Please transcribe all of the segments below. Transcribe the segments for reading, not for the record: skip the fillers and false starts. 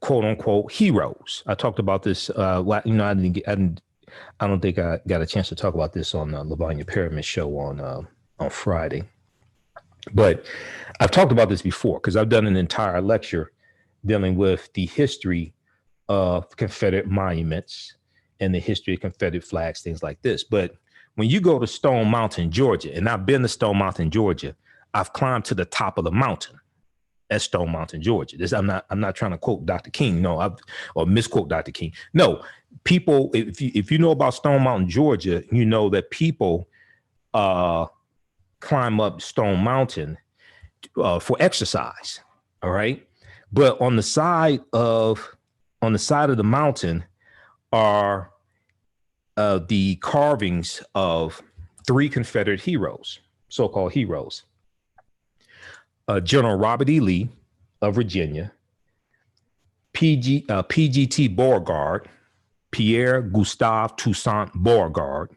quote unquote heroes. I talked about this. I don't think I got a chance to talk about this on the Lavanya Pyramid show on Friday, but I've talked about this before because I've done an entire lecture dealing with the history of Confederate monuments and the history of Confederate flags, things like this. But when you go to Stone Mountain, Georgia, and I've been to Stone Mountain, Georgia, I've climbed to the top of the mountain at Stone Mountain, Georgia. I'm not trying to quote Dr. King, or misquote Dr. King. No, people, if you know about Stone Mountain, Georgia, you know that people climb up Stone Mountain for exercise. All right. But on the side of the mountain are the carvings of 3 Confederate heroes, so-called heroes. General Robert E. Lee of Virginia, PGT Beauregard, Pierre Gustave Toussaint Beauregard,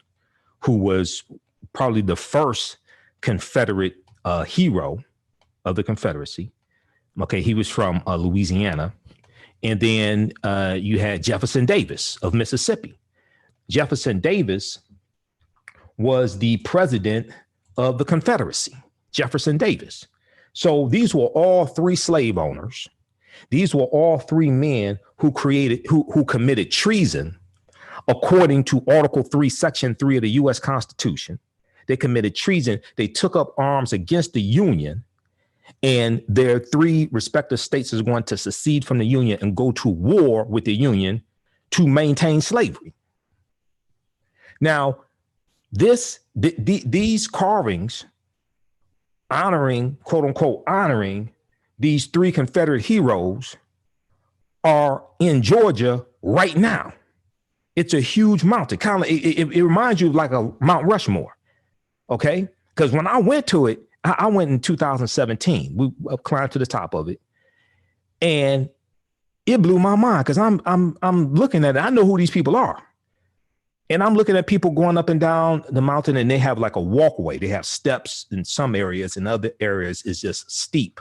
who was probably the first Confederate hero of the Confederacy. Okay, he was from Louisiana. And then you had Jefferson Davis of Mississippi. Jefferson Davis was the president of the Confederacy, Jefferson Davis. So these were all 3 slave owners. These were all 3 men who committed treason according to Article 3, Section 3 of the U.S. Constitution. They committed treason. They took up arms against the Union, and their 3 respective states is going to secede from the Union and go to war with the Union to maintain slavery. Now, these carvings honoring, quote unquote, honoring these 3 Confederate heroes are in Georgia right now. It's a huge mountain. Kind of, it reminds you of like a Mount Rushmore. Okay. Because when I went to it, I went in 2017. We climbed to the top of it, and it blew my mind because I'm looking at it. I know who these people are. And I'm looking at people going up and down the mountain, and they have like a walkway. They have steps in some areas, in other areas it's just steep.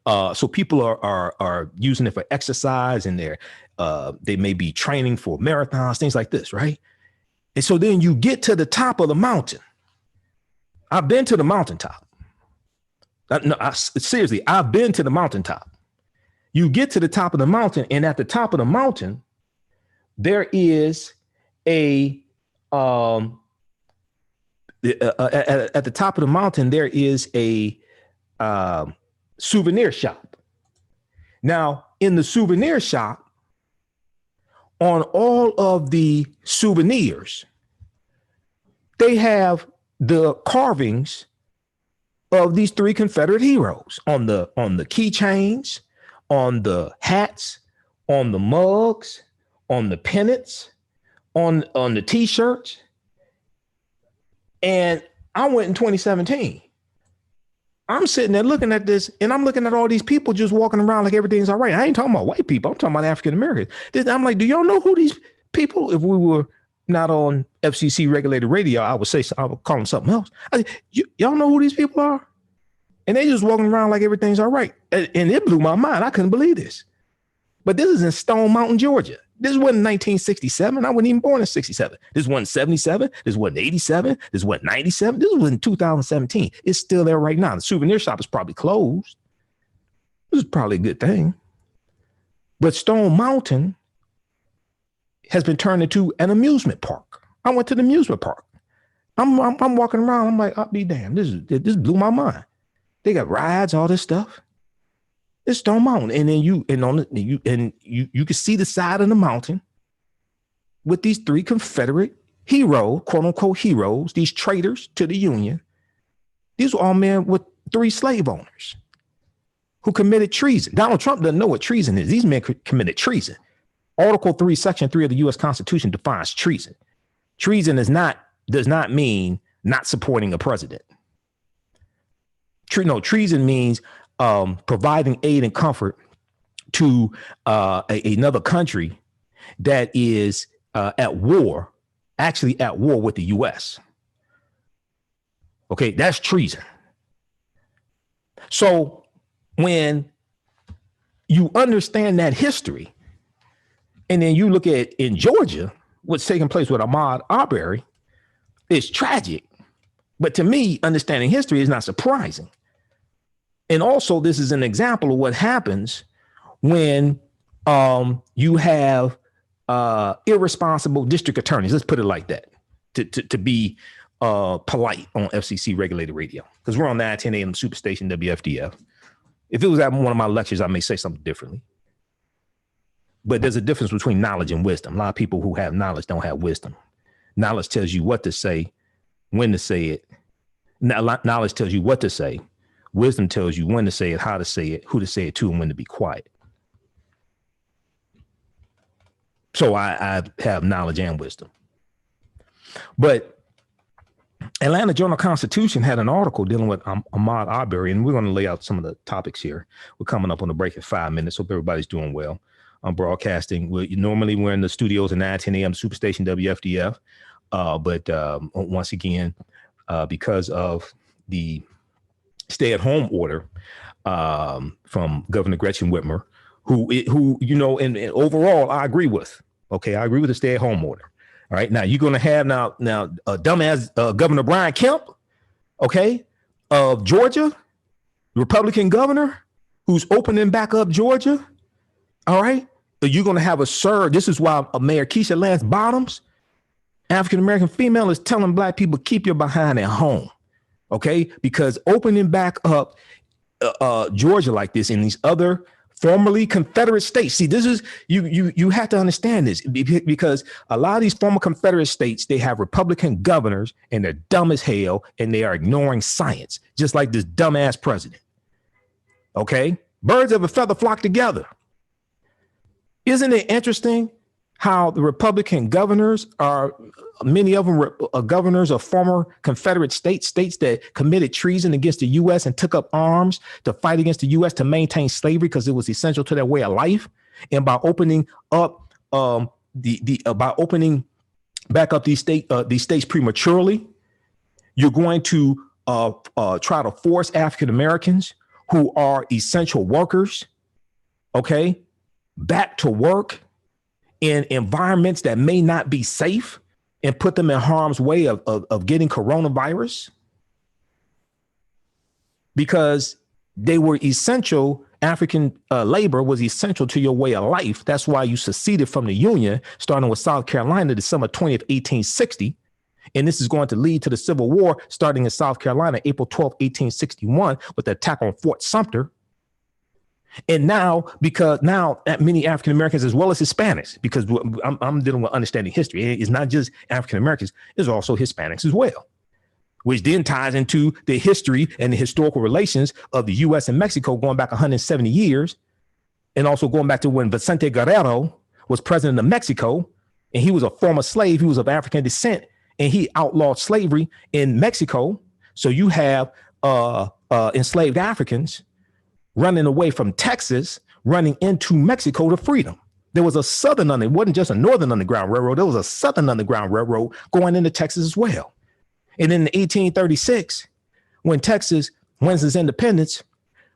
So people are using it for exercise, and they may be training for marathons, things like this, right? And so then you get to the top of the mountain. I've been to the mountaintop. Seriously, I've been to the mountaintop. You get to the top of the mountain, and at the top of the mountain, there is at the top of the mountain, there is a souvenir shop. Now, in the souvenir shop, on all of the souvenirs, they have the carvings of these 3 Confederate heroes on the keychains, on the hats, on the mugs, on the pennants, on the t-shirts. And I went in 2017. I'm sitting there looking at this, and I'm looking at all these people just walking around like everything's all right. I ain't talking about white people. I'm talking about African Americans. I'm like, do y'all know who these people? If we were not on FCC regulated radio, I would call them something else. Y'all know who these people are? And they just walking around like everything's all right. And it blew my mind. I couldn't believe this. But this is in Stone Mountain, Georgia. This wasn't 1967. I wasn't even born in 67. This wasn't 77. This wasn't 87. This wasn't 97. This was in 2017. It's still there right now. The souvenir shop is probably closed. This is probably a good thing. But Stone Mountain has been turned into an amusement park. I went to the amusement park. I'm walking around. I'm like, I'll be damned. This blew my mind. They got rides, all this stuff. It's Stone Mountain, and then you can see the side of the mountain with these 3 Confederate heroes, quote unquote heroes, these traitors to the Union. These were all men with 3 slave owners who committed treason. Donald Trump doesn't know what treason is. These men committed treason. Article 3, Section 3 of the U.S. Constitution defines treason. Treason does not mean not supporting a president. Treason means providing aid and comfort to another country that is at war with the U.S. Okay, that's treason. So when you understand that history. And then you look at in Georgia, what's taking place with Ahmaud Arbery is tragic. But to me, understanding history is not surprising. And also, this is an example of what happens when you have irresponsible district attorneys. Let's put it like that, to be polite on FCC regulated radio, because we're on 910 AM Superstation WFDF. If it was at one of my lectures, I may say something differently. But there's a difference between knowledge and wisdom. A lot of people who have knowledge don't have wisdom. Knowledge tells you what to say, when to say it. Knowledge tells you what to say. Wisdom tells you when to say it, how to say it, who to say it to, and when to be quiet. So I have knowledge and wisdom. But Atlanta Journal-Constitution had an article dealing with Ahmaud Arbery, and we're going to lay out some of the topics here. We're coming up on the break in 5 minutes. Hope everybody's doing well. I'm broadcasting. Normally we're in the studios at 910 AM Superstation WFDF. But once again, because of the stay-at-home order from Governor Gretchen Whitmer, who and overall I agree with. Okay, I agree with the stay-at-home order. All right, now you're going to have now dumbass Governor Brian Kemp, okay, of Georgia, Republican governor, who's opening back up Georgia. All right, you're going to have a surge. This is why Mayor Keisha Lance Bottoms, African-American female, is telling black people, keep your behind at home. Okay, because opening back up Georgia like this and these other formerly Confederate states. See, this is you have to understand this, because a lot of these former Confederate states, they have Republican governors and they're dumb as hell and they are ignoring science, just like this dumbass president. Okay, birds of a feather flock together. Isn't it interesting how the Republican governors are, many of them are governors of former Confederate states that committed treason against the U.S. and took up arms to fight against the U.S. to maintain slavery because it was essential to their way of life. And by opening up by opening back up these states prematurely, you're going to try to force African Americans who are essential workers, okay, back to work in environments that may not be safe and put them in harm's way of getting coronavirus, because they were essential. African labor was essential to your way of life. That's why you seceded from the Union, starting with South Carolina, December 20th, 1860. And this is going to lead to the Civil War starting in South Carolina, April 12th, 1861, with the attack on Fort Sumter. And now, because now many African Americans, as well as Hispanics, because I'm dealing with understanding history, it's not just African Americans, it's also Hispanics as well, which then ties into the history and the historical relations of the U.S. and Mexico going back 170 years. And also going back to when Vicente Guerrero was president of Mexico, and he was a former slave, he was of African descent, and he outlawed slavery in Mexico. So you have enslaved Africans running away from Texas, running into Mexico to freedom. There was a southern it wasn't just a northern underground railroad. There was a southern underground railroad going into Texas as well. And in 1836, when Texas wins its independence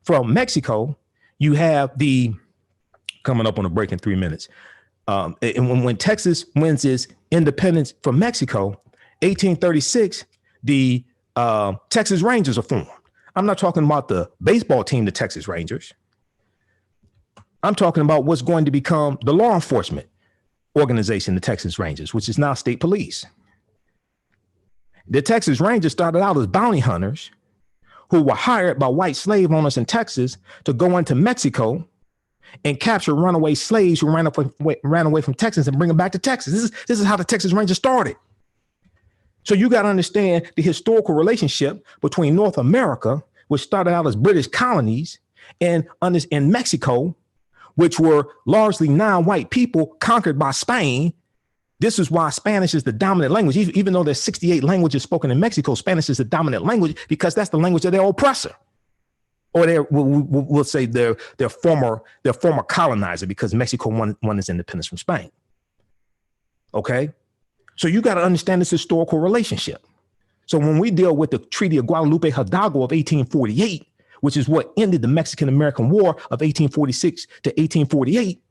from Mexico, you have coming up on a break in 3 minutes. And when Texas wins its independence from Mexico, 1836, the Texas Rangers are formed. I'm not talking about the baseball team, the Texas Rangers. I'm talking about what's going to become the law enforcement organization, the Texas Rangers, which is now state police. The Texas Rangers started out as bounty hunters who were hired by white slave owners in Texas to go into Mexico and capture runaway slaves who ran away from Texas and bring them back to Texas. This is how the Texas Rangers started. So you got to understand the historical relationship between North America, which started out as British colonies, and in Mexico, which were largely non-white people conquered by Spain. This is why Spanish is the dominant language. Even though there's 68 languages spoken in Mexico, Spanish is the dominant language because that's the language of their oppressor. Or we'll say their former colonizer, because Mexico won its independence from Spain. Okay? So you got to understand this historical relationship. So when we deal with the Treaty of Guadalupe Hidalgo of 1848, which is what ended the Mexican-American War of 1846 to 1848.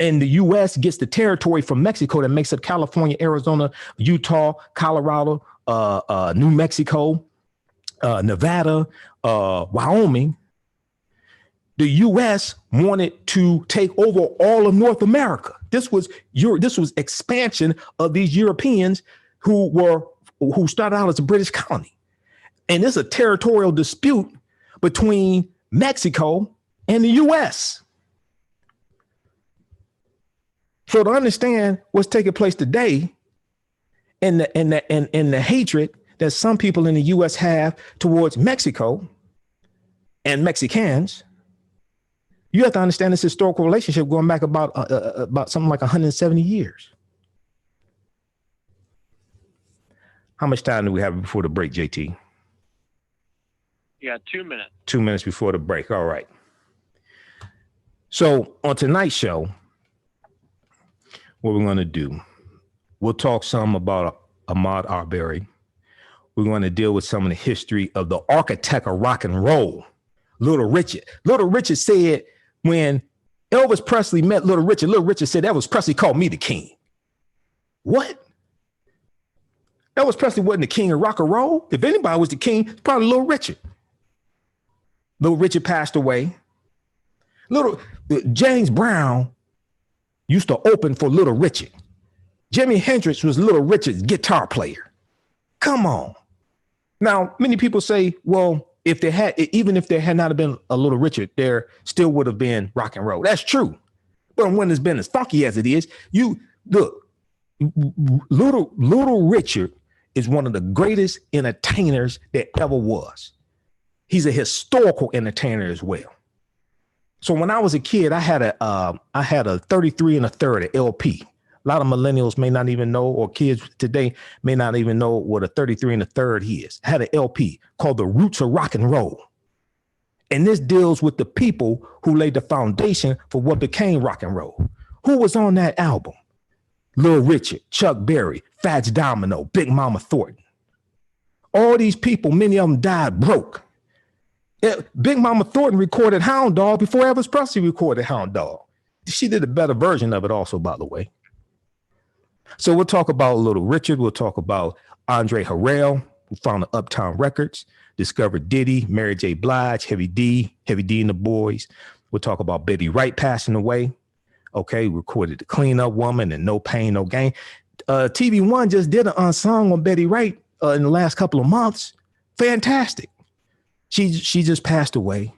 And the U.S. gets the territory from Mexico that makes up California, Arizona, Utah, Colorado, New Mexico, Nevada, Wyoming. The U.S. wanted to take over all of North America. This was expansion of these Europeans who started out as a British colony. And it's a territorial dispute between Mexico and the U.S. So to understand what's taking place today and the hatred that some people in the U.S. have towards Mexico and Mexicans, you have to understand this historical relationship going back about something like 170 years. How much time do we have before the break, JT? Yeah, 2 minutes. 2 minutes before the break. All right. So on tonight's show, what we're going to do, we'll talk some about Ahmaud Arbery. We're going to deal with some of the history of the architect of rock and roll, Little Richard. Little Richard said when Elvis Presley met Little Richard said, Elvis Presley called me the king. What? Elvis Presley wasn't the king of rock and roll. If anybody was the king, it's probably Little Richard. Little Richard passed away. James Brown used to open for Little Richard. Jimi Hendrix was Little Richard's guitar player. Come on. Now, many people say, well, even if there had not been a Little Richard, there still would have been rock and roll. That's true. But when it's been as funky as it is, you look, Little Richard is one of the greatest entertainers that ever was. He's a historical entertainer as well. So when I was a kid, I had a 33 1/3 LP. A lot of millennials may not even know, or kids today may not even know what a 33 1/3 is. I had an LP called The Roots of Rock and Roll. And this deals with the people who laid the foundation for what became rock and roll. Who was on that album? Little Richard, Chuck Berry, Fats Domino, Big Mama Thornton. All these people, many of them died broke. Big Mama Thornton recorded Hound Dog before Elvis Presley recorded Hound Dog. She did a better version of it also, by the way. So we'll talk about Little Richard. We'll talk about Andre Harrell, who founded Uptown Records, discovered Diddy, Mary J. Blige, Heavy D and the Boys. We'll talk about Betty Wright passing away. Okay, recorded The Cleanup Woman and No Pain, No Gain. TV One just did an unsung on Betty Wright in the last couple of months. Fantastic. She just passed away.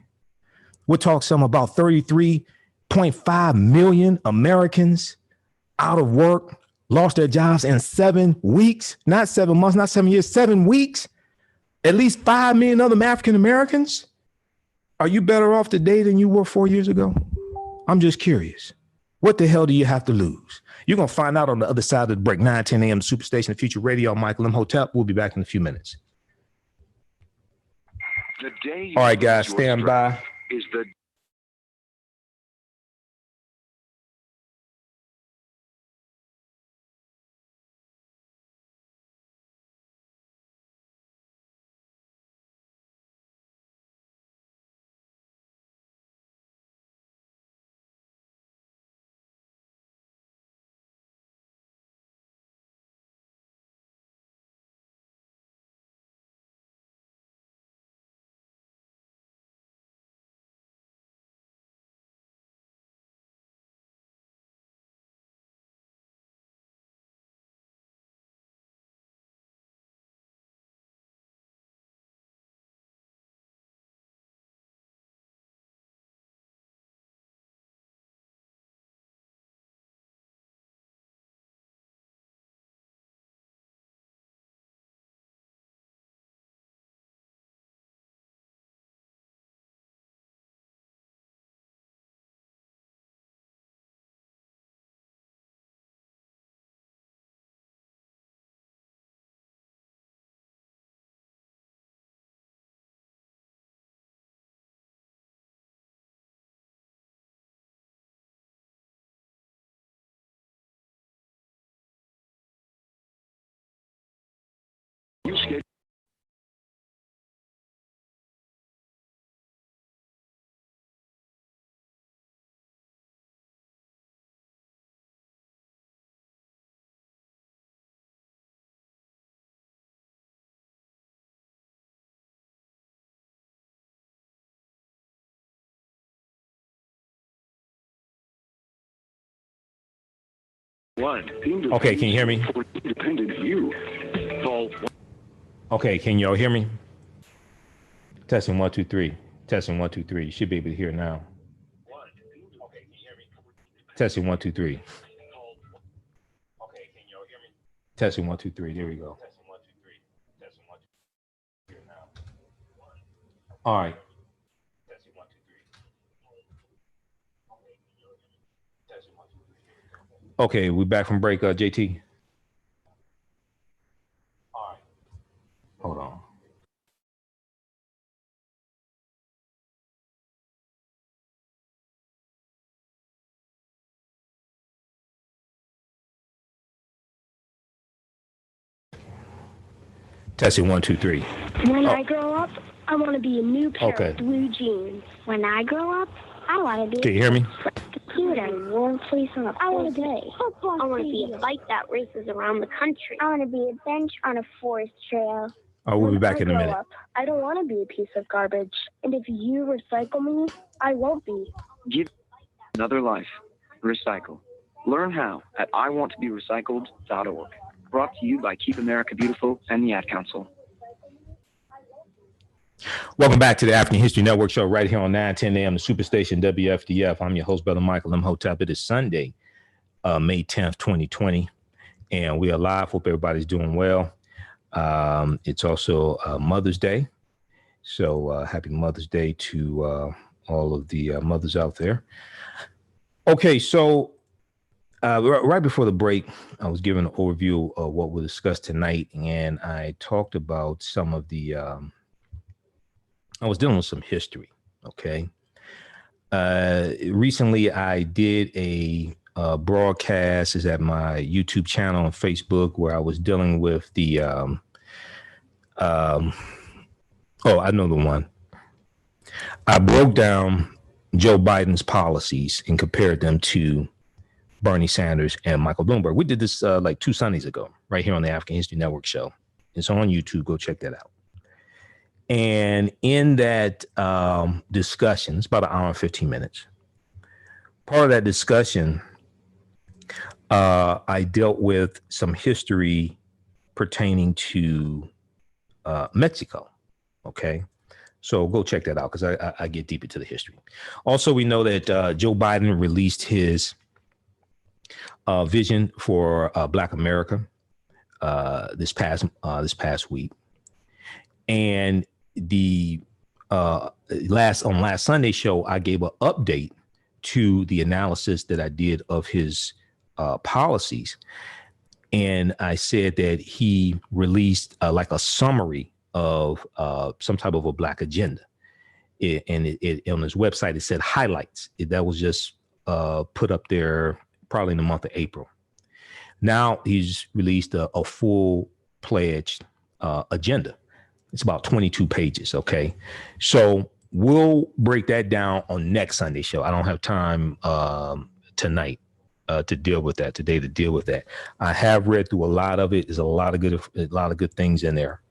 We'll talk some about 33.5 million Americans out of work, lost their jobs in 7 weeks, not 7 months, not 7 years, 7 weeks. At least 5 million other African Americans. Are you better off today than you were 4 years ago? I'm just curious. What the hell do you have to lose? You're going to find out on the other side of the break. 9:10 AM Superstation, Future Radio. I'm Michael Imhotep. We'll be back in a few minutes. All right, guys, stand by. Is the Okay, can you hear me? Okay, can y'all hear me? Testing 1 2 3. Testing 1 2 3. You should be able to hear now. Testing 1 2 3. Testing 1 2 3. There we go. All right. Okay, we back from break, JT. All right. Hold on. Testing 1 2 3. When I grow up, I want to be a new pair of blue jeans. When I grow up, I want to be. Can you hear me? I want to be a bike that races around the country. I want to be a bench on a forest trail. Oh, we'll be back in a minute. I don't want to be a piece of garbage. And if you recycle me, I won't be. Give another life. Recycle. Learn how at iwanttoberecycled.org. Brought to you by Keep America Beautiful and the Ad Council. Welcome back to the African History Network show right here on 910 AM, the Superstation WFDF. I'm your host, Brother Michael Imhotep. It is Sunday, May 10th, 2020, and we are live. Hope everybody's doing well. It's also Mother's Day, so happy Mother's Day to all of the mothers out there. Okay, so right before the break, I was giving an overview of what we'll discuss tonight, and I talked about some of the I was dealing with some history. Okay. Recently, I did a broadcast is at my YouTube channel on Facebook where I was dealing with the I know the one. I broke down Joe Biden's policies and compared them to Bernie Sanders and Michael Bloomberg. We did this like 2 Sundays ago, right here on the African History Network show. It's on YouTube. Go check that out. And in that discussion, it's about an hour and 15 minutes. Part of that discussion, I dealt with some history pertaining to Mexico. Okay. So go check that out because I get deep into the history. Also, we know that Joe Biden released his vision for Black America this past week. And the last Sunday show, I gave an update to the analysis that I did of his policies. And I said that he released like a summary of some type of a Black agenda. And on his website, it said highlights. That was just put up there probably in the month of April. Now he's released a full-fledged agenda. It's about 22 pages. Okay. So we'll break that down on next Sunday show. I don't have time tonight to deal with that today, to deal with that. I have read through a lot of it. There's a lot of good things in there.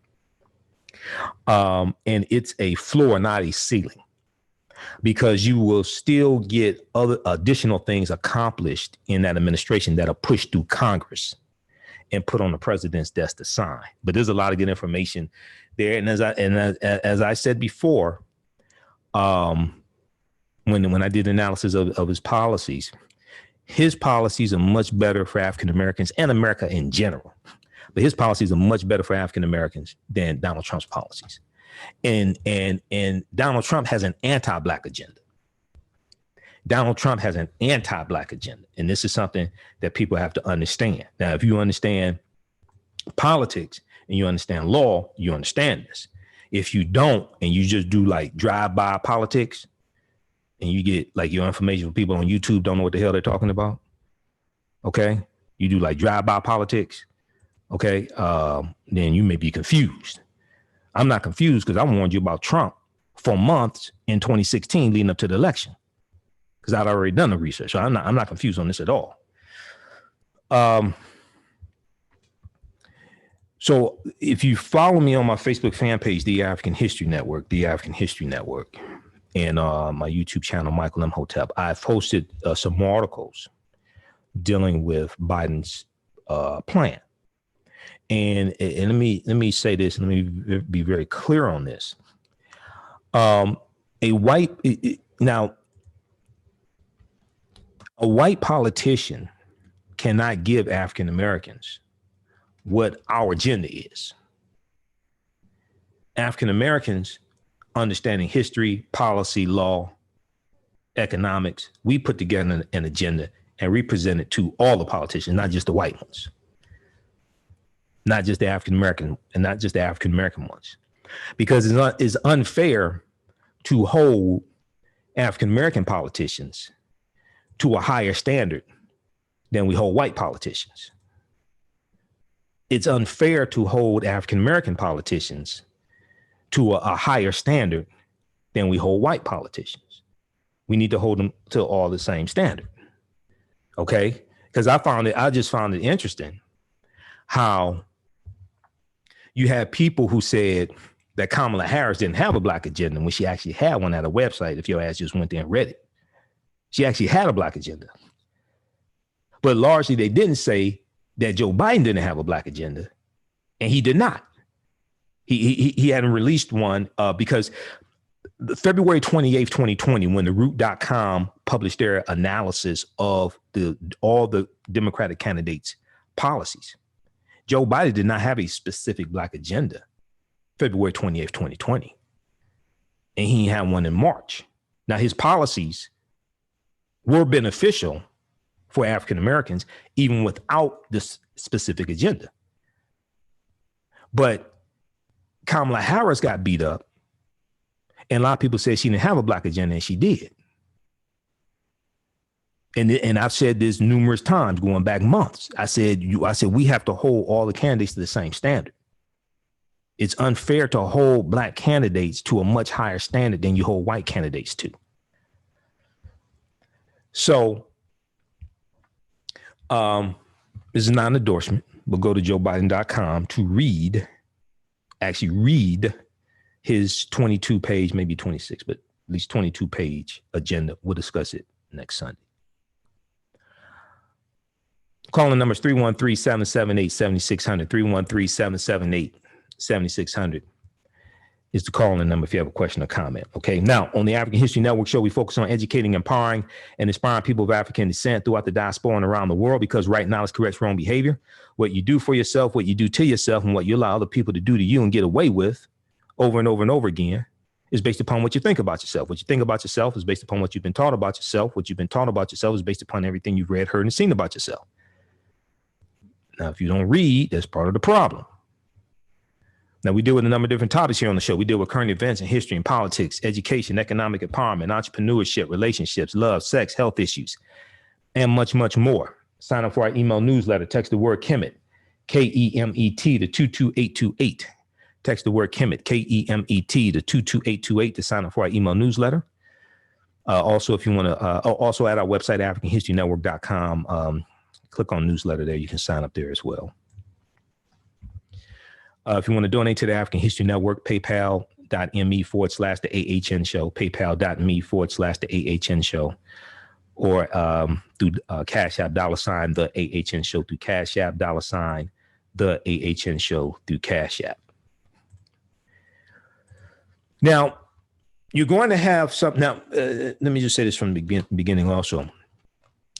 And it's a floor, not a ceiling, because you will still get other additional things accomplished in that administration that are pushed through Congress and put on the president's desk to sign. But there's a lot of good information there. And as I said before, when I did analysis of his policies are much better for African Americans and America in general. But his policies are much better for African Americans than Donald Trump's policies. And Donald Trump has an anti-Black agenda. Donald Trump has an anti-Black agenda. And this is something that people have to understand. Now, if you understand politics and you understand law, you understand this. If you don't, and you just do like drive-by politics and you get like your information from people on YouTube don't know what the hell they're talking about. Okay. You do like drive-by politics. Okay. Then you may be confused. I'm not confused because I warned you about Trump for months in 2016 leading up to the election. Because I'd already done the research. So I'm not confused on this at all. So if you follow me on my Facebook fan page, The African History Network, and my YouTube channel, Michael Imhotep, I've posted some articles dealing with Biden's plan. And let me say this, and let me be very clear on this. A white politician cannot give African Americans what our agenda is. African Americans, understanding history, policy, law, economics, we put together an agenda and represent it to all the politicians, not just the white ones, not just the African American, and not just the African American ones, because it's unfair to hold African American politicians to a higher standard than we hold white politicians. It's unfair to hold African American politicians to a higher standard than we hold white politicians. We need to hold them to all the same standard. Okay? Because I just found it interesting how you had people who said that Kamala Harris didn't have a black agenda when she actually had one at a website. If your ass just went there and read it, she actually had a black agenda. But largely, they didn't say that Joe Biden didn't have a black agenda, and he did not. He hadn't released one because February 28th, 2020, when the Root.com published their analysis of all the Democratic candidates' policies, Joe Biden did not have a specific black agenda February 28th, 2020. And he had one in March. Now, his policies were beneficial for African Americans, even without this specific agenda. But Kamala Harris got beat up, and a lot of people said she didn't have a black agenda, and she did. And I've said this numerous times, going back months. I said we have to hold all the candidates to the same standard. It's unfair to hold black candidates to a much higher standard than you hold white candidates to. So this is not an endorsement, but go to joebiden.com to read his 22-page, maybe 26, but at least 22-page agenda. We'll discuss it next Sunday. Calling numbers 313-778-7600, 313-778-7600 is the calling number if you have a question or comment. Okay. Now, on the African History Network show, we focus on educating, empowering, and inspiring people of African descent throughout the diaspora and around the world, because right knowledge corrects wrong behavior. What you do for yourself, what you do to yourself, and what you allow other people to do to you and get away with over and over and over again is based upon what you think about yourself. What you think about yourself is based upon what you've been taught about yourself. What you've been taught about yourself is based upon everything you've read, heard, and seen about yourself. Now, if you don't read, that's part of the problem. Now, we deal with a number of different topics here on the show. We deal with current events and history and politics, education, economic empowerment, entrepreneurship, relationships, love, sex, health issues, and much, much more. Sign up for our email newsletter. Text the word Kemet, K-E-M-E-T, to 22828. Text the word Kemet, K-E-M-E-T, to 22828 to sign up for our email newsletter. Also, if you want to, also at our website, AfricanHistoryNetwork.com, click on newsletter there. You can sign up there as well. If you want to donate to the African History Network, paypal.me/TheAHNShow, paypal.me/TheAHNShow, or through Cash App $ the AHN Show through Cash App $ the AHN Show through Cash App. Now, you're going to have something. Now, let me just say this from the beginning also.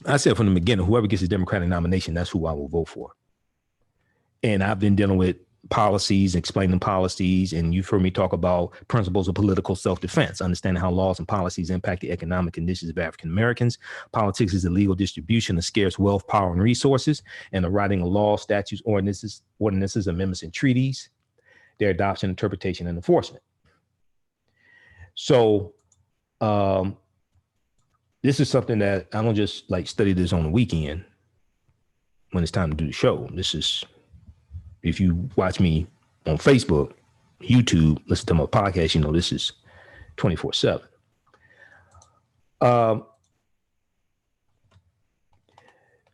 I said from the beginning, whoever gets a Democratic nomination, that's who I will vote for. And I've been dealing with policies, explaining policies, and you've heard me talk about principles of political self-defense, understanding how laws and policies impact the economic conditions of African Americans. Politics is the legal distribution of scarce wealth, power, and resources, and the writing of laws, statutes, ordinances, amendments, and treaties, their adoption, interpretation, and enforcement. So this is something that I don't just like study this on the weekend when it's time to do the show. This is, if you watch me on Facebook, YouTube, listen to my podcast, you know, this is 24/7.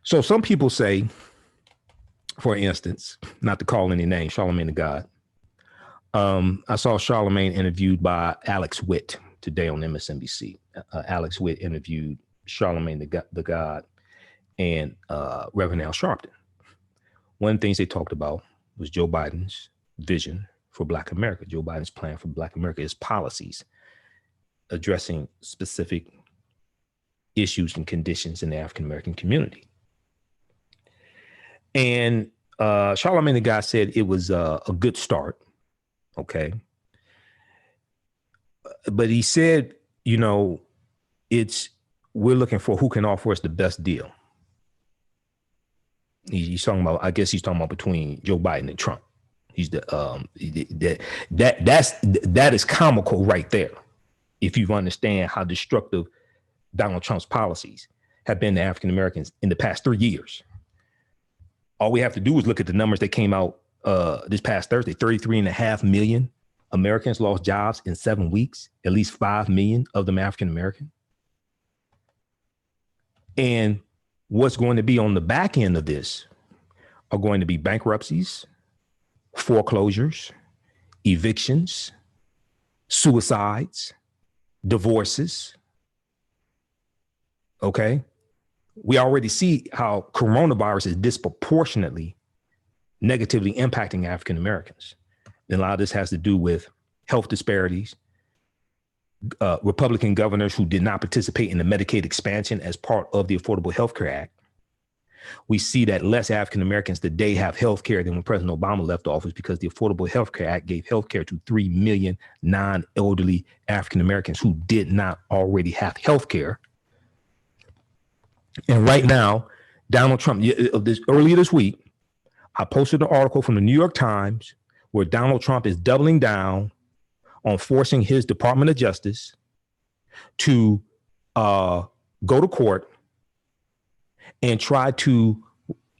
So some people say, for instance, not to call any name, Charlemagne the God. I saw Charlemagne interviewed by Alex Witt today on MSNBC. Alex Witt interviewed Charlemagne the God. and Reverend Al Sharpton. One of the things they talked about was Joe Biden's vision for Black America. Joe Biden's plan for Black America, his policies addressing specific issues and conditions in the African American community. And Charlamagne the Guy said it was a good start. Okay. But he said, you know, we're looking for who can offer us the best deal. He's talking about, I guess he's talking about between Joe Biden and Trump. He's that is comical right there. If you understand how destructive Donald Trump's policies have been to African Americans in the past 3 years. All we have to do is look at the numbers that came out this past Thursday. 33.5 million Americans lost jobs in 7 weeks, at least 5 million of them African American. And what's going to be on the back end of this are going to be bankruptcies, foreclosures, evictions, suicides, divorces. Okay. We already see how coronavirus is disproportionately negatively impacting African Americans. And a lot of this has to do with health disparities, Republican governors who did not participate in the Medicaid expansion as part of the Affordable Health Care Act. We see that less African Americans today have health care than when President Obama left office because the Affordable Health Care Act gave health care to 3 million non-elderly African Americans who did not already have health care. And right now, Donald Trump, earlier this week, I posted an article from the New York Times where Donald Trump is doubling down on forcing his Department of Justice to go to court and try to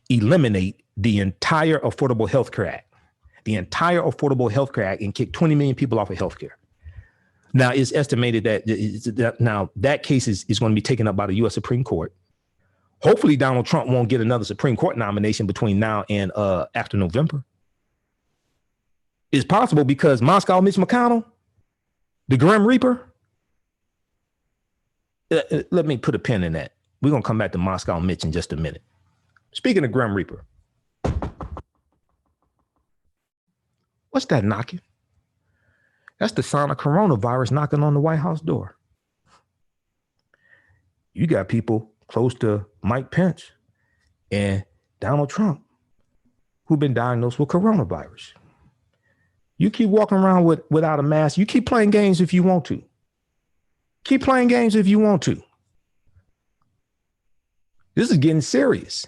eliminate the entire Affordable Health Care Act, and kick 20 million people off of health care. Now, it's estimated that now that case is going to be taken up by the U.S. Supreme Court. Hopefully, Donald Trump won't get another Supreme Court nomination between now and after November. It's possible because Moscow Mitch McConnell, the Grim Reaper. Let me put a pin in that. We're going to come back to Moscow Mitch in just a minute. Speaking of Grim Reaper, what's that knocking? That's the sign of coronavirus knocking on the White House door. You got people close to Mike Pence and Donald Trump who've been diagnosed with coronavirus. You keep walking around without a mask. You keep playing games if you want to. Keep playing games if you want to. This is getting serious.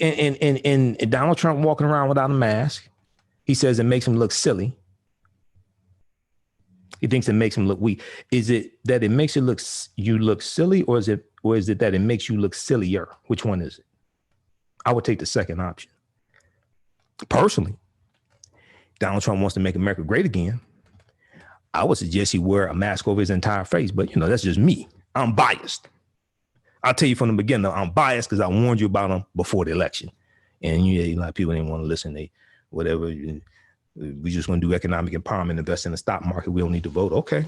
And Donald Trump walking around without a mask, he says it makes him look silly. He thinks it makes him look weak. Is it that it makes you look silly, or is it that it makes you look sillier? Which one is it? I would take the second option. Personally, Donald Trump wants to make America great again. I would suggest he wear a mask over his entire face, but that's just me. I'm biased. I'll tell you from the beginning, though, I'm biased because I warned you about him before the election. And a lot of people didn't want to listen. We just going to do economic empowerment, invest in the stock market. We don't need to vote. Okay.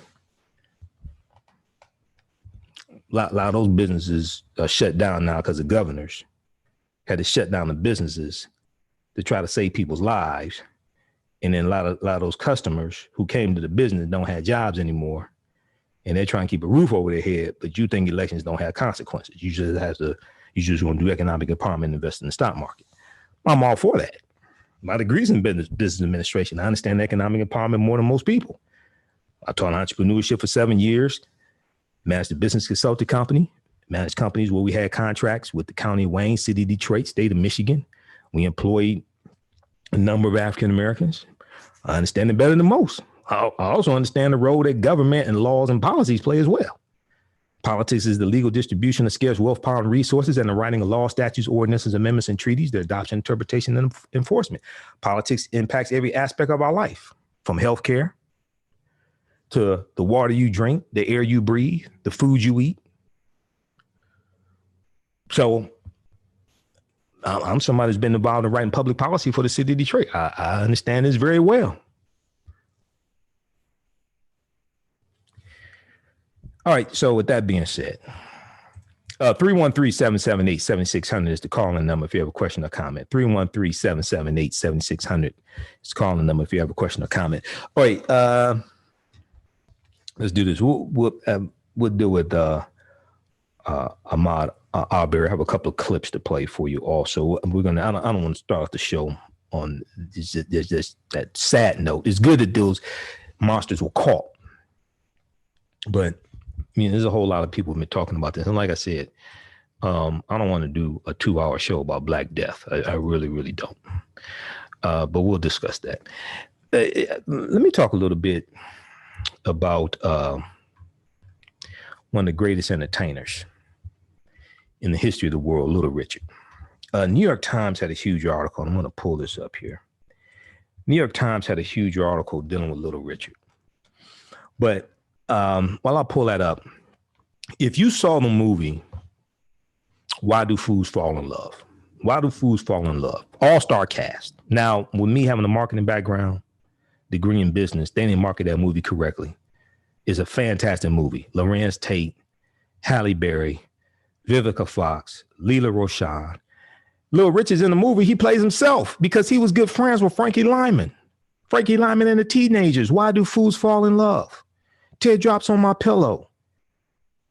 A lot of those businesses are shut down now because the governors had to shut down the businesses to try to save people's lives. And then a lot of those customers who came to the business don't have jobs anymore. And they're trying to keep a roof over their head, but you think elections don't have consequences. You just want to do economic empowerment, invest in the stock market. I'm all for that. My degree's in business administration. I understand economic empowerment more than most people. I taught entrepreneurship for 7 years, managed a business consulting company, managed companies where we had contracts with the county of Wayne, city of Detroit, state of Michigan. We employed a number of African Americans. I understand it better than most. I also understand the role that government and laws and policies play as well. Politics is the legal distribution of scarce wealth, power, and resources, and the writing of laws, statutes, ordinances, amendments, and treaties, their adoption, interpretation, and enforcement. Politics impacts every aspect of our life, from healthcare to the water you drink, the air you breathe, the food you eat. So I'm somebody who's been involved in writing public policy for the city of Detroit. I understand this very well. All right. So with that being said, 313-778-7600 is the calling number if you have a question or comment. 313-778-7600 is the calling number if you have a question or comment. All right, let's do this. We'll deal with Ahmaud Arbery. I have a couple of clips to play for you also. We're gonna. I don't want to start the show on this that sad note. It's good that those monsters were caught, but there's a whole lot of people have been talking about this. And like I said, I don't want to do a 2-hour show about Black Death. I really, really don't. But we'll discuss that. Let me talk a little bit about one of the greatest entertainers in the history of the world, Little Richard. New York Times had a huge article. I'm going to pull this up here. New York Times had a huge article dealing with Little Richard. But while I pull that up, if you saw the movie, Why Do Fools Fall in Love? Why Do Fools Fall in Love? All-star cast. Now, with me having a marketing background, degree in business, they didn't market that movie correctly. It's a fantastic movie. Lorenz Tate, Halle Berry, Vivica Fox, Lela Rochon. Little Richard's in the movie. He plays himself because he was good friends with Frankie Lyman. Frankie Lyman and the Teenagers. Why Do Fools Fall in Love? Teardrops on My Pillow.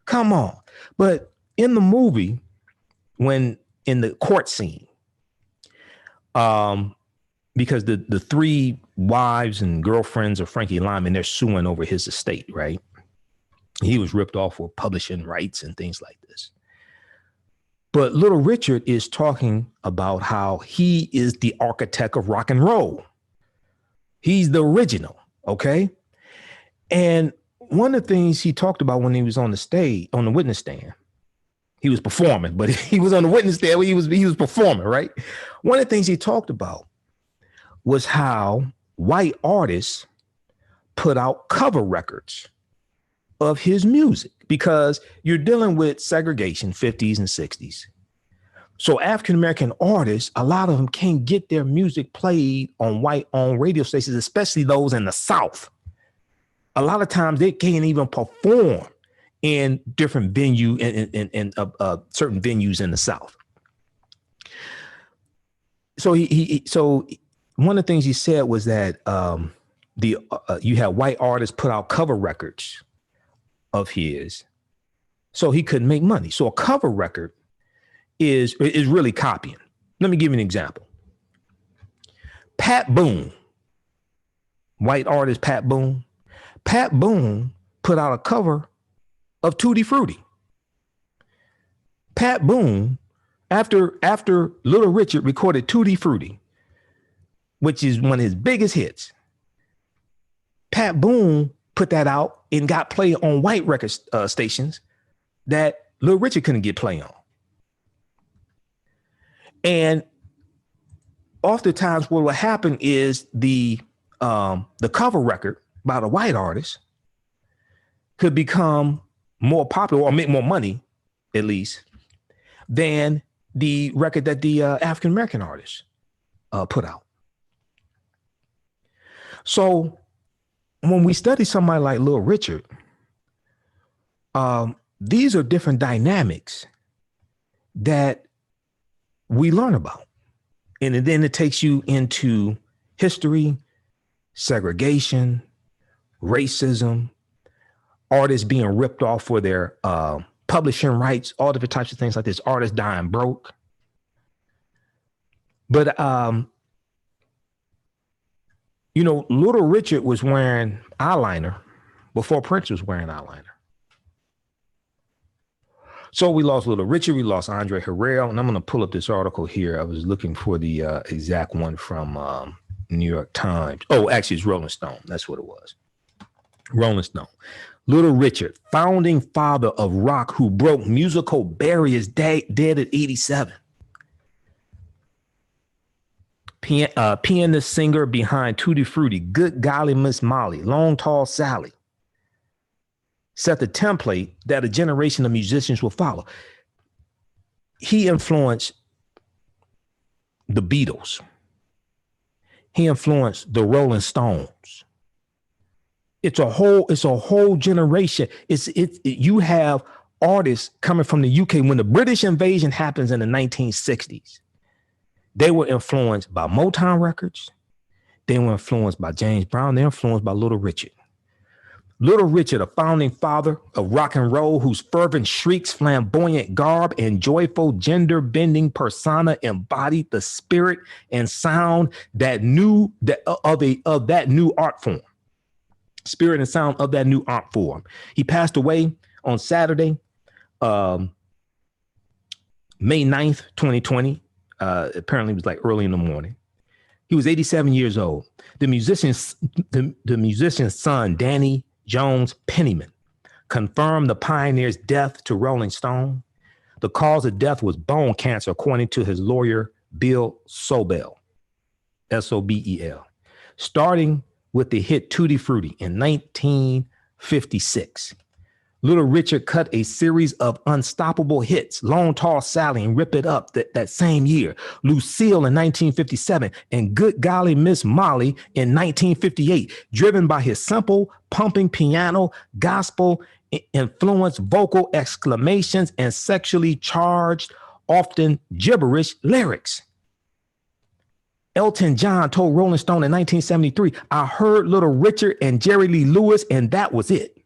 Come on. But in the movie, when in the court scene, because the three wives and girlfriends of Frankie Lyman, they're suing over his estate, right? He was ripped off for publishing rights and things like this. But Little Richard is talking about how he is the architect of rock and roll. He's the original, okay? And one of the things he talked about when he was on the stage, on the witness stand, he was performing, but he was on the witness stand where he was performing, right? One of the things he talked about was how white artists put out cover records of his music because you're dealing with segregation, 50s and 60s. So African-American artists, a lot of them can't get their music played on white-owned radio stations, especially those in the South. A lot of times they can't even perform in different venue and certain venues in the South. So so one of the things he said was that you had white artists put out cover records of his, so he couldn't make money. So a cover record is really copying. Let me give you an example. Pat Boone, white artist Pat Boone. Pat Boone put out a cover of Tutti Frutti. Pat Boone, after Little Richard recorded Tutti Frutti, which is one of his biggest hits, Pat Boone put that out and got played on white record stations that Little Richard couldn't get play on. And oftentimes what will happen is the cover record by the white artist could become more popular or make more money, at least, than the record that the African-American artist put out. So when we study somebody like Little Richard, these are different dynamics that we learn about. And then it takes you into history, segregation, racism, artists being ripped off for their publishing rights, all different types of things like this, artists dying broke. But, Little Richard was wearing eyeliner before Prince was wearing eyeliner. So we lost Little Richard, we lost Andre Harrell, and I'm going to pull up this article here. I was looking for the exact one from New York Times. Oh, actually, it's Rolling Stone. That's what it was. Rolling Stone. Little Richard, founding father of rock who broke musical barriers, dead at 87. Pianist singer behind Tutti Frutti, Good Golly Miss Molly, Long Tall Sally, set the template that a generation of musicians will follow. He influenced the Beatles. He influenced the Rolling Stones. It's a whole generation. You have artists coming from the UK, when the British invasion happens in the 1960s, they were influenced by Motown Records. They were influenced by James Brown. They're influenced by Little Richard. Little Richard, a founding father of rock and roll, whose fervent shrieks, flamboyant garb, and joyful gender-bending persona embodied the spirit and sound that of that new art form. Spirit and sound of that new art form. He passed away on Saturday, May 9th, 2020. Apparently it was like early in the morning. He was 87 years old. The musician's son, Danny Jones Pennyman, confirmed the pioneer's death to Rolling Stone. The cause of death was bone cancer, according to his lawyer, Bill Sobel, S-O-B-E-L. Starting with the hit Tutti Frutti in 1956. Little Richard cut a series of unstoppable hits, Long Tall Sally and Rip It Up that same year, Lucille in 1957, and Good Golly Miss Molly in 1958, driven by his simple, pumping piano, gospel-influenced vocal exclamations, and sexually charged, often gibberish lyrics. Elton John told Rolling Stone in 1973, "I heard Little Richard and Jerry Lee Lewis, and that was it.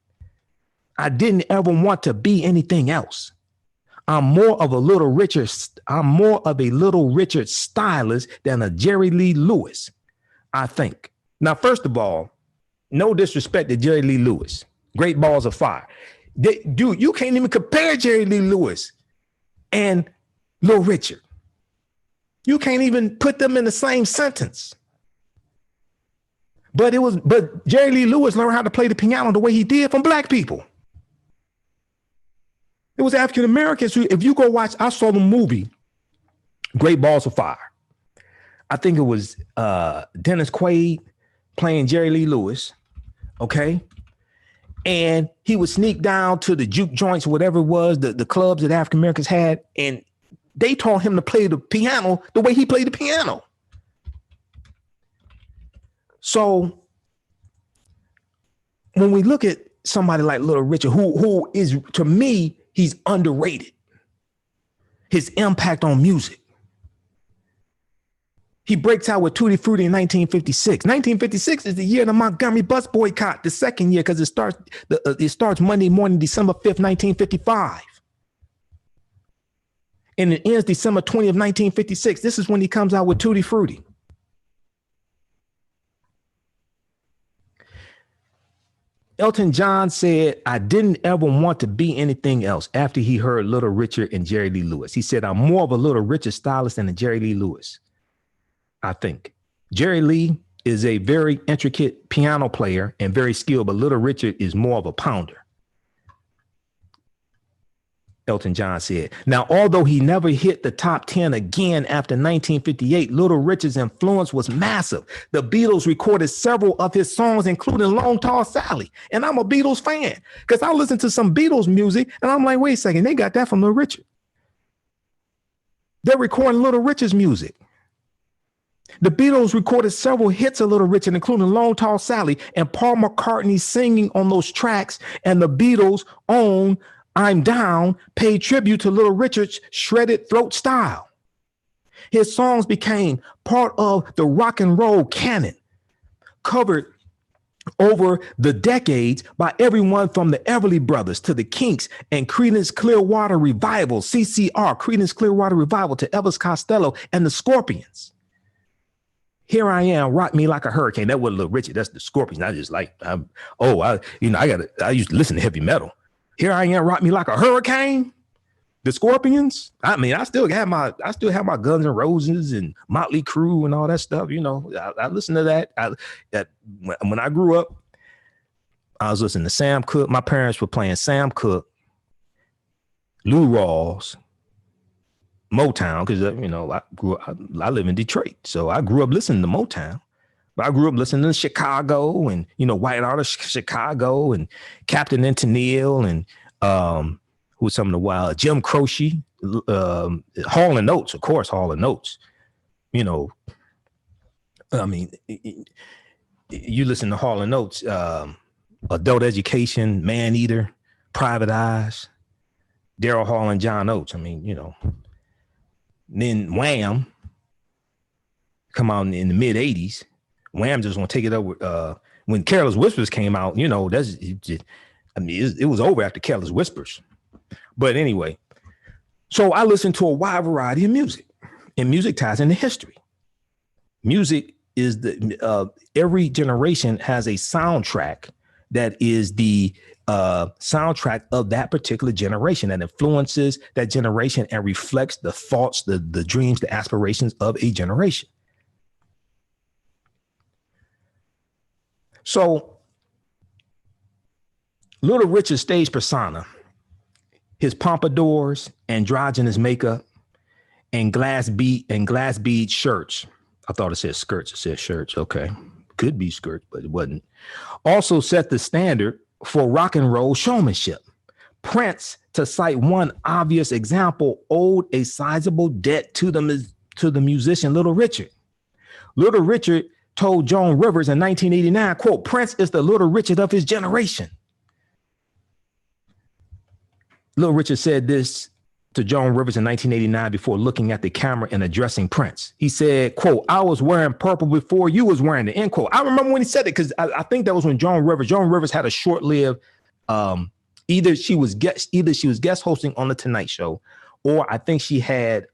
I didn't ever want to be anything else. I'm more of a Little Richard stylist than a Jerry Lee Lewis, I think." Now, first of all, no disrespect to Jerry Lee Lewis. Great balls of fire. Dude, you can't even compare Jerry Lee Lewis and Little Richard. You can't even put them in the same sentence. But Jerry Lee Lewis learned how to play the piano the way he did from black people. It was African Americans who, if you go watch, I saw the movie Great Balls of Fire. I think it was Dennis Quaid playing Jerry Lee Lewis. Okay. And he would sneak down to the juke joints, whatever it was, the clubs that African Americans had, and they taught him to play the piano the way he played the piano. So when we look at somebody like Little Richard, who is, to me, he's underrated. His impact on music. He breaks out with Tutti Frutti in 1956. 1956 is the year of the Montgomery bus boycott, the second year, because it starts Monday morning, December 5th, 1955. And it ends December 20th, 1956. This is when he comes out with Tutti Frutti. Elton John said, "I didn't ever want to be anything else," after he heard Little Richard and Jerry Lee Lewis. He said, "I'm more of a Little Richard stylist than a Jerry Lee Lewis, I think. Jerry Lee is a very intricate piano player and very skilled, but Little Richard is more of a pounder," Elton John said. Now, although he never hit the top 10 again after 1958, Little Richard's influence was massive. The Beatles recorded several of his songs, including Long Tall Sally. And I'm a Beatles fan because I listen to some Beatles music and I'm like, wait a second, they got that from Little Richard. They're recording Little Richard's music. The Beatles recorded several hits of Little Richard, including Long Tall Sally, and Paul McCartney singing on those tracks, and the Beatles' own I'm Down paid tribute to Little Richard's shredded throat style. His songs became part of the rock and roll canon, covered over the decades by everyone from the Everly Brothers to the Kinks and Creedence Clearwater Revival, CCR, Creedence Clearwater Revival, to Elvis Costello and the Scorpions. Here I Am, Rock Me Like a Hurricane. That wasn't Little Richard, that's the Scorpions. I used to listen to heavy metal. Here I Am, Rock Me Like a Hurricane. The Scorpions. I mean, I still have my Guns N' Roses and Motley Crue and all that stuff. You know, I listen to that. When I grew up, I was listening to Sam Cooke. My parents were playing Sam Cooke, Lou Rawls, Motown, because I live in Detroit, so I grew up listening to Motown. But I grew up listening to Chicago and, White Artist Chicago and Captain and Tennille and who was some of the wild, Jim Croce, Hall and Oates, of course, Hall and Oates. I mean, you listen to Hall and Oates, Adult Education, Man Eater, Private Eyes. Daryl Hall and John Oates. I mean, you know. Then Wham come out in the mid 80s. Wham just want to take it over. When Careless Whispers came out, you know, it was over after Careless Whispers. But anyway, so I listened to a wide variety of music, and music ties into history. Music is every generation has a soundtrack that is the soundtrack of that particular generation that influences that generation and reflects the thoughts, the dreams, the aspirations of a generation. So Little Richard's stage persona, his pompadours, androgynous makeup, and glass bead shirts. I thought it said skirts. It said shirts. Okay. Could be skirts, but it wasn't. Also set the standard for rock and roll showmanship. Prince, to cite one obvious example, owed a sizable debt to the musician Little Richard. Little Richard told Joan Rivers in 1989, quote, Prince is the Little Richard of his generation. Little Richard said this to Joan Rivers in 1989 before looking at the camera and addressing Prince. He said, quote, I was wearing purple before you was wearing it, end quote. I remember when he said it because I think that was when Joan Rivers had a short-lived, either she was guest hosting on the Tonight Show, or I think she had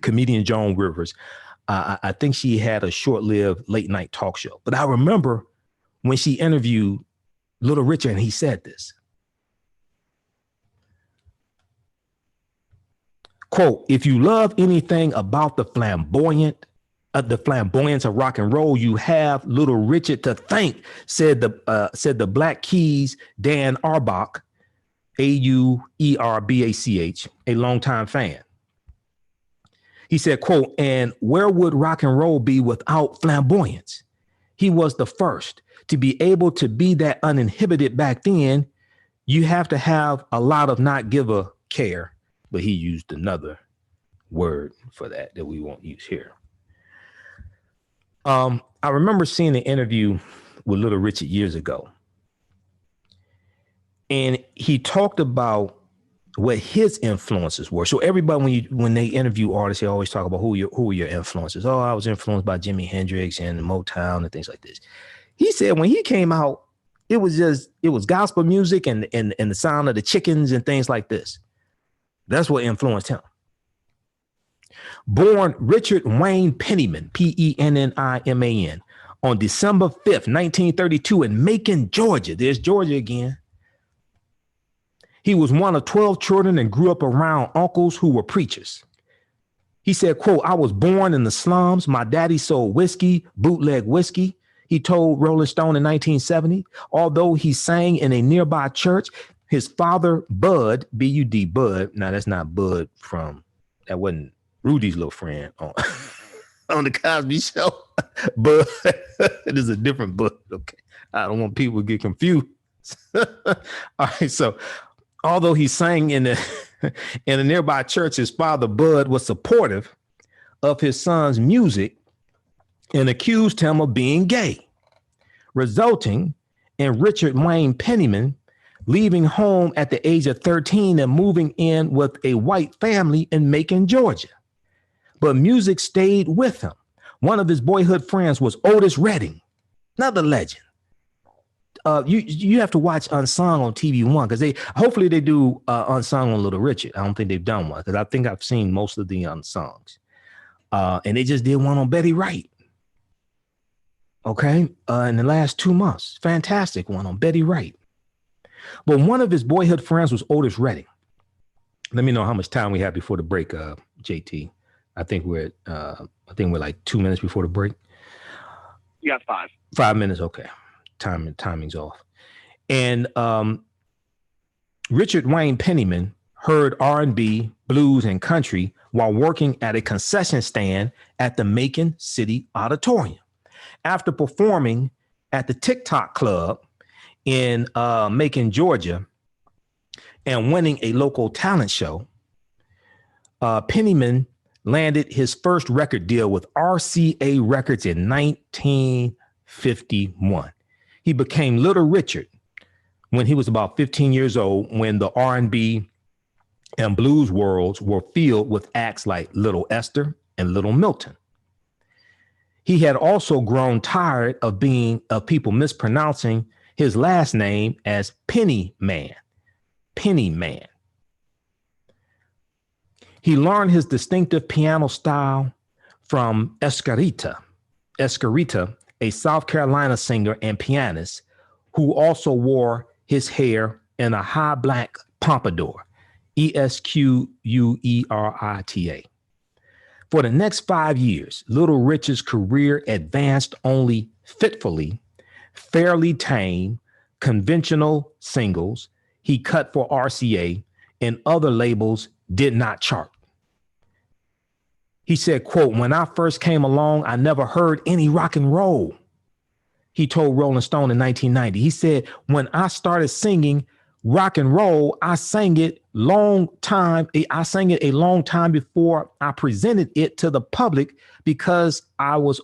comedian Joan Rivers. I think she had a short-lived late night talk show. But I remember when she interviewed Little Richard and he said this. Quote, if you love anything about the flamboyance of rock and roll, you have Little Richard to thank, said the Black Keys' Dan Auerbach, Auerbach, a longtime fan. He said, quote, and where would rock and roll be without flamboyance? He was the first to be able to be that uninhibited back then. You have to have a lot of not give a care. But he used another word for that we won't use here. I remember seeing an interview with Little Richard years ago. And he talked about what his influences were. So everybody, when they interview artists, they always talk about who were your influences. Oh, I was influenced by Jimi Hendrix and Motown and things like this. He said when he came out, it was gospel music and the sound of the chickens and things like this. That's what influenced him. Born Richard Wayne Penniman, Penniman, on December 5th, 1932 in Macon, Georgia. There's Georgia again. He was one of 12 children and grew up around uncles who were preachers. He said, quote, I was born in the slums. My daddy sold whiskey, bootleg whiskey. He told Rolling Stone in 1970, although he sang in a nearby church, his father, Bud, B-U-D, Bud. Now, that's not Bud that wasn't Rudy's little friend on the Cosby Show. Bud, it is a different Bud. Okay. I don't want people to get confused. All right. So, although he sang in a nearby church, his father, Bud, was supportive of his son's music and accused him of being gay, resulting in Richard Wayne Penniman leaving home at the age of 13 and moving in with a white family in Macon, Georgia. But music stayed with him. One of his boyhood friends was Otis Redding, another legend. You have to watch Unsung on TV1 because hopefully they do Unsung on Little Richard. I don't think they've done one because I think I've seen most of the Unsungs. And they just did one on Betty Wright. Okay, in the last 2 months. Fantastic one on Betty Wright. But one of his boyhood friends was Otis Redding. Let me know how much time we have before the break, JT. I think we're like 2 minutes before the break. You got 5. 5 minutes, okay. Timing's off. And Richard Wayne Penniman heard R&B, blues, and country while working at a concession stand at the Macon City Auditorium. After performing at the TikTok Club in Macon, Georgia, and winning a local talent show, Penniman landed his first record deal with RCA Records in 1951. He became Little Richard when he was about 15 years old when the R&B and blues worlds were filled with acts like Little Esther and Little Milton. He had also grown tired of people mispronouncing his last name as Penny Man. Penny Man. He learned his distinctive piano style from Escarita, a South Carolina singer and pianist who also wore his hair in a high black pompadour, Esquerita. For the next 5 years, Little Richard's career advanced only fitfully, fairly tame, conventional singles. He cut for RCA and other labels did not chart. He said, quote, "When I first came along, I never heard any rock and roll." He told Rolling Stone in 1990. He said, "When I started singing rock and roll, I sang it a long time before I presented it to the public because I was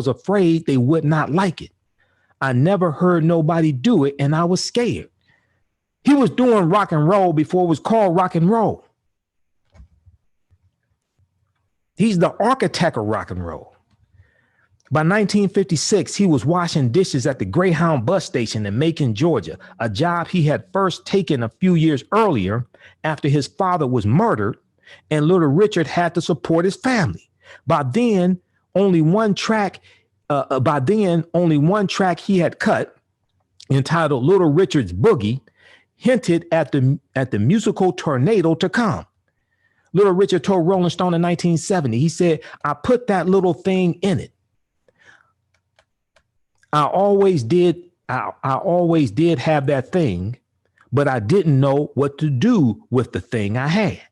afraid they would not like it. I never heard nobody do it and I was scared." He was doing rock and roll before it was called rock and roll. He's the architect of rock and roll. By 1956, he was washing dishes at the Greyhound bus station in Macon, Georgia, a job he had first taken a few years earlier after his father was murdered and Little Richard had to support his family. By then, only one track he had cut, entitled Little Richard's Boogie, hinted at the musical tornado to come. Little Richard told Rolling Stone in 1970, he said, "I put that little thing in it. I always did have that thing, but I didn't know what to do with the thing I had."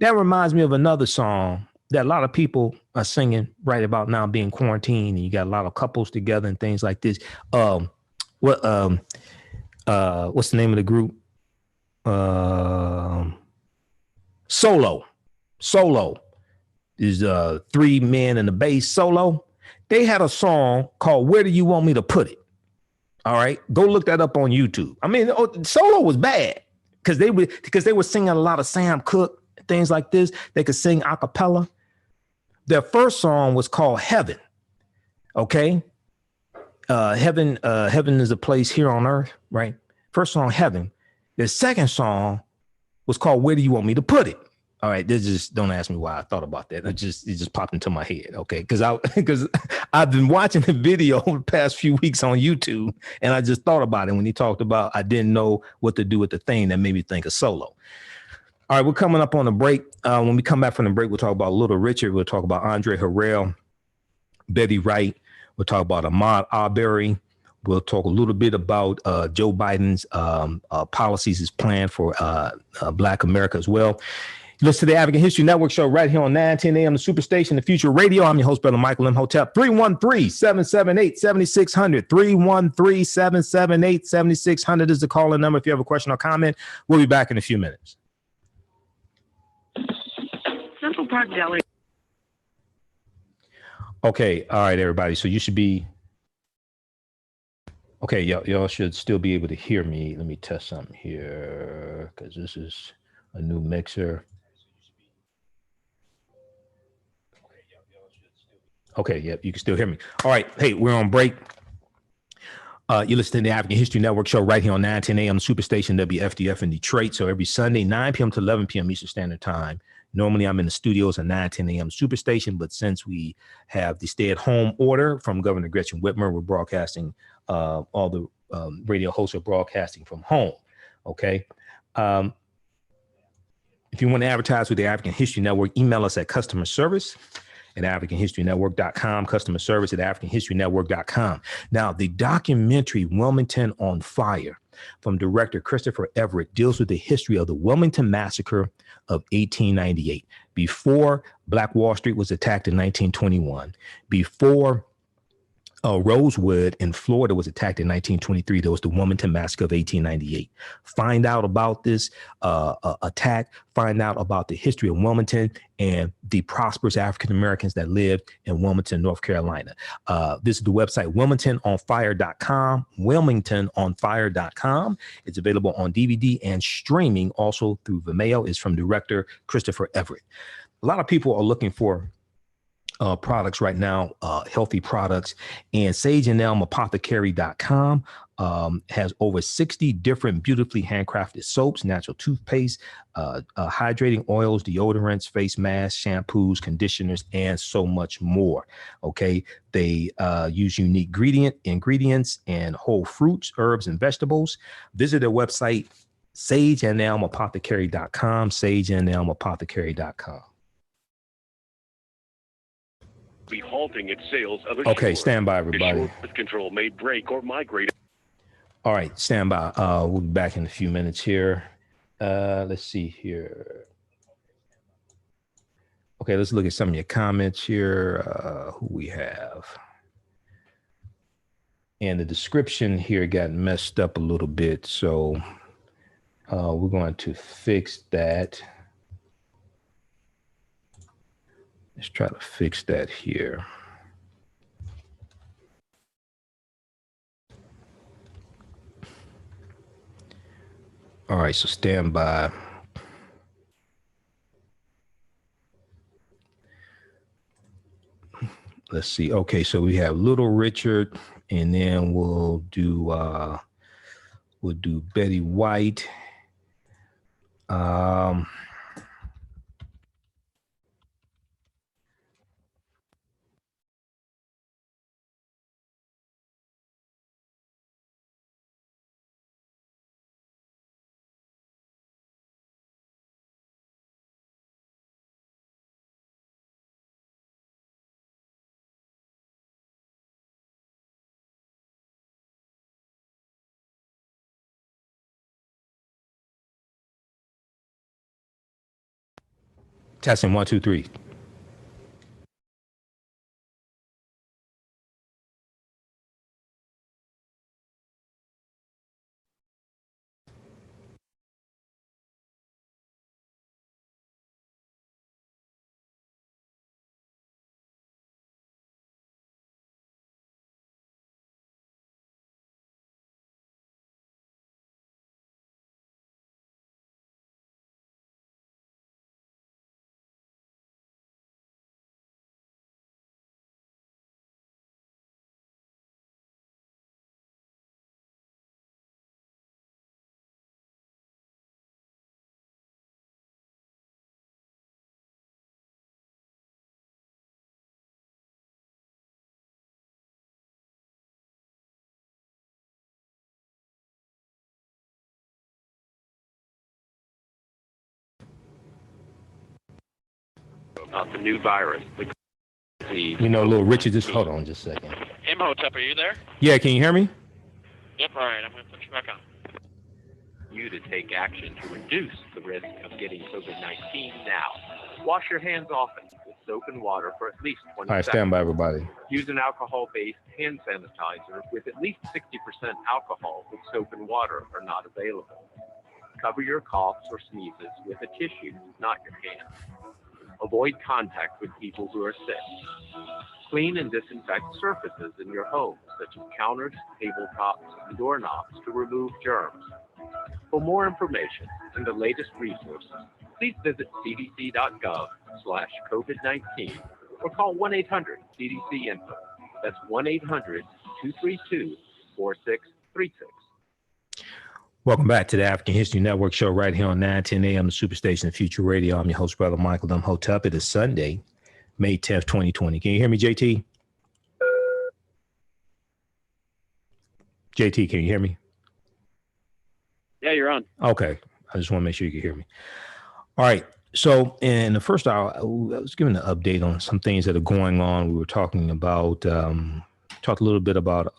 That reminds me of another song that a lot of people are singing right about now, being quarantined, and you got a lot of couples together and things like this. What's the name of the group? Solo is 3 men and the bass solo. They had a song called "Where Do You Want Me to Put It?" All right, go look that up on YouTube. I mean, Solo was bad because they were singing a lot of Sam Cooke, things like this. They could sing a cappella. Their first song was called "Heaven." Okay, heaven is a place here on earth, right? First song, "Heaven." The second song was called "Where Do You Want Me to Put It?" All right, don't ask me why I thought about that. It just popped into my head, okay? Because I've been watching the video over the past few weeks on YouTube, and I just thought about it when he talked about I didn't know what to do with the thing that made me think of Solo. All right, we're coming up on a break. When we come back from the break, we'll talk about Little Richard. We'll talk about Andre Harrell, Betty Wright. We'll talk about Ahmaud Arbery. We'll talk a little bit about Joe Biden's policies, his plan for Black America as well. Listen to the African History Network show right here on 910 AM, the Superstation, the Future Radio. I'm your host, Brother Michael Imhotep. 313-778-7600. 313-778-7600 is the calling number if you have a question or comment. We'll be back in a few minutes. Central Park Deli. Okay, all right, everybody. So you should be okay. Y'all should still be able to hear me. Let me test something here because this is a new mixer. Okay, yep, you can still hear me. All right, hey, we're on break. You're listening to the African History Network show right here on 910 AM Superstation WFDF in Detroit. So every Sunday, 9 p.m. to 11 p.m. Eastern Standard Time. Normally, I'm in the studios at 910 AM Superstation, but since we have the stay-at-home order from Governor Gretchen Whitmer, we're broadcasting, all the radio hosts are broadcasting from home, okay? If you want to advertise with the African History Network, email us at customer service at AfricanHistoryNetwork.com, customer service at AfricanHistoryNetwork.com. Now, the documentary Wilmington on Fire from director Christopher Everett deals with the history of the Wilmington Massacre of 1898, before Black Wall Street was attacked in 1921, before Rosewood in Florida was attacked in 1923. There was the Wilmington Massacre of 1898. Find out about this attack. Find out about the history of Wilmington and the prosperous African Americans that lived in Wilmington, North Carolina. This is the website, WilmingtonOnFire.com. WilmingtonOnFire.com. It's available on DVD and streaming also through Vimeo. It's from director Christopher Everett. A lot of people are looking for products right now, healthy products, and SageandElmApothecary.com has over 60 different beautifully handcrafted soaps, natural toothpaste, hydrating oils, deodorants, face masks, shampoos, conditioners, and so much more. Okay, they use unique ingredients and whole fruits, herbs, and vegetables. Visit their website, SageandElmApothecary.com, SageandElmApothecary.com. Be halting its sales of okay, stand by, everybody. Control may break or migrate. All right, stand by. We'll be back in a few minutes here. Let's see here. Okay, let's look at some of your comments here. Who we have. And the description here got messed up a little bit, so we're going to fix that. Let's try to fix that here. All right, so stand by. Let's see. Okay, so we have Little Richard, and then we'll do Betty White. Testing 1, 2, 3. About the new virus. You know, Little Richard, just hold on just a second. Imhotep, are you there? Yeah, can you hear me? Yep, all right, I'm going to put you back on. You to take action to reduce the risk of getting COVID-19 now. Wash your hands often with soap and water for at least 20 All right, seconds. stand by, everybody. Use an alcohol-based hand sanitizer with at least 60% alcohol if soap and water are not available. Cover your coughs or sneezes with a tissue, not your hands. Avoid contact with people who are sick. Clean and disinfect surfaces in your home, such as counters, tabletops, and doorknobs to remove germs. For more information and the latest resources, please visit cdc.gov/COVID-19 or call 1-800-CDC-INFO. That's 1-800-232-4636. Welcome back to the African History Network show right here on 910 AM, the Superstation Future Radio. I'm your host, Brother Michael Imhotep. It is Sunday, May 10th, 2020. Can you hear me, JT? JT, can you hear me? Yeah, you're on. Okay. I just want to make sure you can hear me. All right. So in the first hour, I was giving an update on some things that are going on. We were talking about, talked a little bit about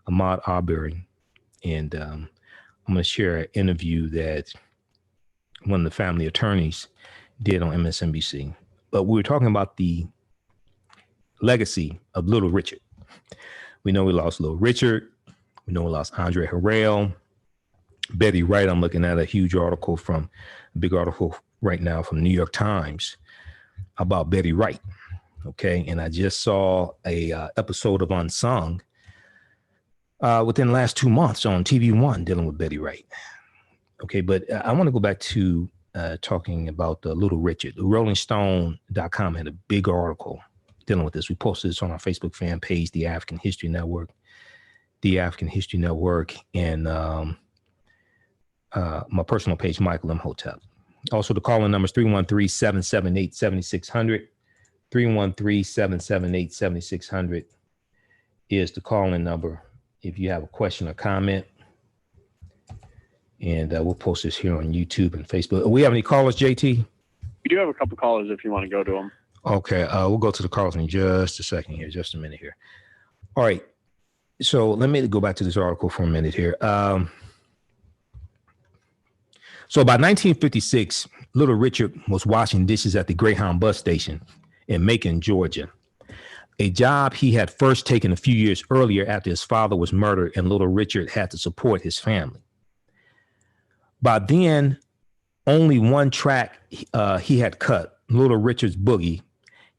Ahmaud Arbery. And I'm going to share an interview that one of the family attorneys did on MSNBC. But we were talking about the legacy of Little Richard. We know we lost Little Richard. We know we lost Andre Harrell. Betty Wright, I'm looking at a big article right now from the New York Times about Betty Wright. Okay. And I just saw a episode of Unsung within the last 2 months on TV One dealing with Betty Wright. Okay. But I want to go back to talking about Little Richard. RollingStone.com had a big article dealing with this. We posted this on our Facebook fan page, The African History Network, and my personal page, Michael Imhotep. Also, the call-in number is 313-778-7600. 313-778-7600 is the call-in number if you have a question or comment. And we'll post this here on YouTube and Facebook. Do we have any callers, JT? We do have a couple callers if you want to go to them. Okay, we'll go to the callers in just a second here, just a minute here. All right, so let me go back to this article for a minute here. So by 1956, Little Richard was washing dishes at the Greyhound bus station in Macon, Georgia, a job he had first taken a few years earlier after his father was murdered and Little Richard had to support his family. By then, only one track he had cut, Little Richard's Boogie,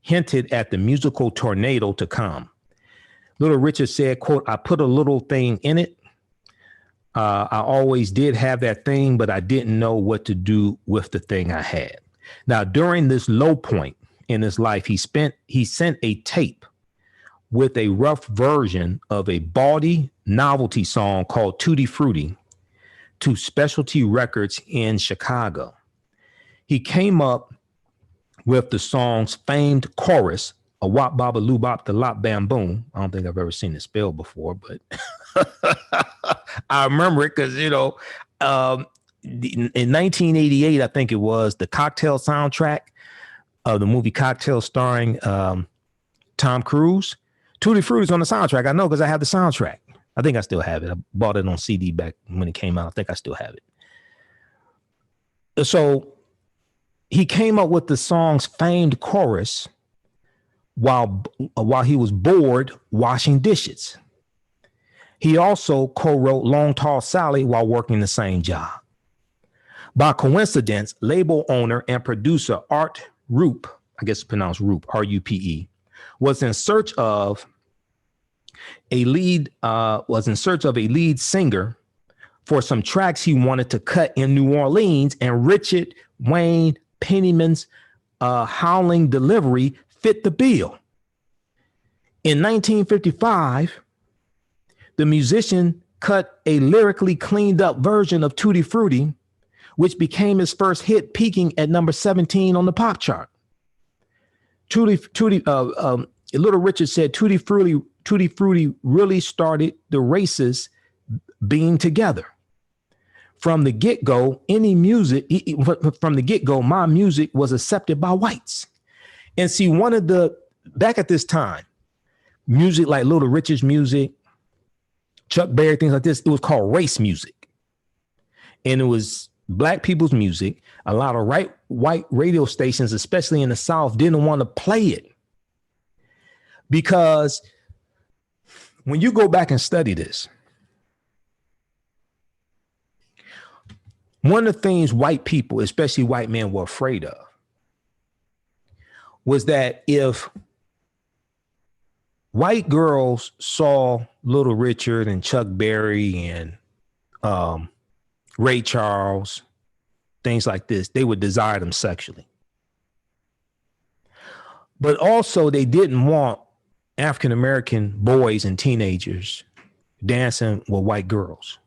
hinted at the musical tornado to come. Little Richard said, quote, "I put a little thing in it. I always did have that thing, but I didn't know what to do with the thing I had." Now, during this low point in his life, he sent a tape with a rough version of a bawdy novelty song called Tutti Frutti to Specialty Records in Chicago. He came up with the song's famed chorus, a wop baba loo bop the lop bam boom. I don't think I've ever seen it spelled before, but I remember it because, in 1988, I think it was, the Cocktail soundtrack of the movie Cocktail starring Tom Cruise. Tutti Frutti is on the soundtrack. I know because I have the soundtrack. I think I still have it. I bought it on CD back when it came out. I think I still have it. So he came up with the song's famed chorus while he was bored washing dishes. He also co-wrote Long Tall Sally while working the same job. By coincidence, label owner and producer Art Rupe, I guess it's pronounced Rupe, R-U-P-E, was in search of a lead singer for some tracks he wanted to cut in New Orleans, and Richard Wayne Penniman's howling delivery fit the bill. In 1955, the musician cut a lyrically cleaned up version of Tutti Frutti, which became his first hit, peaking at number 17 on the pop chart. Little Richard said Tutti Frutti really started the races being together. From the get-go, my music was accepted by whites. And see, back at this time, music like Little Richard's music, Chuck Berry, things like this, it was called race music. And it was black people's music. A lot of white radio stations, especially in the South, didn't want to play it. Because when you go back and study this, one of the things white people, especially white men, were afraid of was that if white girls saw Little Richard and Chuck Berry and Ray Charles, things like this, they would desire them sexually. But also they didn't want African-American boys and teenagers dancing with white girls.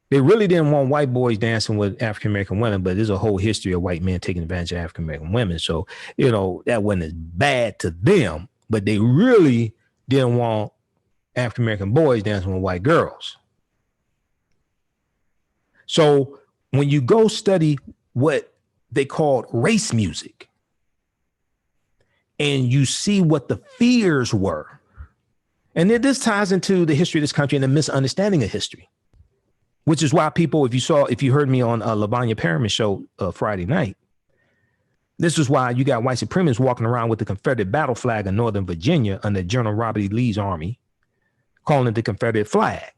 They really didn't want white boys dancing with African-American women, but there's a whole history of white men taking advantage of African-American women. So, that wasn't as bad to them, but they really didn't want African-American boys dancing with white girls. So when you go study what they called race music, and you see what the fears were, and then this ties into the history of this country and the misunderstanding of history, which is why people, if you heard me on Lavanya Perriman's show Friday night, This is why you got white supremacists walking around with the Confederate battle flag of Northern Virginia under General Robert E. Lee's army, calling it the Confederate flag.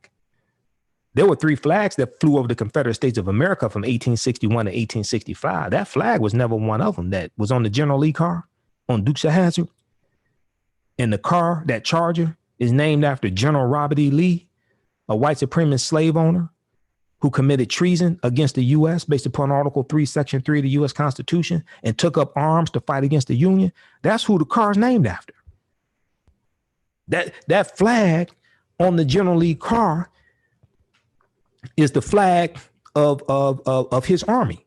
There were 3 flags that flew over the Confederate States of America from 1861 to 1865. That flag was never one of them that was on the General Lee car on Dukes of Hazzard. And the car, that Charger, is named after General Robert E. Lee, a white supremacist slave owner who committed treason against the U.S. based upon Article 3, Section 3 of the U.S. Constitution and took up arms to fight against the Union. That's who the car is named after. That flag on the General Lee car is the flag of his army.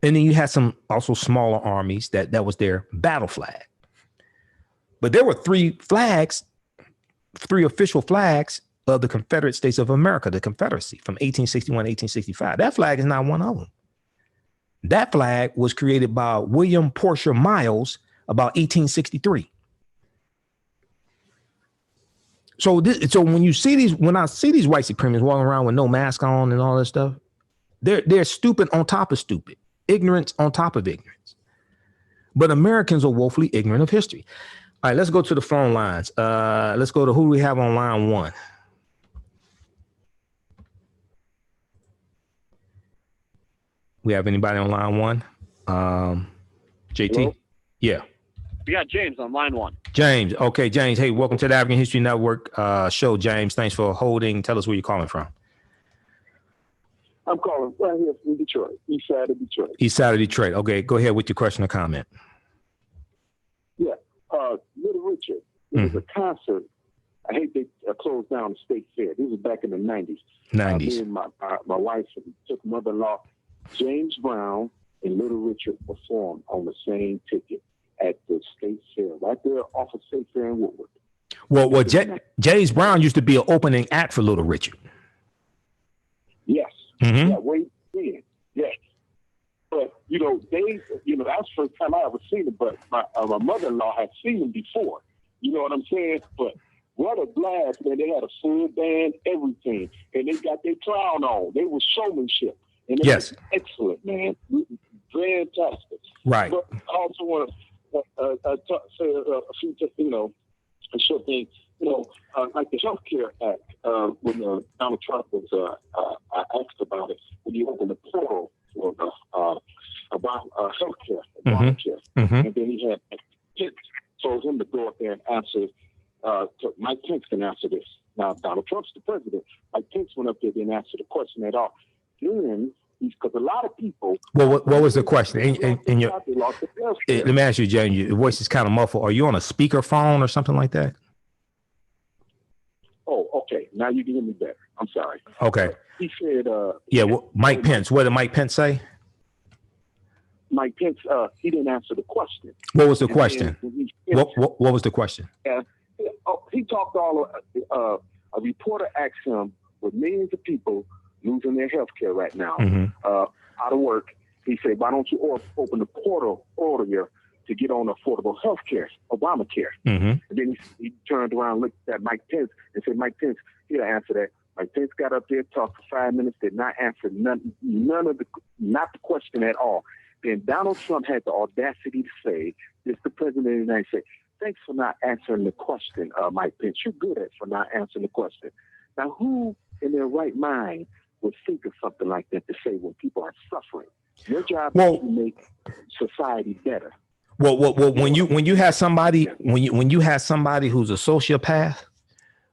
And then you had some also smaller armies that was their battle flag. But there were 3 flags, 3 official flags of the Confederate States of America, the Confederacy, from 1861 to 1865. That flag is not one of them. That flag was created by William Portia Miles about 1863. So when you see when I see these white supremacists walking around with no mask on and all that stuff, they're stupid on top of stupid, ignorance on top of ignorance. But Americans are woefully ignorant of history. All right, let's go to the phone lines. Let's go to who we have on line 1. We have anybody on line 1? JT? Hello? Yeah. We got James on line 1. James. Okay, James. Hey, welcome to the African History Network show, James. Thanks for holding. Tell us where you're calling from. I'm calling right here from Detroit, east side of Detroit. East side of Detroit. Okay, go ahead with your question or comment. Yeah. Little Richard, it was a concert. I hate they closed down the State Fair. This was back in the 90s. 90s. Me and my wife took mother-in-law. James Brown and Little Richard performed on the same ticket at the State Fair, right there off of State Fair in Woodward. Well, James Brown used to be an opening act for Little Richard. Yes. Mm-hmm. Yeah, way then. Yes. But, that's the first time I ever seen it, but my mother-in-law had seen him before. You know what I'm saying? But what a blast, man. They had a full band, everything. And they got their clown on. They were showmanship. And it was excellent, man. Fantastic. Right. But I also want to say a few, a short thing. Like the Healthcare Act, when Donald Trump was I asked about it, when you opened the portal for about healthcare, Obamacare, and then he had Pence told him to go up there and answer. Mike Pence can answer this. Now Donald Trump's the president. Mike Pence went up there and didn't answer the question at all. Then, because a lot of people. Well, what was the question? Let me ask you, James. Your voice is kind of muffled. Are you on a speakerphone or something like that? Oh, okay. Now you can hear me better. I'm sorry. Okay. He said. Mike Pence. What did Mike Pence say? Mike Pence. He didn't answer the question. What was the question? What was the question? He talked all. A reporter asked him, with millions of people losing their health care right now, out of work. He said, why don't you open the portal earlier to get on affordable health care, Obamacare? And then he turned around, looked at Mike Pence and said, Mike Pence, he'll answer that. Mike Pence got up there, talked for 5 minutes, did not answer not the question at all. Then Donald Trump had the audacity to say, this the president of the United States, thanks for not answering the question, Mike Pence. You're good at for not answering the question. Now, who in their right mind would think of something like that to say when people are suffering? Your job is to make society better. Well, when you have somebody who's a sociopath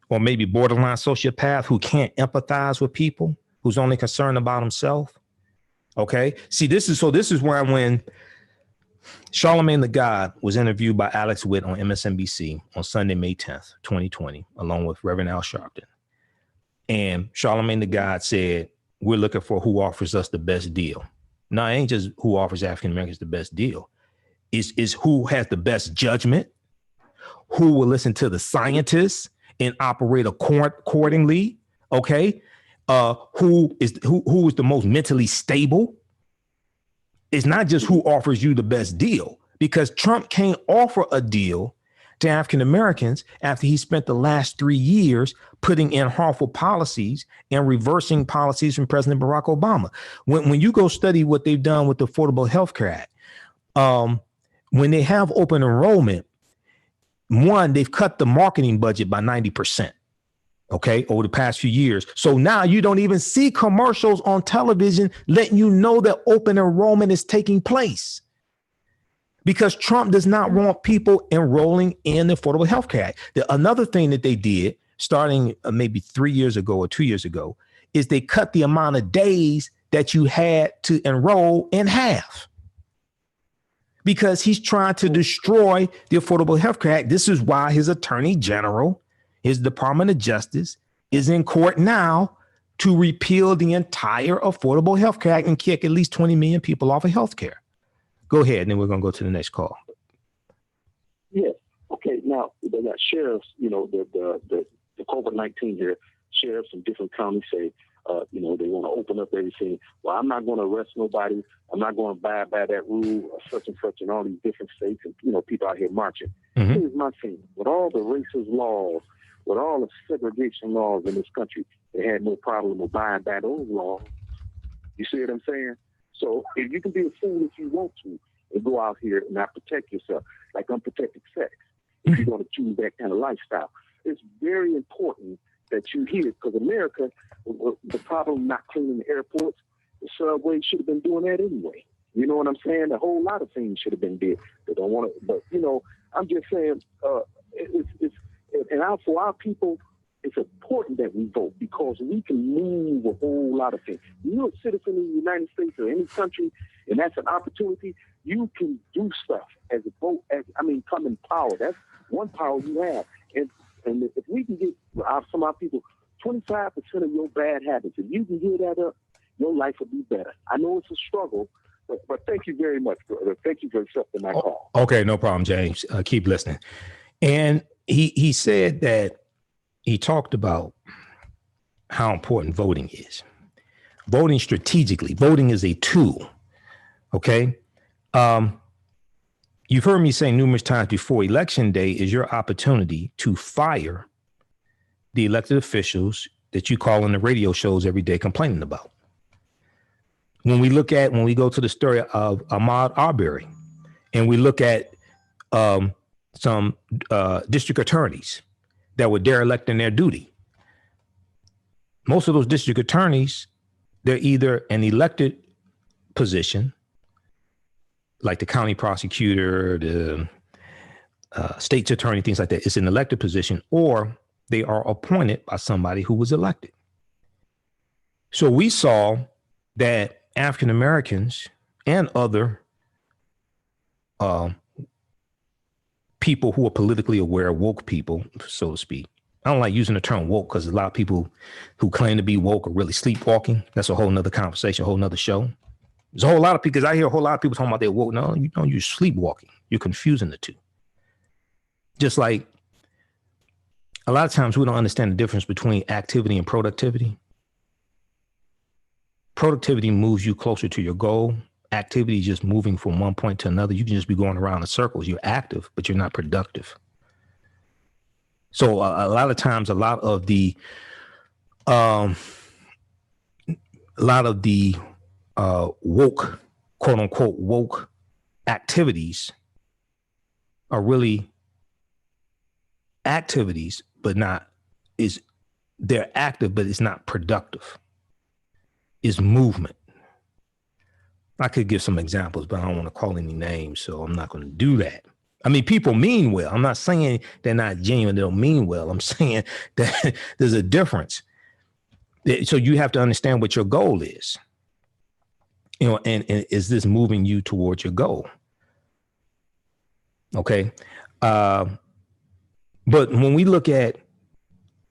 or maybe borderline sociopath who can't empathize with people, who's only concerned about himself. Okay. See, this is where when Charlemagne the God was interviewed by Alex Witt on MSNBC on Sunday, May 10th, 2020, along with Reverend Al Sharpton. And Charlemagne the God said, we're looking for who offers us the best deal. No, it ain't just who offers African Americans the best deal. Is who has the best judgment, who will listen to the scientists and operate accordingly. Okay. Who is the most mentally stable. It's not just who offers you the best deal, because Trump can't offer a deal to African Americans after he spent the last 3 years putting in harmful policies and reversing policies from President Barack Obama. When you go study what they've done with the Affordable Health Care Act, when they have open enrollment, one, they've cut the marketing budget by 90%. Okay, over the past few years. So now you don't even see commercials on television letting you know that open enrollment is taking place, because Trump does not want people enrolling in the Affordable Health Care Act. Another thing that they did starting maybe 3 years ago or 2 years ago is they cut the amount of days that you had to enroll in half, because he's trying to destroy the Affordable Health Care Act. This is why his attorney general, his Department of Justice, is in court now to repeal the entire Affordable Health Care Act and kick at least 20 million people off of health care. Go ahead, and then we're going to go to the next call. Yes. Okay. Now, they got sheriffs, the COVID-19 here, sheriffs in different counties say, they want to open up everything. Well, I'm not going to arrest nobody. I'm not going to abide by that rule of such and such in all these different states, and, people out here marching. Mm-hmm. Here's my thing. With all the racist laws, with all the segregation laws in this country, they had no problem abiding by those laws. You see what I'm saying? So if you can be a fool if you want to and go out here and not protect yourself, like unprotected sex, if you're going to choose that kind of lifestyle, it's very important that you hear it, because America, the problem not cleaning the airports, the subway should have been doing that anyway. You know what I'm saying? A whole lot of things should have been did. They don't want to, but I'm just saying, for our people, it's important that we vote, because we can move a whole lot of things. You're a citizen in the United States or any country, and that's an opportunity. You can do stuff as a vote. Come in power. That's one power you have. And if we can get some of our people 25% of your bad habits, if you can get that up, your life will be better. I know it's a struggle, but thank you very much, brother. Thank you for accepting my call. Okay, no problem, James. Keep listening. And he said that he talked about how important voting is. Voting strategically. Voting is a tool. Okay. You've heard me say numerous times before, Election Day is your opportunity to fire the elected officials that you call on the radio shows every day complaining about. When we go to the story of Ahmaud Arbery, and we look at some district attorneys that were derelict in their duty. Most of those district attorneys, they're either an elected position, like the county prosecutor, the state's attorney, things like that. It's an elected position, or they are appointed by somebody who was elected. So we saw that African Americans and other people who are politically aware, woke people, so to speak. I don't like using the term woke because a lot of people who claim to be woke are really sleepwalking. That's a whole nother conversation, a whole nother show. There's a whole lot of people, because I hear a whole lot of people talking about they're woke. No, you're sleepwalking. You're confusing the two. Just like a lot of times we don't understand the difference between activity and productivity. Productivity moves you closer to your goal. Activity is just moving from one point to another. You can just be going around in circles. You're active, but you're not productive. So a lot of times, a lot of the woke, quote unquote, woke activities are really activities, they're active, but it's not productive. It's movement. I could give some examples, but I don't want to call any names, so I'm not going to do that. I mean, people mean well. I'm not saying they're not genuine, they don't mean well. I'm saying that there's a difference. So you have to understand what your goal is. And is this moving you towards your goal? Okay. But when we look at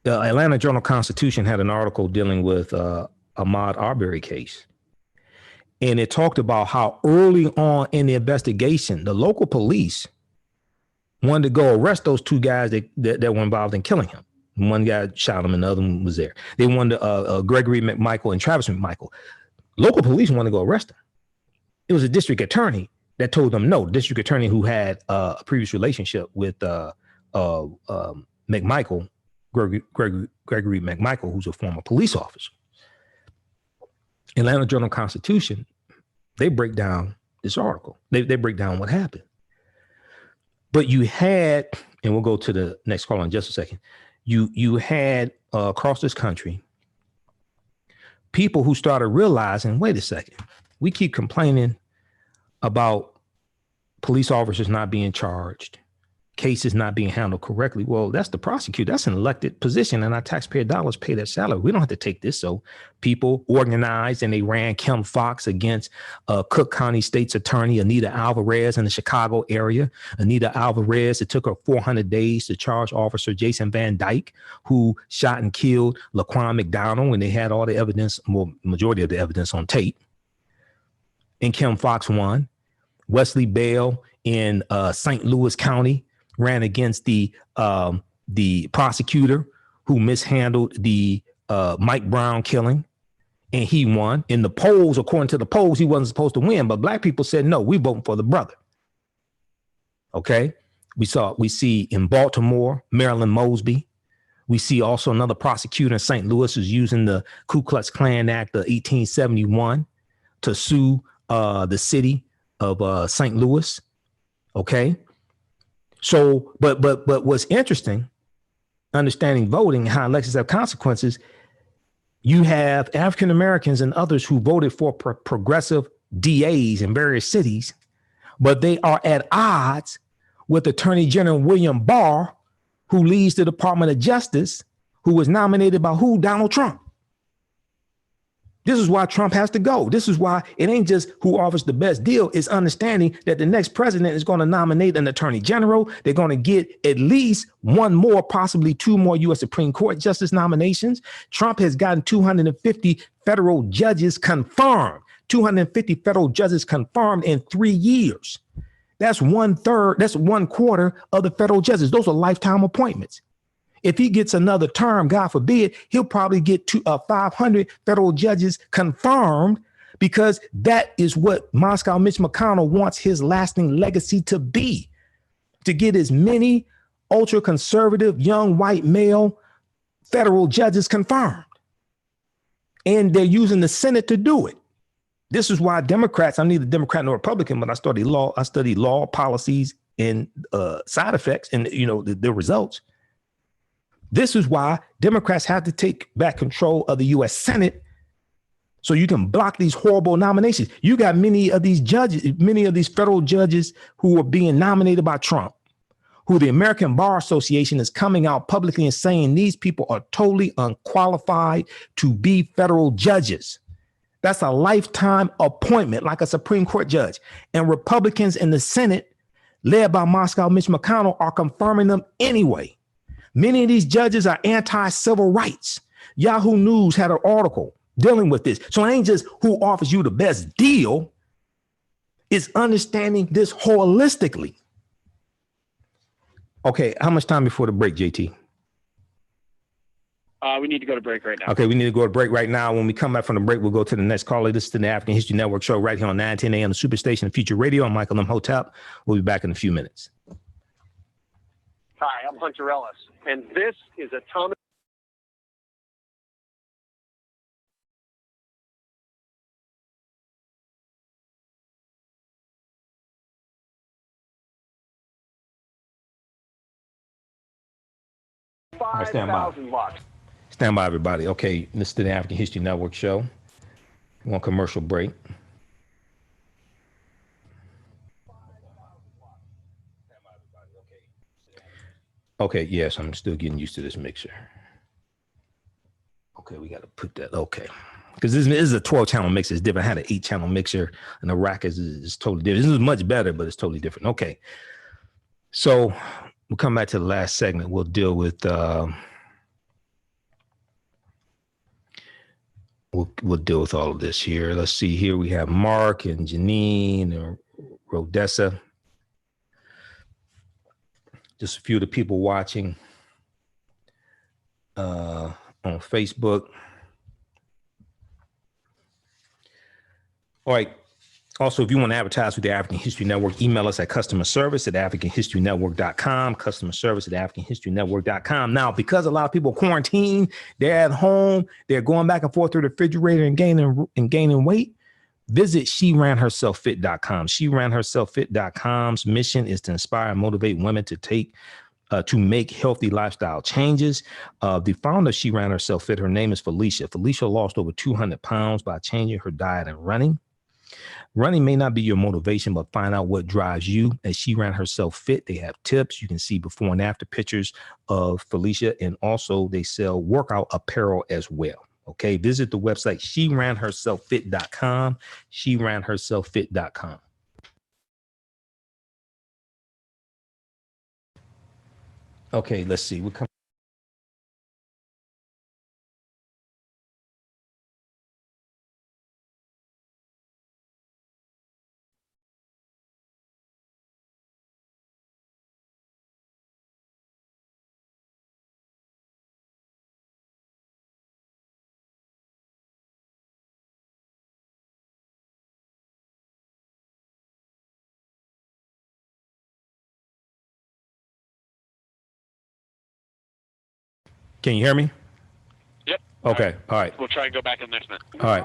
the Atlanta Journal-Constitution had an article dealing with Ahmaud Arbery case. And it talked about how early on in the investigation, the local police wanted to go arrest those two guys that were involved in killing him. One guy shot him and the other one was there. They wanted Gregory McMichael and Travis McMichael. Local police wanted to go arrest him. It was a district attorney that told them no. District attorney who had a previous relationship with McMichael, Gregory McMichael, who's a former police officer. Atlanta Journal-Constitution, they break down this article. They break down what happened. But you had, and we'll go to the next call in just a second. You had across this country people who started realizing, wait a second, we keep complaining about police officers not being charged, cases not being handled correctly. Well, that's the prosecutor. That's an elected position, and our taxpayer dollars pay that salary. We don't have to take this. So people organized and they ran Kim Foxx against Cook County State's Attorney Anita Alvarez in the Chicago area. Anita Alvarez, it took her 400 days to charge Officer Jason Van Dyke, who shot and killed Laquan McDonald when they had all the evidence, well, majority of the evidence on tape. And Kim Foxx won. Wesley Bell in St. Louis County ran against the prosecutor who mishandled the Mike Brown killing, and he won. In the polls, according to the polls, he wasn't supposed to win, but black people said, no, we voting for the brother. Okay. We see in Baltimore, Marilyn Mosby. We see also another prosecutor in St. Louis who's using the Ku Klux Klan Act of 1871 to sue the city of St. Louis. Okay. So, but what's interesting, understanding voting, how elections have consequences, you have African Americans and others who voted for progressive DAs in various cities, but they are at odds with Attorney General William Barr, who leads the Department of Justice, who was nominated by who? Donald Trump. This is why Trump has to go. This is why it ain't just who offers the best deal. It's understanding that the next president is going to nominate an attorney general. They're going to get at least one more, possibly two more U.S. Supreme Court justice nominations. Trump has gotten 250 federal judges confirmed, 250 federal judges confirmed in 3 years. That's 1/3. That's 1/4 of the federal judges. Those are lifetime appointments. If he gets another term, God forbid, he'll probably get 500 federal judges confirmed, because that is what Moscow Mitch McConnell wants his lasting legacy to be, to get as many ultra conservative young white male federal judges confirmed. And they're using the Senate to do it. This is why Democrats, I'm neither Democrat nor Republican, but I studied law, policies, and side effects, and the results. This is why Democrats have to take back control of the U.S. Senate so you can block these horrible nominations. You got many of these judges, many of these federal judges who are being nominated by Trump, who the American Bar Association is coming out publicly and saying these people are totally unqualified to be federal judges. That's a lifetime appointment, like a Supreme Court judge. And Republicans in the Senate, led by Moscow Mitch McConnell, are confirming them anyway. Many of these judges are anti-civil rights. Yahoo News had an article dealing with this. So it ain't just who offers you the best deal. It's understanding this holistically. Okay, how much time before the break, JT? We need to go to break right now. Okay, we need to go to break right now. When we come back from the break, we'll go to the next caller. This is the African History Network show right here on 910 AM, the Superstation Future Radio. I'm Michael Imhotep. We'll be back in a few minutes. Hi, I'm Hunter Ellis, and this is Atomic. Right, stand by, everybody. Okay, this is the African History Network show. One commercial break. Okay, yes, I'm still getting used to this mixer. Okay, we got to put that. Okay, because this is a 12-channel mixer. It's different. I had an 8-channel mixer, and the rack is totally different. This is much better, but it's totally different. Okay, so we'll come back to the last segment. We'll deal with we'll deal with all of this here. Let's see here. We have Mark and Janine and Rodessa. Just a few of the people watching on Facebook. All right. Also, if you want to advertise with the African History Network, email us at customerservice@africanhistorynetwork.com, customerservice@africanhistorynetwork.com. Now, because a lot of people quarantine, they're at home, they're going back and forth through the refrigerator and gaining weight. Visit SheRanHerselfFit.com. SheRanHerselfFit.com's mission is to inspire and motivate women to make healthy lifestyle changes. The founder of She Ran Herself Fit, her name is Felicia. Felicia lost over 200 pounds by changing her diet and running. Running may not be your motivation, but find out what drives you. At She Ran Herself Fit, they have tips. You can see before and after pictures of Felicia, and also they sell workout apparel as well. Okay, visit the website SheRanHerselfFit.com. SheRanHerselfFit.com. Okay, let's see. We're coming. Can you hear me? Yep. Okay. All right. We'll try and go back in next minute. All right.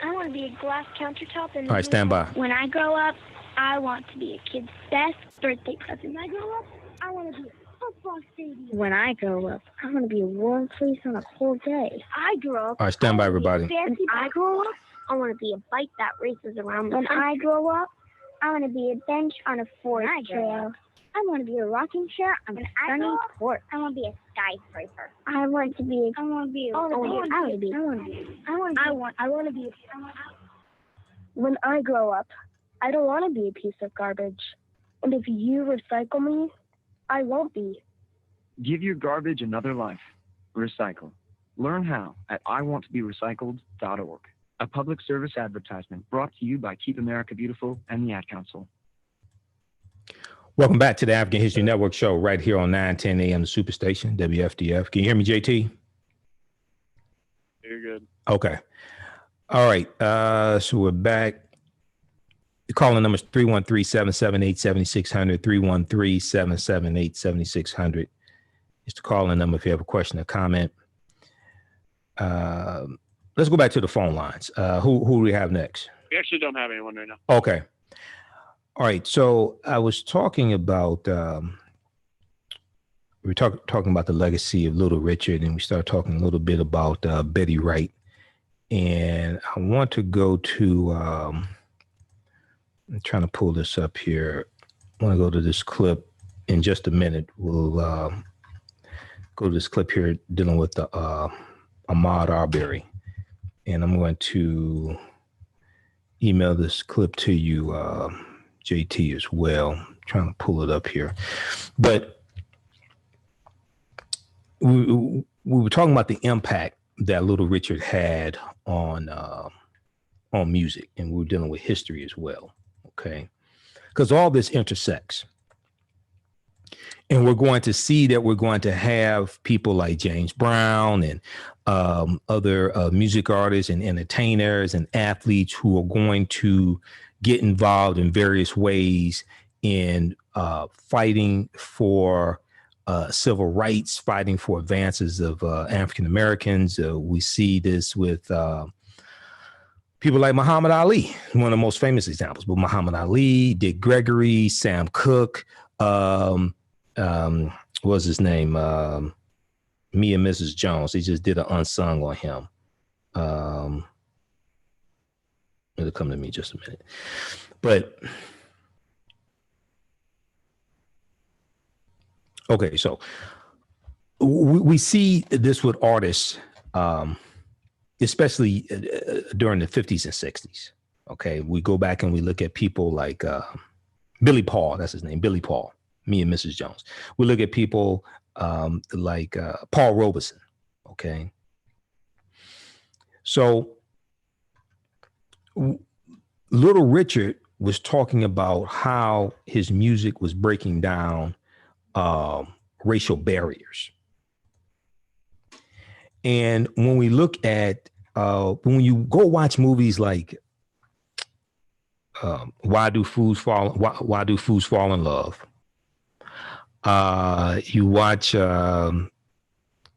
I want to be a glass countertop. And All right, stand by. When I grow up, I want to be a kid's best birthday present. When I grow up, I want to be a football stadium. When I grow up, I want to be a warm place on a cold day. I grow up. All right, stand by, everybody. When I grow up, I want to be a bike that races around the country. When I grow up, I want to be a bench on a forest trail. I want to be a rocking chair on a sunny porch. I want to be a skyscraper. When I grow up, I don't want to be a piece of garbage. And if you recycle me, I won't be. Give your garbage another life. Recycle. Learn how at iwanttoberecycled.org. A public service advertisement brought to you by Keep America Beautiful and the Ad Council. Welcome back to the African History Network show right here on 910 AM Superstation WFDF. Can you hear me, JT? You're good. Okay. All right. So we're back. The calling number is 313-778-7600, 313-778-7600. It's the calling number if you have a question or comment. Let's go back to the phone lines. Who do we have next? We actually don't have anyone right now. Okay. All right. So I was talking about, we were talking about the legacy of Little Richard, and we started talking a little bit about Betty Wright. And I want to go to, I'm trying to pull this up here. I want to go to this clip in just a minute. We'll go to this clip here dealing with the Ahmaud Arbery. And I'm going to email this clip to you, JT, as well. I'm trying to pull it up here. But we were talking about the impact that Little Richard had on music, and we're dealing with history as well. Okay, because all this intersects, and we're going to see that we're going to have people like James Brown and other music artists and entertainers and athletes who are going to get involved in various ways in fighting for civil rights, fighting for advances of African Americans. We see this with people like Muhammad Ali, one of the most famous examples, but Muhammad Ali, Dick Gregory, Sam Cooke, what was his name? Me and Mrs. Jones. They just did an unsung on him. It'll come to me just a minute. But okay, so we see this with artists, especially during the 50s and 60s. Okay, we go back and we look at people like Billy Paul, that's his name, Billy Paul, Me and Mrs. Jones. We look at people like Paul Robeson. Okay, so Little Richard was talking about how his music was breaking down racial barriers. And when we look at, when you go watch movies like Why Do Fools Fall in Love? You watch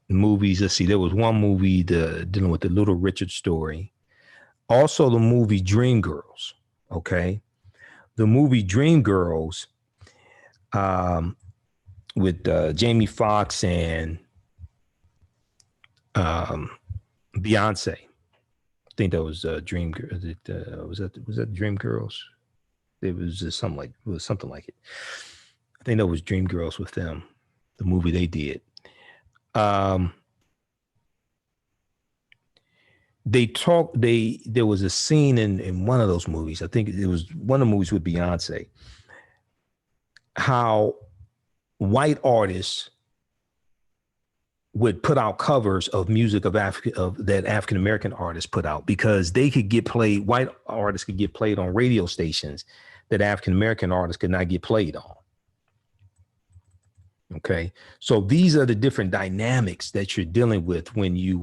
movies. Let's see, there was one movie dealing with the Little Richard story. Also, the movie Dreamgirls. Okay, the movie Dreamgirls, with Jamie Foxx and Beyonce. I think that was Dreamgirls. Was that Dreamgirls? It was just something like it. I think that was Dreamgirls with them, the movie they did. There was a scene in one of those movies. I think it was one of the movies with Beyonce, how white artists would put out covers of music that African American artists put out, because they could get played. White artists could get played on radio stations that African American artists could not get played on. Okay, so these are the different dynamics that you're dealing with when you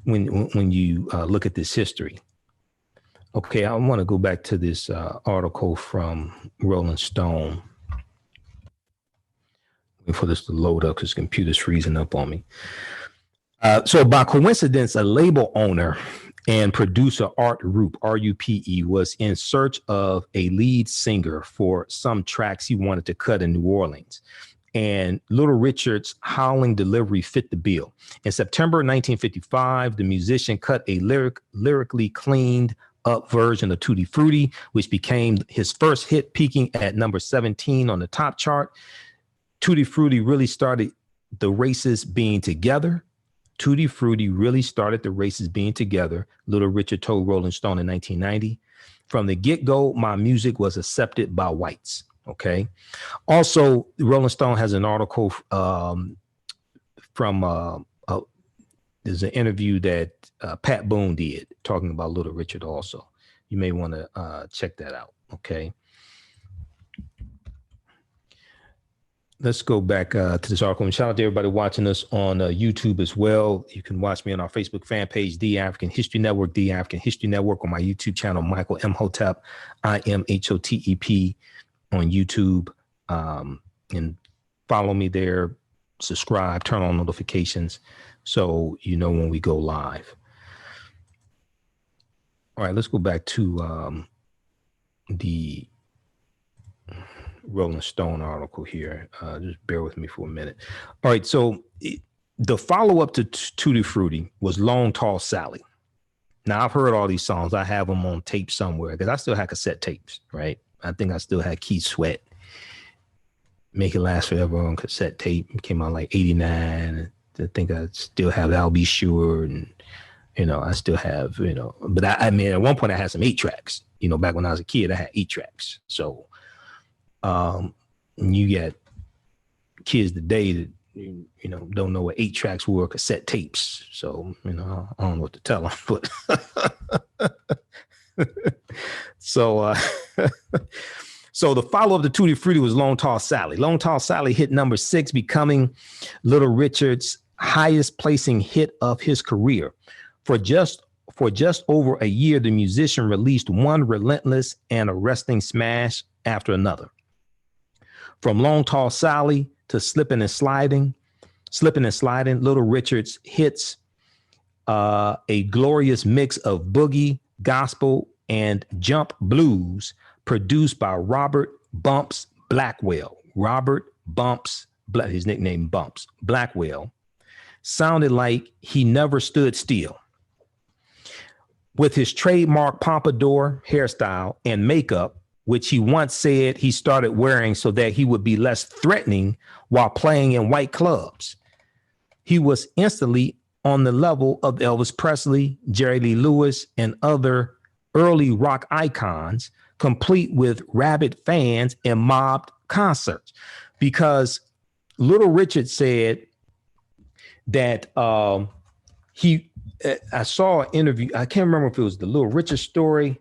look at this history. Okay, I want to go back to this article from Rolling Stone. For this to load up because the computer's freezing up on me. So by coincidence, a label owner and producer, Art Rupe, R-U-P-E, was in search of a lead singer for some tracks he wanted to cut in New Orleans. And Little Richard's howling delivery fit the bill. In September 1955, the musician cut a lyrically cleaned up version of Tutti Frutti, which became his first hit, peaking at number 17 on the top chart. Tutti Frutti really started the races being together. Tutti Frutti really started the races being together, Little Richard told Rolling Stone in 1990. From the get-go, my music was accepted by whites. Okay. Also, Rolling Stone has an article from there's an interview that Pat Boone did talking about Little Richard also. You may want to check that out. Okay. Let's go back to this article, and shout out to everybody watching us on YouTube as well. You can watch me on our Facebook fan page, The African History Network, The African History Network, on my YouTube channel, Michael Imhotep, Imhotep on YouTube. And follow me there, subscribe, turn on notifications so you know when we go live. All right, let's go back to the Rolling Stone article here. Just bear with me for a minute. All right, so the follow-up to Tutti Frutti was Long Tall Sally. Now, I've heard all these songs. I have them on tape somewhere because I still had cassette tapes, right? I think I still had Keith Sweat, Make It Last Forever on cassette tape. It came out like 89. I think I still have I'll Be Sure, and I still have, but I mean, at one point I had some 8 tracks. Back when I was a kid, I had 8 tracks. So you get kids today that don't know what 8 tracks were, cassette tapes. So I don't know what to tell them, but so the follow-up to Tutti Frutti was Long Tall Sally. Long Tall Sally hit number 6, becoming Little Richard's highest placing hit of his career. For just over a year, the musician released one relentless and arresting smash after another. From Long Tall Sally to Slippin' and Sliding, Little Richard's hits a glorious mix of boogie, gospel, and jump blues produced by Robert Bumps Blackwell. His nickname Bumps Blackwell, sounded like he never stood still. With his trademark pompadour hairstyle and makeup, which he once said he started wearing so that he would be less threatening while playing in white clubs, he was instantly on the level of Elvis Presley, Jerry Lee Lewis, and other early rock icons, complete with rabid fans and mobbed concerts. Because Little Richard said that I saw an interview. I can't remember if it was the Little Richard story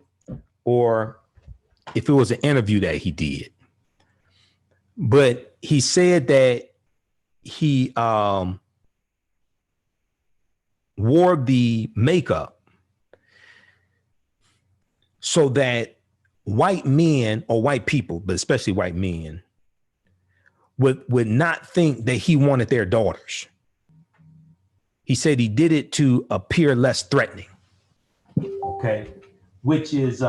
or if it was an interview that he did. But he said that he wore the makeup so that white men, or white people, but especially white men, would not think that he wanted their daughters. He said he did it to appear less threatening. Okay, which is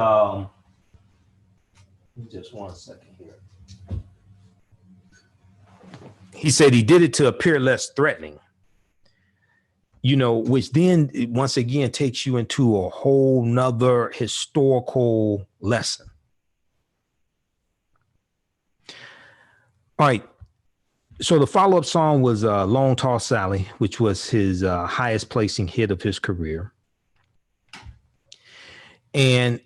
just 1 second here. He said he did it to appear less threatening, you know, which then once again takes you into a whole nother historical lesson. All right. So the follow-up song was Long Tall Sally, which was his highest placing hit of his career. And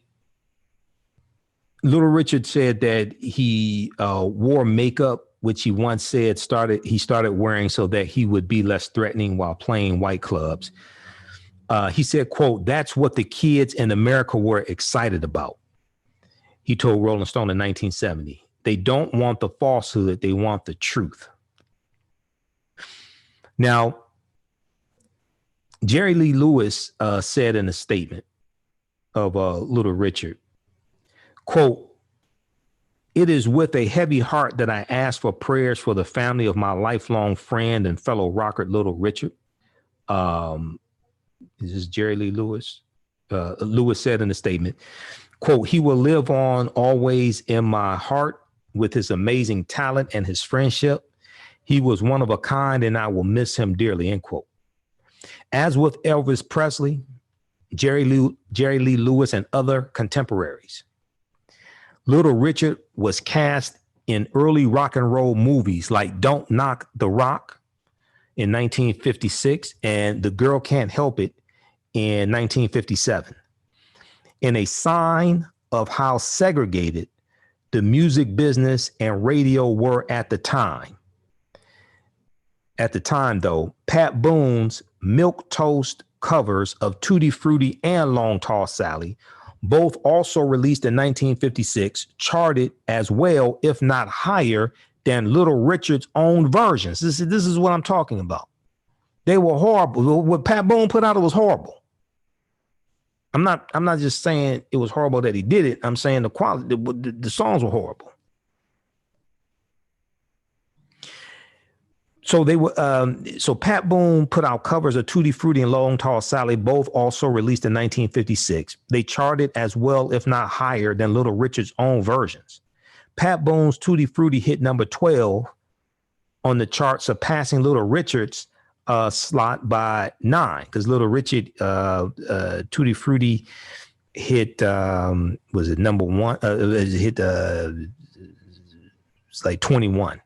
Little Richard said that he wore makeup, which he once said he started wearing so that he would be less threatening while playing white clubs. He said, quote, "That's what the kids in America were excited about." He told Rolling Stone in 1970. They don't want the falsehood. They want the truth. Now, Jerry Lee Lewis said in a statement of Little Richard, quote, "It is with a heavy heart that I ask for prayers for the family of my lifelong friend and fellow rocker, Little Richard." This is Jerry Lee Lewis. Lewis said in a statement, quote, "He will live on always in my heart with his amazing talent and his friendship. He was one of a kind and I will miss him dearly," end quote. As with Elvis Presley, Jerry Lee Lewis, and other contemporaries, Little Richard was cast in early rock and roll movies like Don't Knock the Rock in 1956 and The Girl Can't Help It in 1957. In a sign of how segregated the music business and radio were at the time. At the time, though, Pat Boone's milquetoast covers of Tutti Frutti and Long Tall Sally, both also released in 1956, charted as well, if not higher, than Little Richard's own versions. This is what I'm talking about. They were horrible. What Pat Boone put out, it was horrible. I'm not just saying it was horrible that he did it. I'm saying the quality, the songs were horrible. So they were. So Pat Boone put out covers of Tutti Frutti and Long Tall Sally, both also released in 1956. They charted as well, if not higher, than Little Richard's own versions. Pat Boone's Tutti Frutti hit number 12 on the chart, surpassing Little Richard's slot by 9, because Little Richard Tutti Frutti hit was it number 1? It hit it's like 21.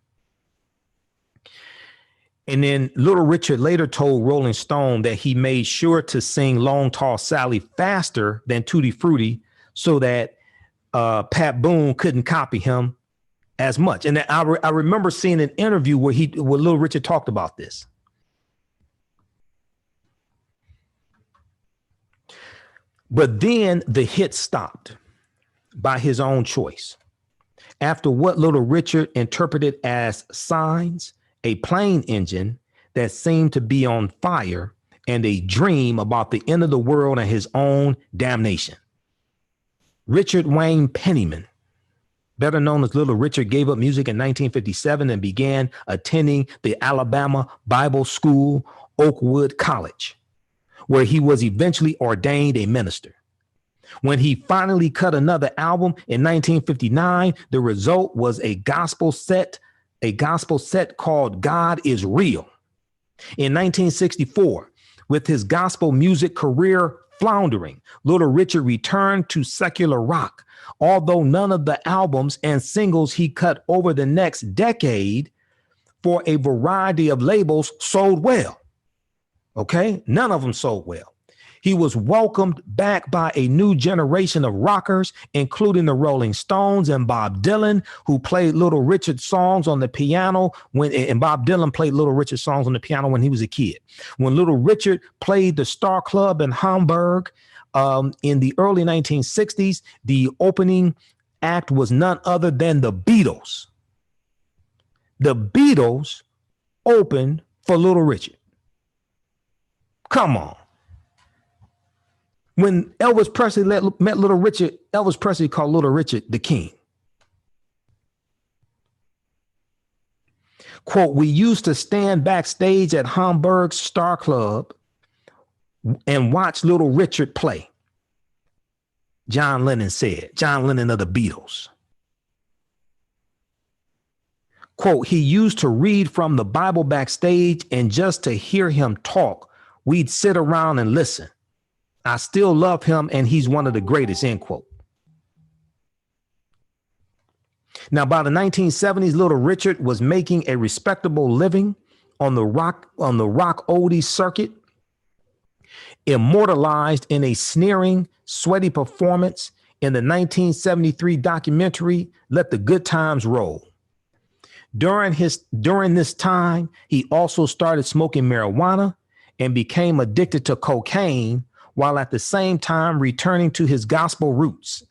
And then Little Richard later told Rolling Stone that he made sure to sing Long Tall Sally faster than Tutti Frutti so that Pat Boone couldn't copy him as much. And I remember seeing an interview where Little Richard talked about this. But then the hit stopped by his own choice. After what Little Richard interpreted as signs, a plane engine that seemed to be on fire, and a dream about the end of the world and his own damnation. Richard Wayne Penniman, better known as Little Richard, gave up music in 1957 and began attending the Alabama Bible School, Oakwood College, where he was eventually ordained a minister. When he finally cut another album in 1959, the result was a gospel set called God is Real. In 1964, with his gospel music career floundering, Little Richard returned to secular rock, although none of the albums and singles he cut over the next decade for a variety of labels sold well. Okay, none of them sold well. He was welcomed back by a new generation of rockers, including the Rolling Stones and Bob Dylan, who played Little Richard songs on the piano and Bob Dylan played Little Richard songs on the piano when he was a kid. When Little Richard played the Star Club in Hamburg in the early 1960s, the opening act was none other than the Beatles. The Beatles opened for Little Richard. Come on. When Elvis Presley met Little Richard, Elvis Presley called Little Richard the king. Quote, we used to stand backstage at Hamburg's Star Club and watch Little Richard play. John Lennon said, John Lennon of the Beatles. Quote, he used to read from the Bible backstage, and just to hear him talk, we'd sit around and listen. I still love him, and he's one of the greatest, end quote. Now, by the 1970s, Little Richard was making a respectable living on the rock oldie circuit, immortalized in a sneering, sweaty performance in the 1973 documentary, Let the Good Times Roll. During this time, he also started smoking marijuana and became addicted to cocaine, while at the same time returning to his gospel roots.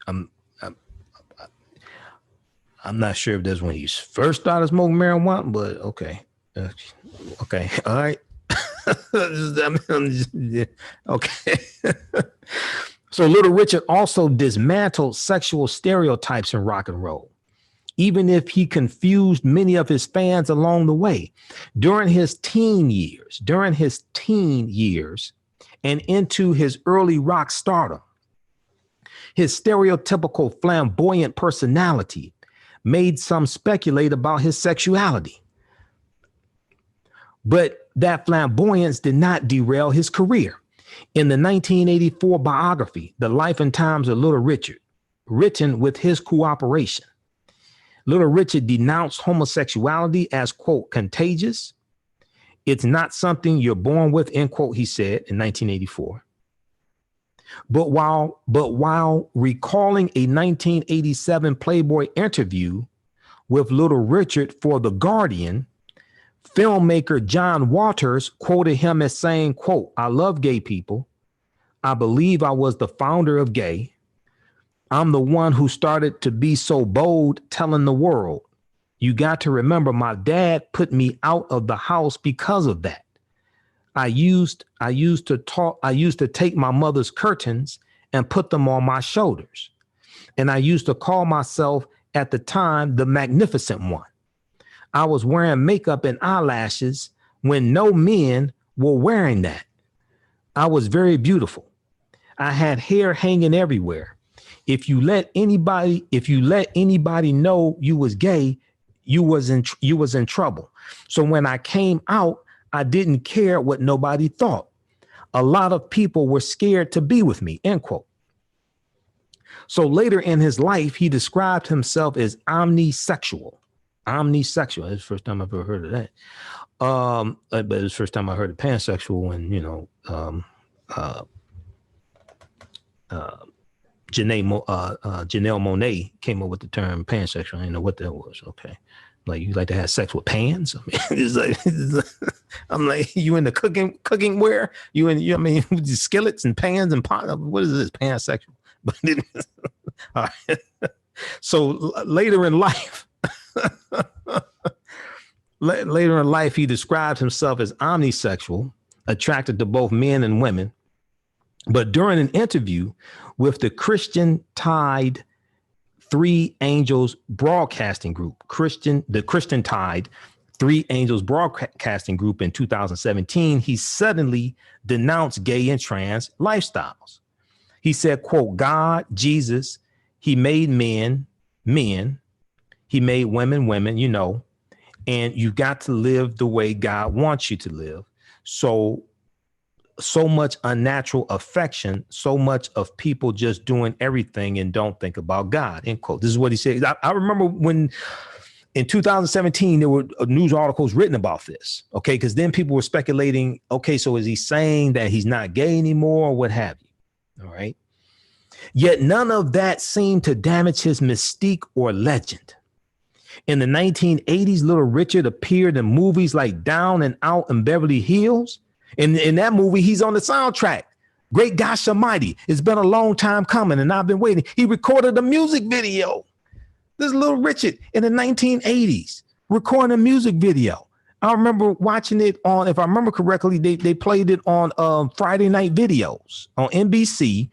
I'm not sure if that's when he first started smoking marijuana, but okay. Okay. All right. Okay. So Little Richard also dismantled sexual stereotypes in rock and roll, even if he confused many of his fans along the way. During his teen years and into his early rock stardom, his stereotypical flamboyant personality made some speculate about his sexuality. But that flamboyance did not derail his career. In the 1984 biography, The Life and Times of Little Richard, written with his cooperation, Little Richard denounced homosexuality as, quote, contagious. It's not something you're born with, end quote, he said in 1984. But while recalling a 1987 Playboy interview with Little Richard for The Guardian, filmmaker John Waters quoted him as saying, quote, I love gay people. I believe I was the founder of gay. I'm the one who started to be so bold telling the world. You got to remember, my dad put me out of the house because of that. I used to take my mother's curtains and put them on my shoulders. And I used to call myself at the time the Magnificent One. I was wearing makeup and eyelashes when no men were wearing that. I was very beautiful. I had hair hanging everywhere. If you let anybody know you was gay, you was in trouble. So when I came out, I didn't care what nobody thought. A lot of people were scared to be with me, end quote. So later in his life, he described himself as omnisexual. Omnisexual. It's the first time I've ever heard of that. But it was the first time I heard of pansexual when, Janelle Monáe came up with the term pansexual. I didn't know what that was. Okay. Like, you like to have sex with pans? I mean, it's like, I'm like, you into cooking ware? With skillets and pans and pots? What is this? Pansexual. But all right. So later in life, he described himself as omnisexual, attracted to both men and women. But during an interview with the Christian Tide Three Angels Broadcasting Group, the Christian Tide Three Angels Broadcasting Group in 2017, he suddenly denounced gay and trans lifestyles. He said, quote, God, Jesus, he made men, he made women, and you got to live the way God wants you to live. So much unnatural affection, so much of people just doing everything and don't think about God, end quote. This is what he said. I remember when in 2017, there were news articles written about this. Okay. Cause then people were speculating, okay, so is he saying that he's not gay anymore or what have you? All right. Yet none of that seemed to damage his mystique or legend. In the 1980s, Little Richard appeared in movies like Down and Out in Beverly Hills. In that movie, he's on the soundtrack. Great Gosh Almighty. It's been a long time coming and I've been waiting. He recorded a music video. This is Little Richard in the 1980s, recording a music video. I remember watching it on, if I remember correctly, they played it on Friday night videos on NBC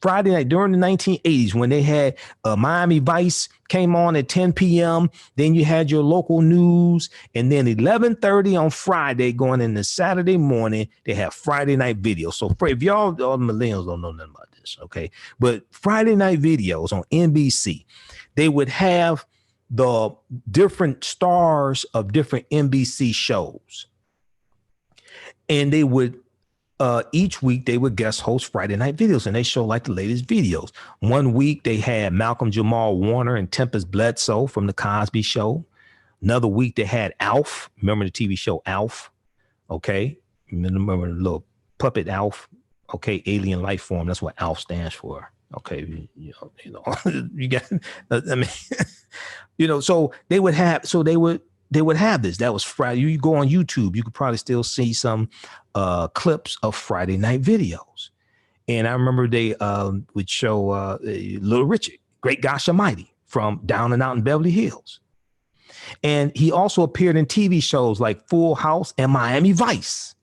Friday night during the 1980s when they had Miami Vice came on at 10 p.m. Then you had your local news, and then 11:30 on Friday going into Saturday morning, they have Friday night videos. So if y'all, all the millennials don't know nothing about this, okay? But Friday night videos on NBC, they would have the different stars of different NBC shows. And they would each week they would guest host Friday night videos, and they show like the latest videos. One week they had Malcolm Jamal Warner and Tempest Bledsoe from the Cosby Show. Another week they had Alf. Remember the TV show Alf? Okay. Remember the little puppet Alf? Okay. Alien life form. That's what Alf stands for. Okay. You know, you got, I mean, you know, so they would have this. That was Friday. You go on YouTube, you could probably still see some clips of Friday night videos. And I remember they would show Little Richard, Great Gosh Almighty, from Down and Out in Beverly Hills. And he also appeared in TV shows like Full House and Miami Vice,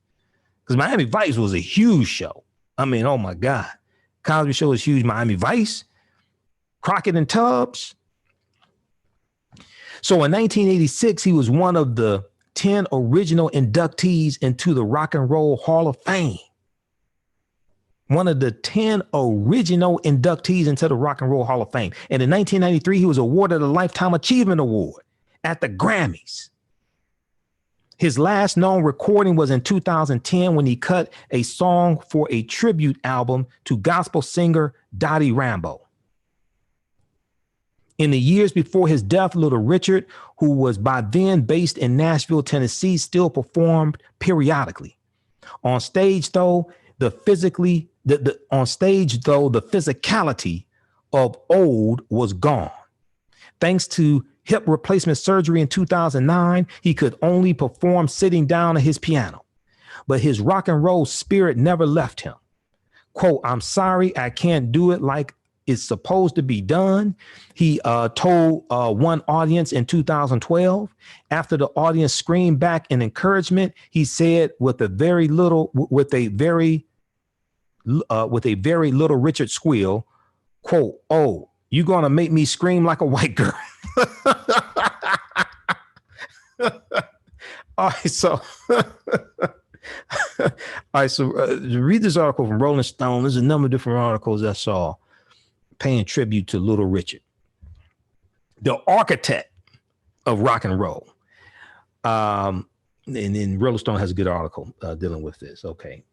because Miami Vice was a huge show. I mean, oh my God. Cosby Show was huge. Miami Vice, Crockett and Tubbs. So in 1986, he was one of the 10 original inductees into the Rock and Roll Hall of Fame. One of the 10 original inductees into the Rock and Roll Hall of Fame. And in 1993, he was awarded a Lifetime Achievement Award at the Grammys. His last known recording was in 2010 when he cut a song for a tribute album to gospel singer Dottie Rambo. In the years before his death, Little Richard, who was by then based in Nashville, Tennessee, still performed periodically. On stage, though, the physicality of old was gone. Thanks to hip replacement surgery in 2009, he could only perform sitting down at his piano. But his rock and roll spirit never left him. Quote, "I'm sorry, I can't do it like it's supposed to be done," he told one audience in 2012. After the audience screamed back in encouragement, he said with a very little Richard squeal, quote, "Oh, you gonna make me scream like a white girl?" All right, so read this article from Rolling Stone. There's a number of different articles I saw paying tribute to Little Richard, the architect of rock and roll. And then Rolling Stone has a good article dealing with this. Okay,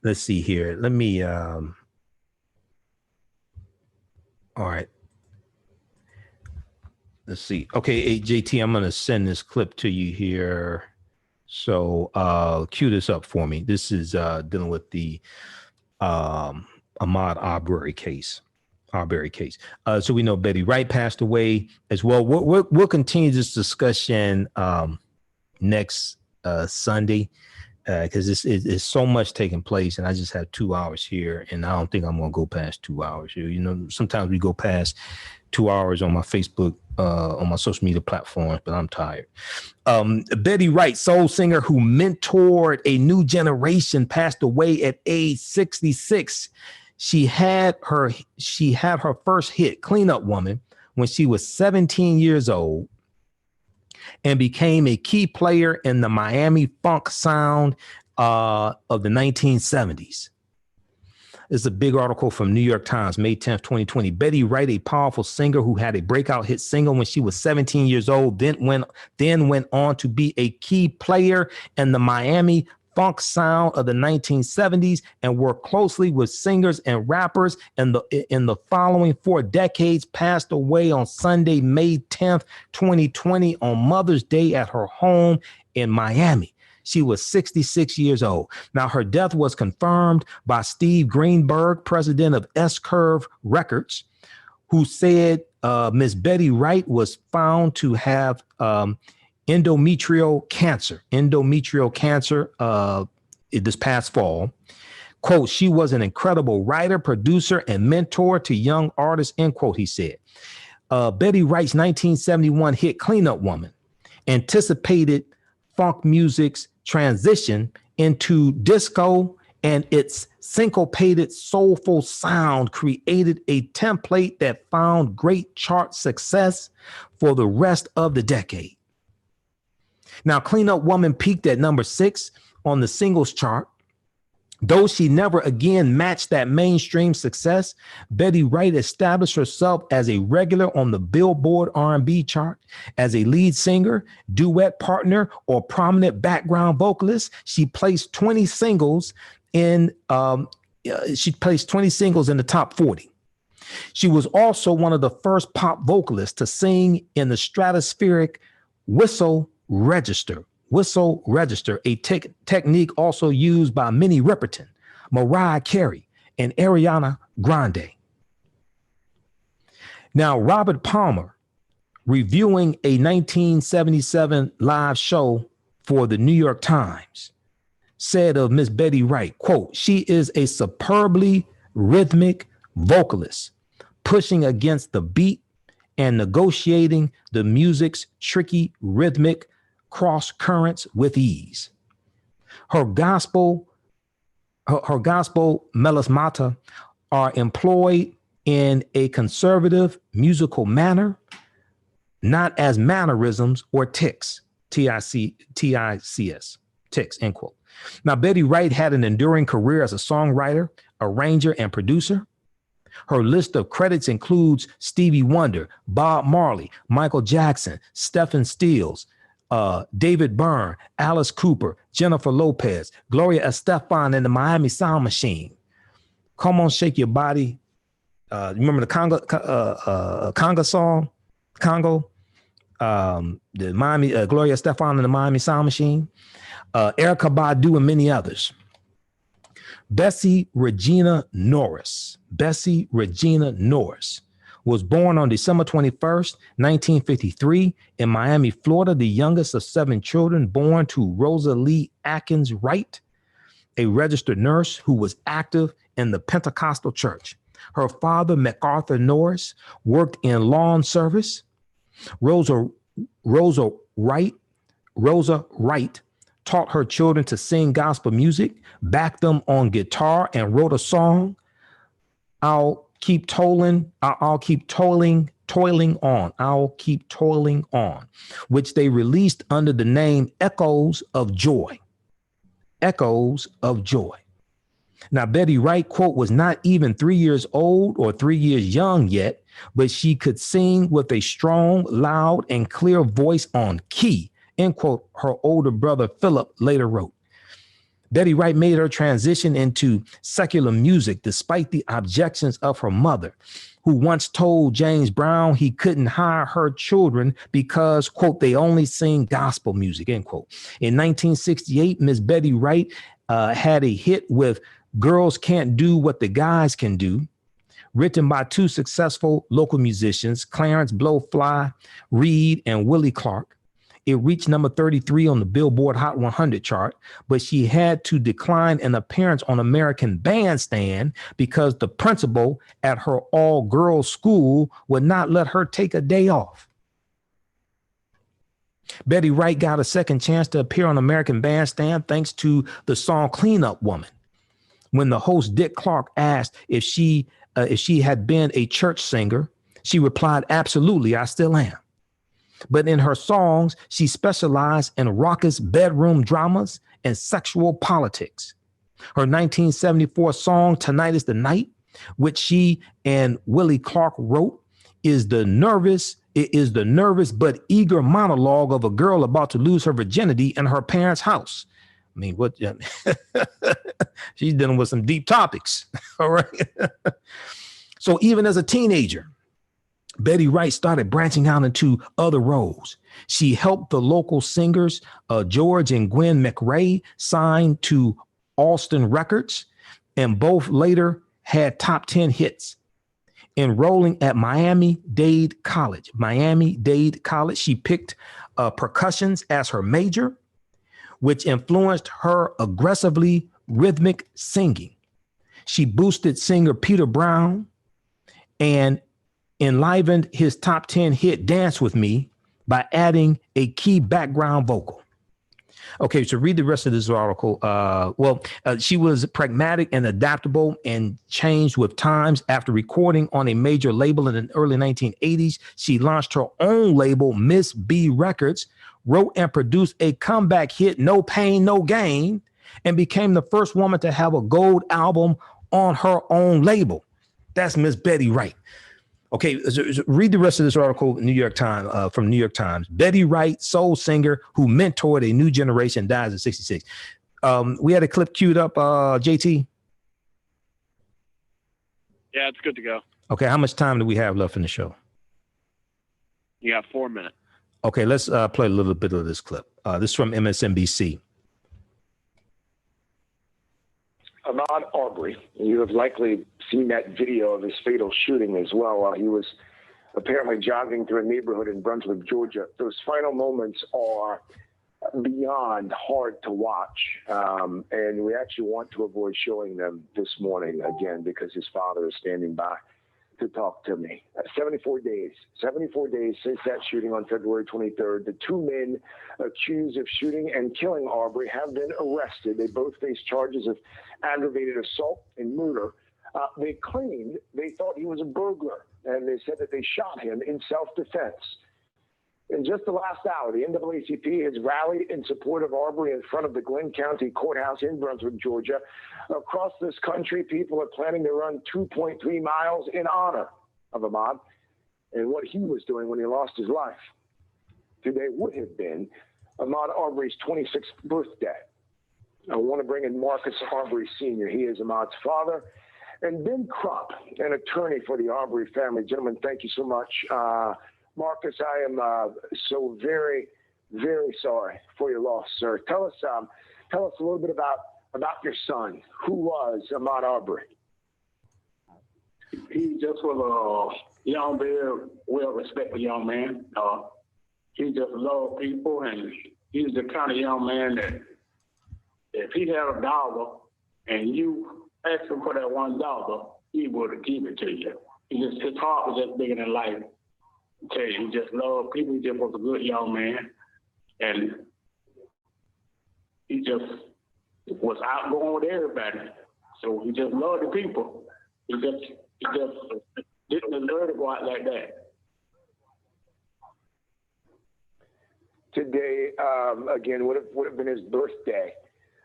let's see here. Let me, all right. Let's see. Okay, hey, JT, I'm going to send this clip to you here. So cue this up for me. This is dealing with the Ahmaud Arbery case. So we know Betty Wright passed away as well. We'll continue this discussion next Sunday because it's so much taking place, and I just have 2 hours here, and I don't think I'm going to go past 2 hours. You know, sometimes we go past 2 hours on my Facebook, on my social media platforms, but I'm tired. Betty Wright, soul singer who mentored a new generation, passed away at age 66. She had her first hit, Clean Up Woman, when she was 17 years old and became a key player in the Miami funk sound of the 1970s. This is a big article from New York Times, May 10th, 2020. Betty Wright, a powerful singer who had a breakout hit single when she was 17 years old, then went on to be a key player in the Miami funk sound of the 1970s and worked closely with singers and rappers in the following 4 decades, passed away on Sunday, May 10th, 2020 on Mother's Day at her home in Miami. She was 66 years old. Now, her death was confirmed by Steve Greenberg, president of S-Curve Records, who said Miss Betty Wright was found to have endometrial cancer this past fall. Quote, "She was an incredible writer, producer, and mentor to young artists," end quote, he said. Betty Wright's 1971 hit Clean Up Woman anticipated funk music's transition into disco and its syncopated, soulful sound created a template that found great chart success for the rest of the decade. Now, Clean Up Woman peaked at number 6 on the singles chart. Though she never again matched that mainstream success, Betty Wright established herself as a regular on the Billboard R&B chart. As a lead singer, duet partner, or prominent background vocalist, she placed 20 singles in the top 40. She was also one of the first pop vocalists to sing in the stratospheric whistle register, a technique also used by Minnie Riperton, Mariah Carey, and Ariana Grande. Now, Robert Palmer, reviewing a 1977 live show for the New York Times, said of Miss Betty Wright, quote, "She is a superbly rhythmic vocalist, pushing against the beat and negotiating the music's tricky rhythmic cross currents with ease. Her gospel melismata are employed in a conservative musical manner, not as mannerisms or tics, T-I-C-S, tics, end quote. Now, Betty Wright had an enduring career as a songwriter, arranger, and producer. Her list of credits includes Stevie Wonder, Bob Marley, Michael Jackson, Stephen Stills, David Byrne, Alice Cooper, Jennifer Lopez, Gloria Estefan and the Miami Sound Machine. Come On, Shake Your Body. Remember the Conga song? Congo? The Miami, Gloria Estefan and the Miami Sound Machine. Erykah Badu and many others. Bessie Regina Norris was born on December 21st, 1953 in Miami, Florida, the youngest of 7 children born to Rosa Lee Atkins Wright, a registered nurse who was active in the Pentecostal church. Her father, MacArthur Norris, worked in lawn service. Rosa Wright taught her children to sing gospel music, backed them on guitar, and wrote a song, I'll keep toiling on, which they released under the name Echoes of Joy. Now, Betty Wright, quote, was not even 3 years old or 3 years young yet, but she could sing with a strong, loud, and clear voice on key, end quote, her older brother Philip later wrote. Betty Wright made her transition into secular music despite the objections of her mother, who once told James Brown he couldn't hire her children because, quote, they only sing gospel music, end quote. In 1968, Miss Betty Wright had a hit with Girls Can't Do What the Guys Can Do, written by 2 successful local musicians, Clarence Blowfly Reed and Willie Clark. It reached number 33 on the Billboard Hot 100 chart, but she had to decline an appearance on American Bandstand because the principal at her all-girls school would not let her take a day off. Betty Wright got a second chance to appear on American Bandstand thanks to the song Clean Up Woman. When the host Dick Clark asked if she had been a church singer, she replied, "Absolutely, I still am." But in her songs, she specialized in raucous bedroom dramas and sexual politics. Her 1974 song, Tonight is the Night, which she and Willie Clark wrote, is the nervous but eager monologue of a girl about to lose her virginity in her parents' house. I mean, what? She's dealing with some deep topics. All right. So even as a teenager, Betty Wright started branching out into other roles. She helped the local singers, George and Gwen McRae, sign to Alston Records, and both later had top 10 hits. Enrolling at Miami-Dade College, she picked percussions as her major, which influenced her aggressively rhythmic singing. She boosted singer Peter Brown and enlivened his top 10 hit Dance With Me by adding a key background vocal. Okay, so read the rest of this article. She was pragmatic and adaptable and changed with times. After recording on a major label in the early 1980s, she launched her own label, Miss B Records, wrote and produced a comeback hit, No Pain, No Gain, and became the first woman to have a gold album on her own label. That's Miss Betty Wright. Okay, so read the rest of this article, New York Times, from New York Times. Betty Wright, soul singer who mentored a new generation, dies at 66. We had a clip queued up, JT. Yeah, it's good to go. Okay, how much time do we have left in the show? You got 4 minutes. Okay, let's play a little bit of this clip. This is from MSNBC. Ahmaud Arbery, you have likely seen that video of his fatal shooting as well while he was apparently jogging through a neighborhood in Brunswick, Georgia. Those final moments are beyond hard to watch, and we actually want to avoid showing them this morning again because his father is standing by to talk to me. 74 days since that shooting on February 23rd. The two men accused of shooting and killing Arbery have been arrested. They both face charges of aggravated assault and murder. They claimed they thought he was a burglar, and they said that they shot him in self-defense. In just the last hour, the NAACP has rallied in support of Arbery in front of the Glenn County Courthouse in Brunswick, Georgia. Across this country, people are planning to run 2.3 miles in honor of Ahmaud and what he was doing when he lost his life. Today would have been Ahmaud Arbery's 26th birthday. I want to bring in Marcus Arbery Sr. He is Ahmaud's father. And Ben Crump, an attorney for the Arbery family. Gentlemen, thank you so much. Marcus, I am so very, very sorry for your loss, sir. Tell us a little bit about your son. Who was Ahmaud Arbery? He just was a young, very well-respected young man. He just loved people, and he's the kind of young man that if he had $1 and you asked him for that $1, he would give it to you. His heart was just bigger than life. I tell you, he just loved people. He just was a good young man, and he just was outgoing with everybody. So he just loved the people. He just didn't deserve to go out like that. Today, again, would have been his birthday.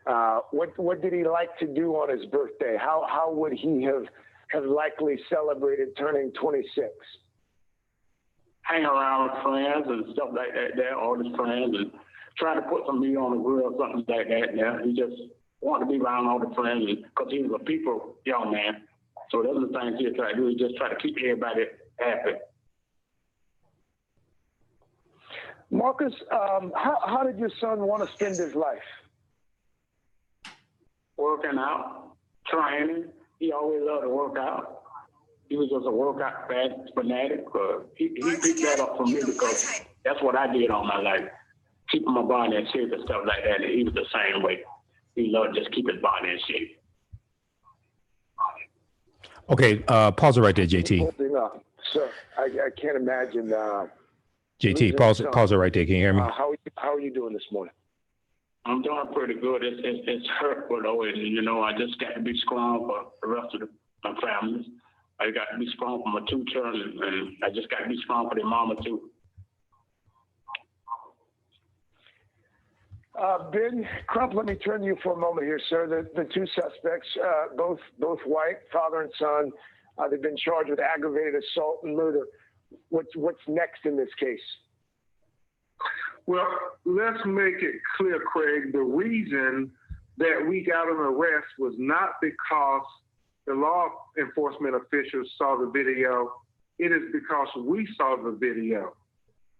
What did he like to do on his birthday? How would he have likely celebrated turning 26? Hang around with friends and stuff like that, all his friends, and try to put some meat on the grill or something like that. Yeah, he just wanted to be around all the friends because he was a people young man. So those are the things he tried to do. He just tried to keep everybody happy. Marcus, how did your son want to spend his life? Working out, training. He always loved to work out. He was just a workout fanatic. He picked that up from me because that's what I did all my life, keeping my body in shape and stuff like that. And he was the same way. He loved just keep his body in shape. Okay, pause it right there, JT. Sir, I can't imagine. JT, pause it right there. Can you hear me? How are you doing this morning? I'm doing pretty good. It's hurtful though, and I just got to be strong for the rest of my family. I got to be strong for my two children, and I just got to be strong for their mama too. Ben Crump, let me turn to you for a moment here, sir. The two suspects, both white, father and son, they've been charged with aggravated assault and murder. What's next in this case? Well, let's make it clear, Craig. The reason that we got an arrest was not because the law enforcement officials saw the video. It is because we saw the video.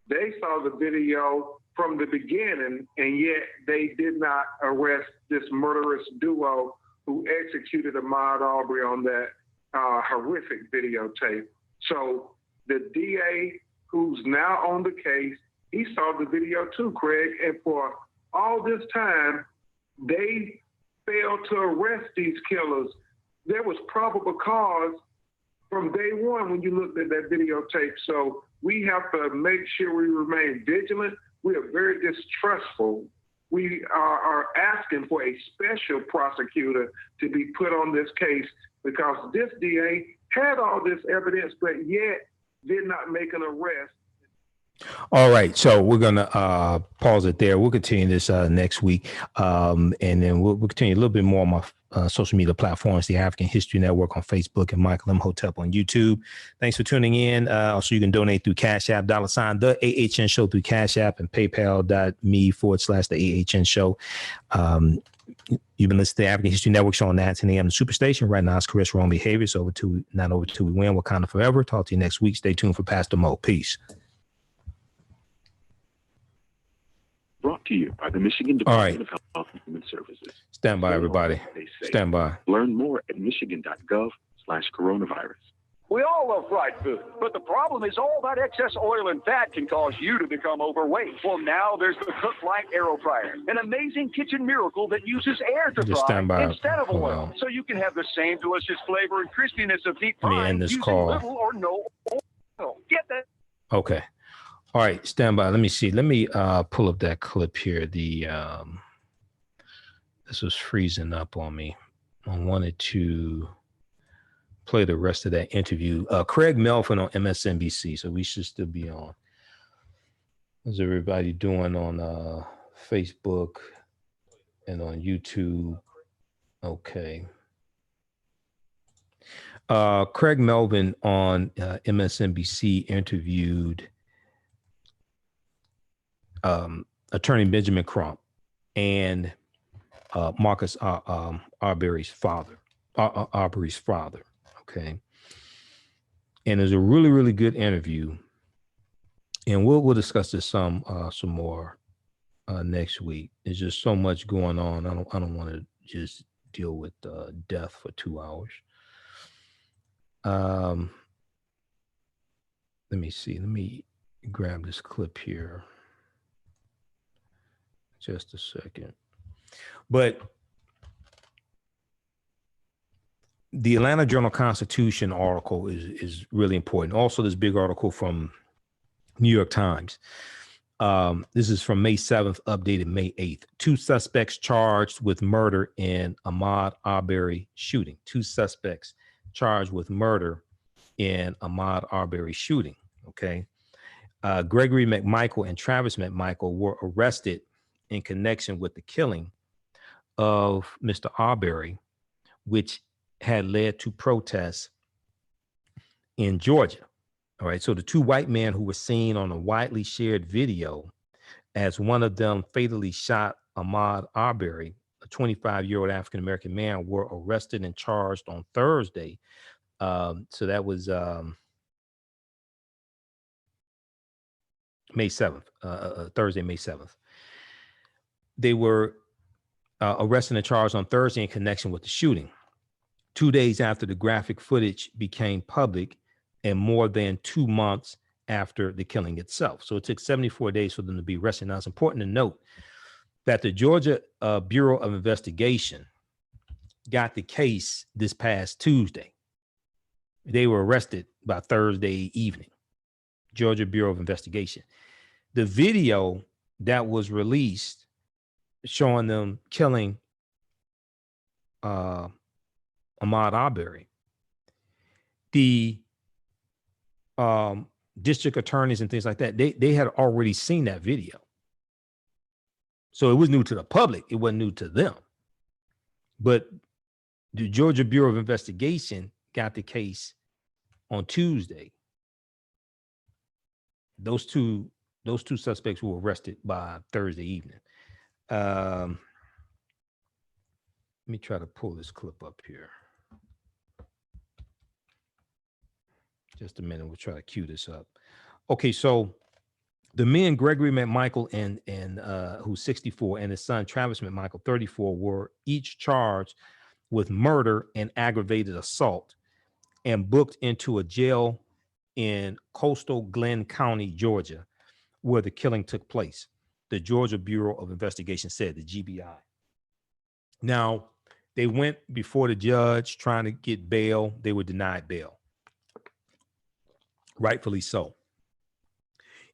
They saw the video from the beginning, and yet they did not arrest this murderous duo who executed Ahmaud Arbery on that horrific videotape. So the DA, who's now on the case, he saw the video too, Craig, and for all this time, they failed to arrest these killers. There was probable cause from day one when you looked at that videotape. So we have to make sure we remain vigilant. We are very distrustful we are asking for a special prosecutor to be put on this case because this DA had all this evidence, but yet did not make an arrest. All right, so we're gonna pause it there. We'll continue this next week, and then we'll continue a little bit more on my social media platforms, the African History Network on Facebook and Michael Imhotep on YouTube. Thanks for tuning in. Also, you can donate through Cash App, $ the AHN Show through Cash App, and PayPal.me/the AHN Show. You've been listening to the African History Network show on the AM Superstation. Right now, it's Chris Wrong Behavior. So not over till we win. Wakanda forever. Talk to you next week. Stay tuned for Pastor Mo. Peace. Brought to you by the Michigan Department of Health and Human Services. Stand by, everybody. Stand by. Learn more at michigan.gov/coronavirus. We all love fried food, but the problem is all that excess oil and fat can cause you to become overweight. Well, now there's the Cook Light Aero Fryer, an amazing kitchen miracle that uses air to fry instead of oil, so you can have the same delicious flavor and crispiness of deep frying using little or no oil. Get that? Okay. All right, stand by. Let me see. Let me pull up that clip here. This was freezing up on me. I wanted to play the rest of that interview. Craig Melvin on MSNBC, so we should still be on. How's everybody doing on Facebook and on YouTube? Okay. Craig Melvin on MSNBC interviewed Attorney Benjamin Crump and Marcus Arbery's father. Okay, and it's a really, really good interview, and we'll discuss this some more next week. There's just so much going on. I don't want to just deal with death for 2 hours. Let me see. Let me grab this clip here. Just a second. But the Atlanta Journal-Constitution article is really important. Also, this big article from New York Times. This is from May 7th, updated May 8th. 2 suspects charged with murder in Ahmaud Arbery shooting. 2 suspects charged with murder in Ahmaud Arbery shooting. Okay. Gregory McMichael and Travis McMichael were arrested in connection with the killing of Mr. Arbery, which had led to protests in Georgia. All right. So the 2 white men who were seen on a widely shared video as one of them fatally shot Ahmaud Arbery, a 25-year-old African-American man, were arrested and charged on Thursday. So that was May 7th, Thursday, May 7th. They were arrested and charged on Thursday in connection with the shooting, 2 days after the graphic footage became public and more than 2 months after the killing itself. So it took 74 days for them to be arrested. Now, it's important to note that the Georgia Bureau of Investigation got the case this past Tuesday. They were arrested by Thursday evening. Georgia Bureau of Investigation. The video that was released showing them killing Ahmaud Arbery, the district attorneys and things like that, they had already seen that video. So it was new to the public. It wasn't new to them. But the Georgia Bureau of Investigation got the case on Tuesday. Those two suspects were arrested by Thursday evening. Let me try to pull this clip up here. Just a minute. We'll try to cue this up. Okay, so the men Gregory McMichael and who's 64 and his son Travis McMichael, 34, were each charged with murder and aggravated assault and booked into a jail in coastal Glenn County, Georgia, where the killing took place. The Georgia Bureau of Investigation said, the GBI. Now, they went before the judge trying to get bail. They were denied bail. Rightfully so.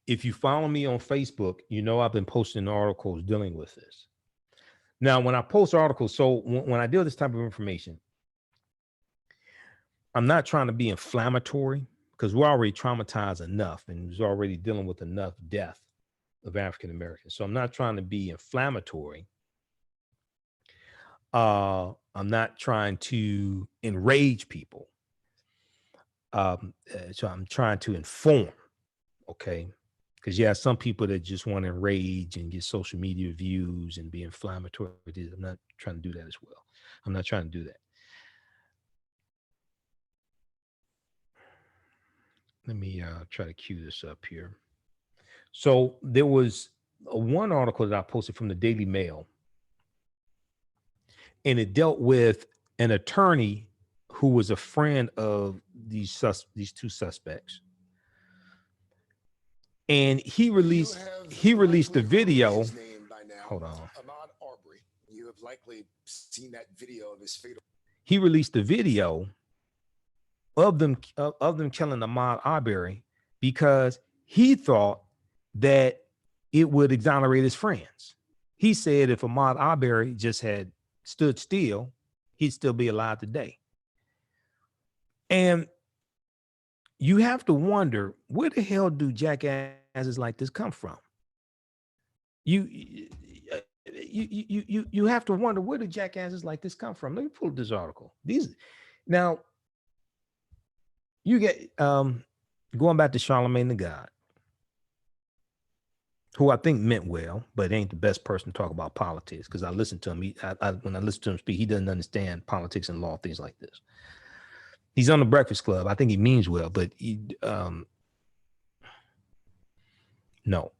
If you follow me on Facebook, you know I've been posting articles dealing with this. Now, when I post articles, so when I deal with this type of information, I'm not trying to be inflammatory because we're already traumatized enough and we're already dealing with enough death of African Americans. So I'm not trying to be inflammatory. I'm not trying to enrage people. So I'm trying to inform. Okay. Because yeah, some people that just want to enrage and get social media views and be inflammatory. I'm not trying to do that as well. I'm not trying to do that. Let me try to cue this up here. So there was one article that I posted from the Daily Mail, and it dealt with an attorney who was a friend of these two suspects. And he released the video. Hold on. Ahmaud Arbery. You have likely seen that video of his fatal. He released the video of them killing Ahmaud Arbery because he thought that it would exonerate his friends. He said if Ahmaud Arbery just had stood still, he'd still be alive today. And you have to wonder, where the hell do jackasses like this come from? You have to wonder, where do jackasses like this come from? Let me pull up this article. Now you get going back to Charlemagne the God, who I think meant well, but ain't the best person to talk about politics because I listen to him. When I listen to him speak, he doesn't understand politics and law, things like this. He's on the Breakfast Club. I think he means well, but no.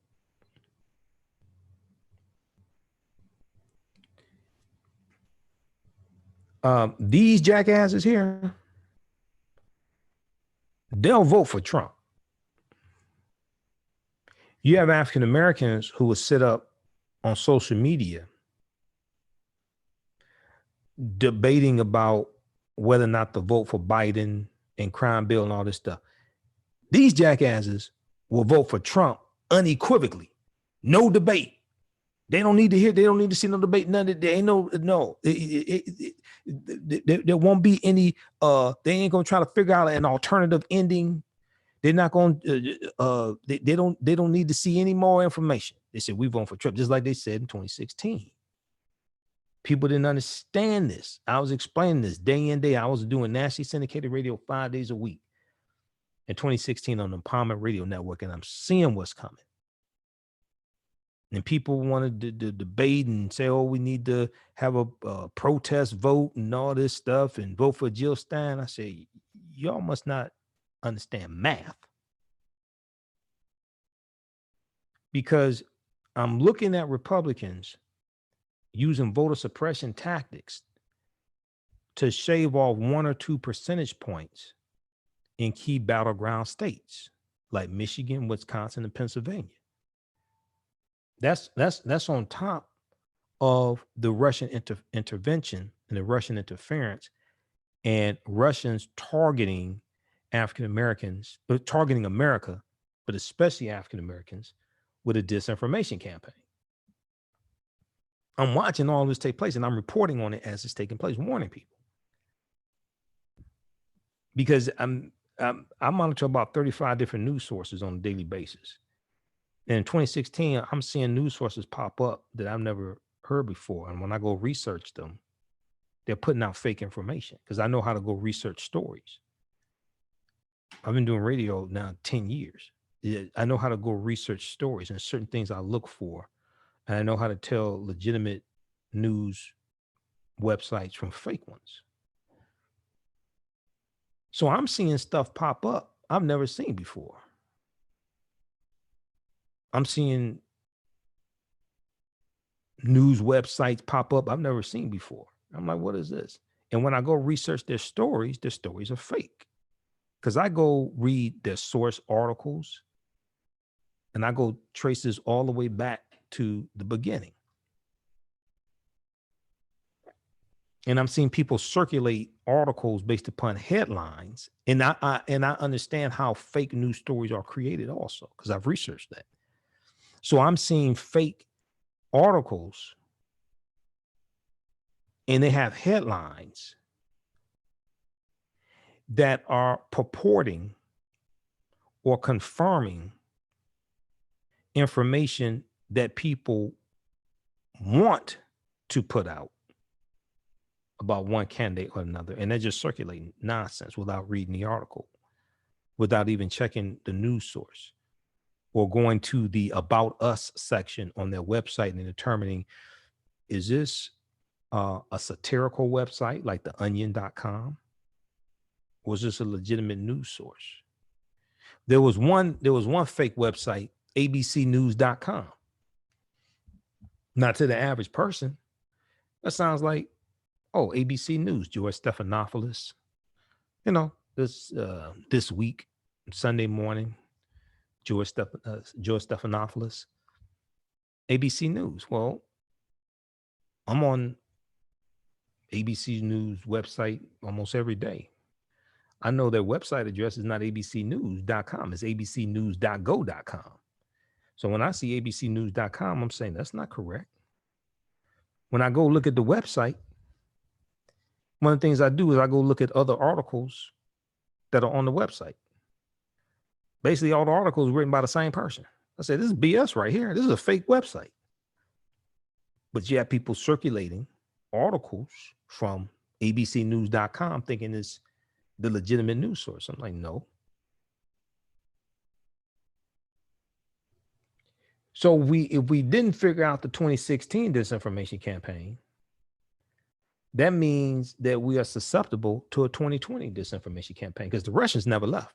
These jackasses here, they'll vote for Trump. You have African Americans who will sit up on social media debating about whether or not to vote for Biden and crime bill and all this stuff. These jackasses will vote for Trump unequivocally. No debate. They don't need to hear, they don't need to see no debate. None of there ain't there won't be any they ain't gonna try to figure out an alternative ending. They're not going they don't need to see any more information. They said we vote for Trump, just like they said in 2016. People didn't understand this. I was explaining this day in, day out. I was doing nationally syndicated radio 5 days a week in 2016 on the Empowerment Radio Network, and I'm seeing what's coming. And people wanted to debate and say, oh, we need to have a protest vote and all this stuff and vote for Jill Stein. I say, y'all must not understand math. Because I'm looking at Republicans using voter suppression tactics to shave off 1 or 2 percentage points in key battleground states like Michigan, Wisconsin, and Pennsylvania. That's on top of the Russian intervention and the Russian interference and Russians targeting African Americans, targeting America, but especially African Americans with a disinformation campaign. I'm watching all this take place and I'm reporting on it as it's taking place, warning people. Because I monitor about 35 different news sources on a daily basis. And in 2016, I'm seeing news sources pop up that I've never heard before. And when I go research them, they're putting out fake information because I know how to go research stories. I've been doing radio now 10 years. I know how to go research stories and certain things I look for. And I know how to tell legitimate news websites from fake ones. So I'm seeing stuff pop up I've never seen before. I'm seeing news websites pop up I've never seen before. I'm like, what is this? And when I go research their stories are fake. Because I go read their source articles and I go trace this all the way back to the beginning. And I'm seeing people circulate articles based upon headlines. And I understand how fake news stories are created also, because I've researched that. So I'm seeing fake articles and they have headlines that are purporting or confirming information that people want to put out about one candidate or another, and they're just circulating nonsense without reading the article, without even checking the news source, or going to the About Us section on their website and determining, is this a satirical website like theonion.com, or is this a legitimate news source? There was one fake website, abcnews.com. Not to the average person, that sounds like, oh, ABC News, George Stephanopoulos. You know, this week, Sunday morning, George Stephanopoulos, ABC News. Well, I'm on ABC News website almost every day. I know their website address is not abcnews.com. It's abcnews.go.com. So when I see abcnews.com, I'm saying that's not correct. When I go look at the website, one of the things I do is I go look at other articles that are on the website. Basically, all the articles written by the same person. I say, this is BS right here. This is a fake website. But you have people circulating articles from abcnews.com thinking it's the legitimate news source. I'm like, no. So if we didn't figure out the 2016 disinformation campaign, that means that we are susceptible to a 2020 disinformation campaign, because the Russians never left.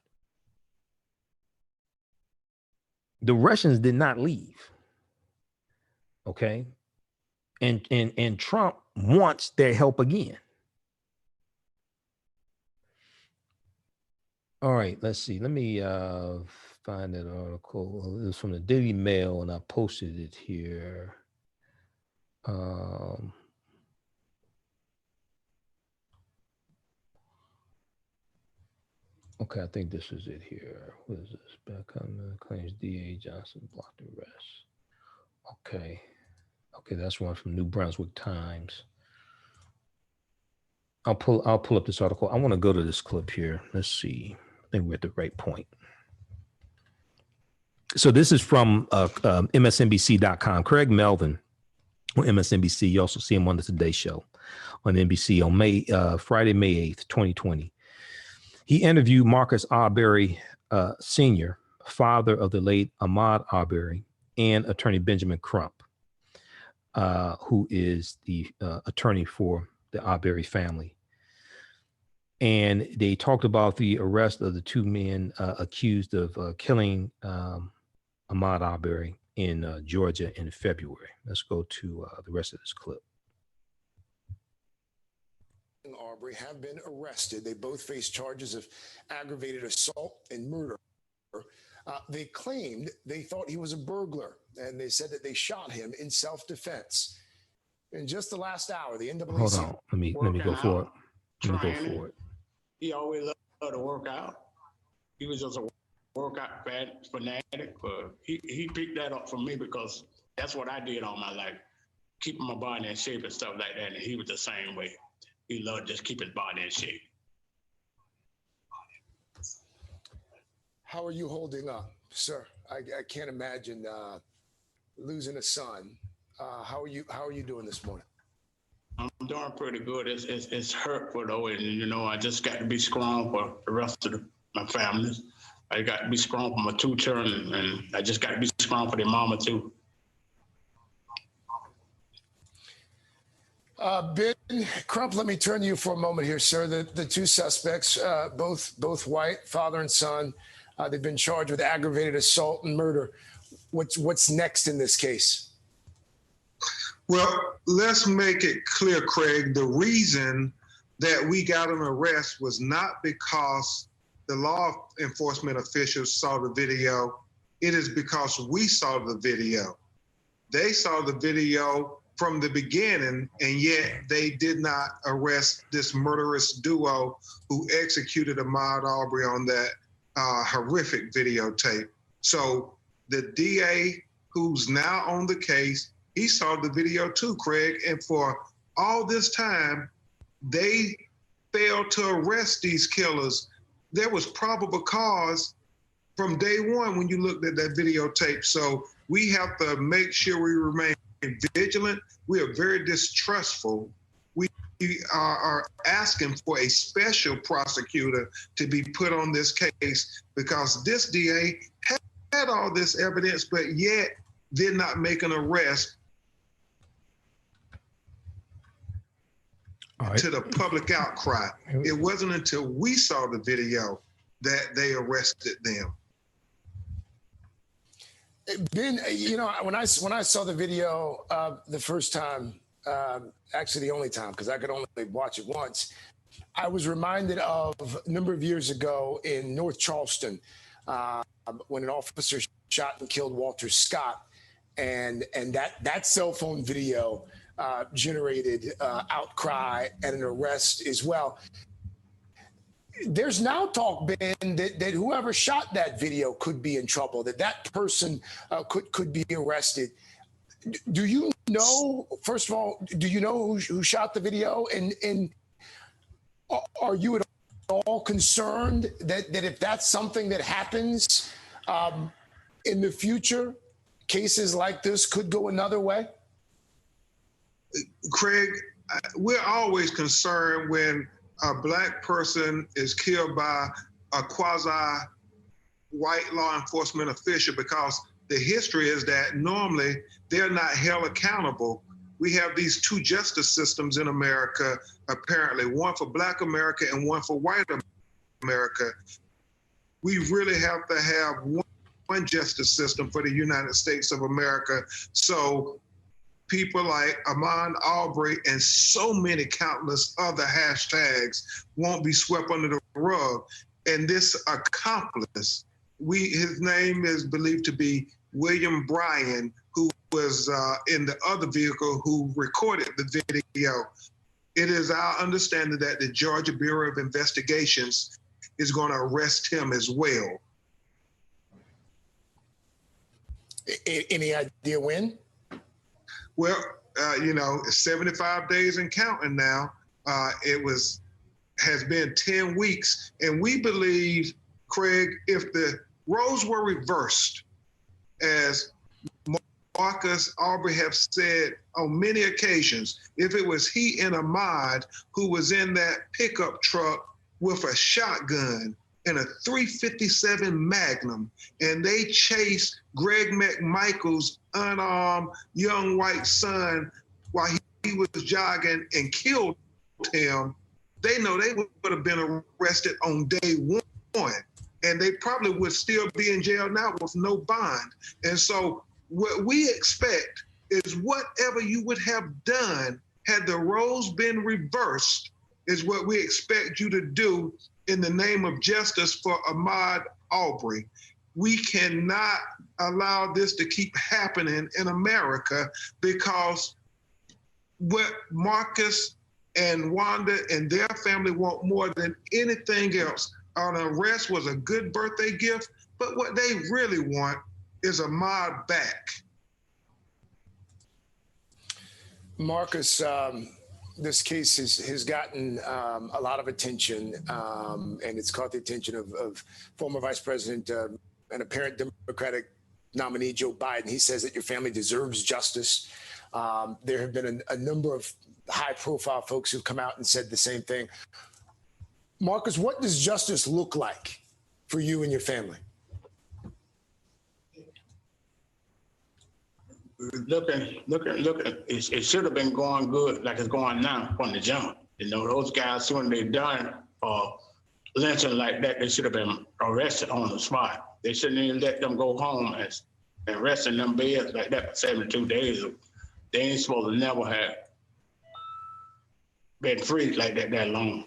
The Russians did not leave. Okay. And Trump wants their help again. All right, let's see. Let me find that article. It was from the Daily Mail, and I posted it here. Okay, I think this is it here. What is this? Back on claims DA Johnson blocked arrest. Okay. Okay, that's one from New Brunswick Times. I'll pull up this article. I want to go to this clip here. Let's see. I think we're at the right point. So this is from MSNBC.com. Craig Melvin on MSNBC. You also see him on the Today Show on NBC on Friday, May 8th, 2020. He interviewed Marcus Arbery Sr., father of the late Ahmaud Arbery, and attorney Benjamin Crump, who is the attorney for the Arbery family. And they talked about the arrest of the two men accused of killing Ahmaud Arbery in Georgia in February. Let's go to the rest of this clip. Arbery have been arrested. They both face charges of aggravated assault and murder. They claimed they thought he was a burglar, and they said that they shot him in self-defense. In just the last hour, the NAACP... Hold on. Let me go for it. Let me go for it. He always loved to work out. He was just a workout fanatic, but he picked that up from me because that's what I did all my life, keeping my body in shape and stuff like that, and he was the same way. He loved just keep his body in shape. How are you holding up, sir? I can't imagine losing a son. How are you doing this morning? I'm doing pretty good. It's hurtful though, and you know, I just got to be strong for the rest of my family. I got to be strong for my two children, and I just got to be strong for their mama too. Ben Crump, let me turn to you for a moment here, sir. The two suspects, both white, father and son, they've been charged with aggravated assault and murder. What's next in this case? Well, let's make it clear, Craig. The reason that we got an arrest was not because the law enforcement officials saw the video. It is because we saw the video. They saw the video from the beginning, and yet they did not arrest this murderous duo who executed Ahmaud Arbery on that horrific videotape. So the DA, who's now on the case, he saw the video too, Craig, and for all this time, they failed to arrest these killers. There was probable cause from day one when you looked at that videotape. So we have to make sure we remain vigilant. We are very distrustful. We are asking for a special prosecutor to be put on this case because this DA had all this evidence, but yet did not make an arrest to the public outcry. It wasn't until we saw the video that they arrested them. Ben, you know, when I saw the video the first time, actually the only time, because I could only watch it once, I was reminded of a number of years ago in North Charleston when an officer shot and killed Walter Scott, and that cell phone video generated outcry and an arrest as well. There's now talk, Ben, that whoever shot that video could be in trouble, that person could be arrested. Do you know, first of all, do you know who shot the video? And are you at all concerned that if that's something that happens in the future, cases like this could go another way? Craig, we're always concerned when a Black person is killed by a quasi-white law enforcement official, because the history is that normally they're not held accountable. We have these two justice systems in America, apparently, one for Black America and one for white America. We really have to have one justice system for the United States of America. So people like Ahmaud Arbery and so many countless other hashtags won't be swept under the rug. And this accomplice, his name is believed to be William Bryan, who was in the other vehicle who recorded the video. It is our understanding that the Georgia Bureau of Investigations is going to arrest him as well. Any idea when? Well, you know, 75 days and counting now. Has been 10 weeks. And we believe, Craig, if the roles were reversed, as Marcus Arbery have said on many occasions, if it was he and Ahmaud who was in that pickup truck with a shotgun and a .357 Magnum, and they chased Greg McMichael's unarmed young white son while he was jogging and killed him, they know they would have been arrested on day one. And they probably would still be in jail now with no bond. And so what we expect is whatever you would have done had the roles been reversed is what we expect you to do in the name of justice for Ahmaud Arbery. We cannot allow this to keep happening in America, because what Marcus and Wanda and their family want more than anything else, an arrest was a good birthday gift, but what they really want is Ahmaud back. Marcus, this case has gotten a lot of attention, and it's caught the attention of former Vice President and apparent Democratic nominee Joe Biden. He says that your family deserves justice. There have been a number of high-profile folks who've come out and said the same thing. Marcus, what does justice look like for you and your family? Looking, it should have been going good like it's going now from the jump. You know, those guys, when they done lynching like that, they should have been arrested on the spot. They shouldn't even let them go home and rest in them beds like that for 72 days. They ain't supposed to never have been free like that long.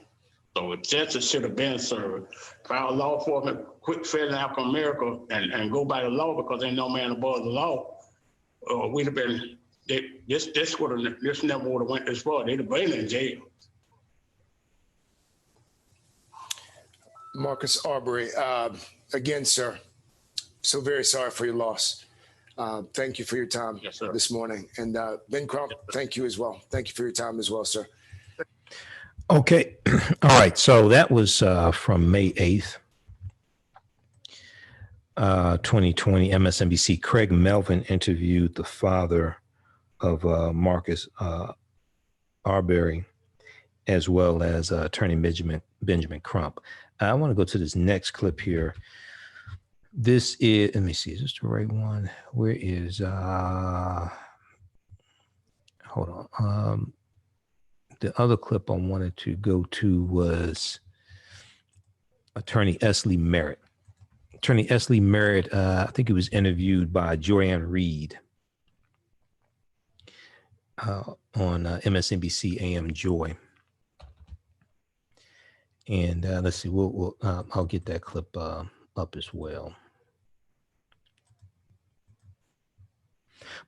So justice should have been served. If our law enforcement quit failing African America and go by the law, because ain't no man above the law, we'd have been, this never would have went this far. They'd have been in jail. Marcus Arbery, again, sir, so very sorry for your loss. Thank you for your time this morning. And Ben Crump, thank you as well. Thank you for your time as well, sir. Okay. All right. So that was from May 8th, 2020, MSNBC. Craig Melvin interviewed the father of Marcus Arbery, as well as attorney Benjamin Crump. I want to go to this next clip here. This is, let me see, is this the right one? Where is, hold on. The other clip I wanted to go to was attorney Esley Merritt. Attorney Esley Merritt, I think he was interviewed by Joanne Reed on MSNBC AM Joy. And let's see, I'll get that clip up as well.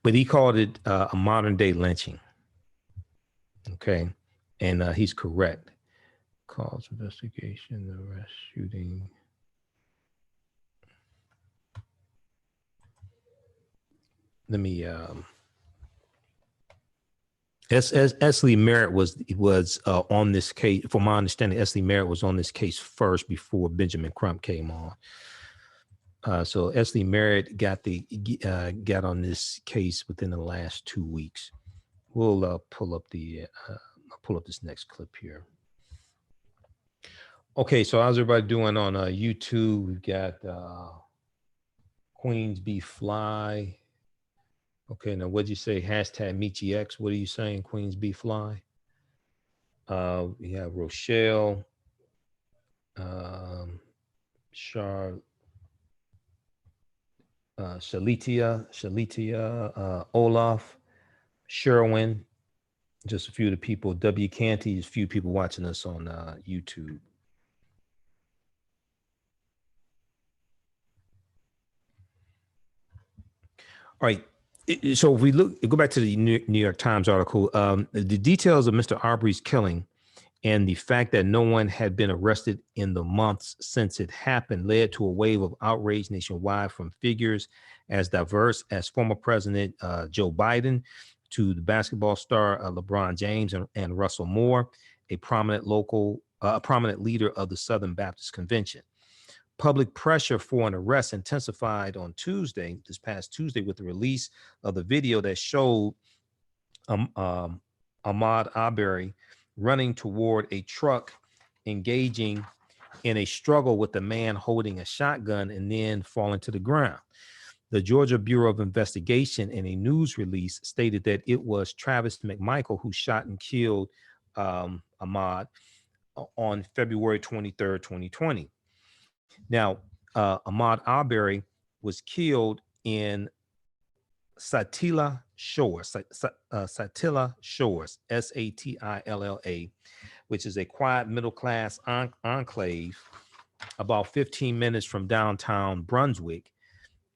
But he called it a modern day lynching. Okay. And he's correct. Cause, investigation, arrest, shooting. Let me, Esley Merritt was on this case. From my understanding, Esley Merritt was on this case first before Benjamin Crump came on. So Esley Merritt got on this case within the last 2 weeks. We'll pull up this next clip here. Okay, so how's everybody doing on YouTube? We've got Queens Be Fly. Okay, now what'd you say? Hashtag MeetYX. What are you saying, Queens Be Fly? We have Rochelle, Shalitia, Olaf, Sherwin, just a few of the people. W. Canty, just a few people watching us on YouTube. All right. So if we go back to the New York Times article, the details of Mr. Arbery's killing and the fact that no one had been arrested in the months since it happened led to a wave of outrage nationwide, from figures as diverse as former President Joe Biden to the basketball star LeBron James and Russell Moore, a prominent leader of the Southern Baptist Convention. Public pressure for an arrest intensified on this past Tuesday, with the release of the video that showed Ahmaud Arbery running toward a truck, engaging in a struggle with the man holding a shotgun, and then falling to the ground. The Georgia Bureau of Investigation, in a news release, stated that it was Travis McMichael who shot and killed Ahmaud on February 23rd, 2020. Now, Ahmaud Arbery was killed in Satilla Shores, Satilla, Satilla, which is a quiet middle-class enclave about 15 minutes from downtown Brunswick,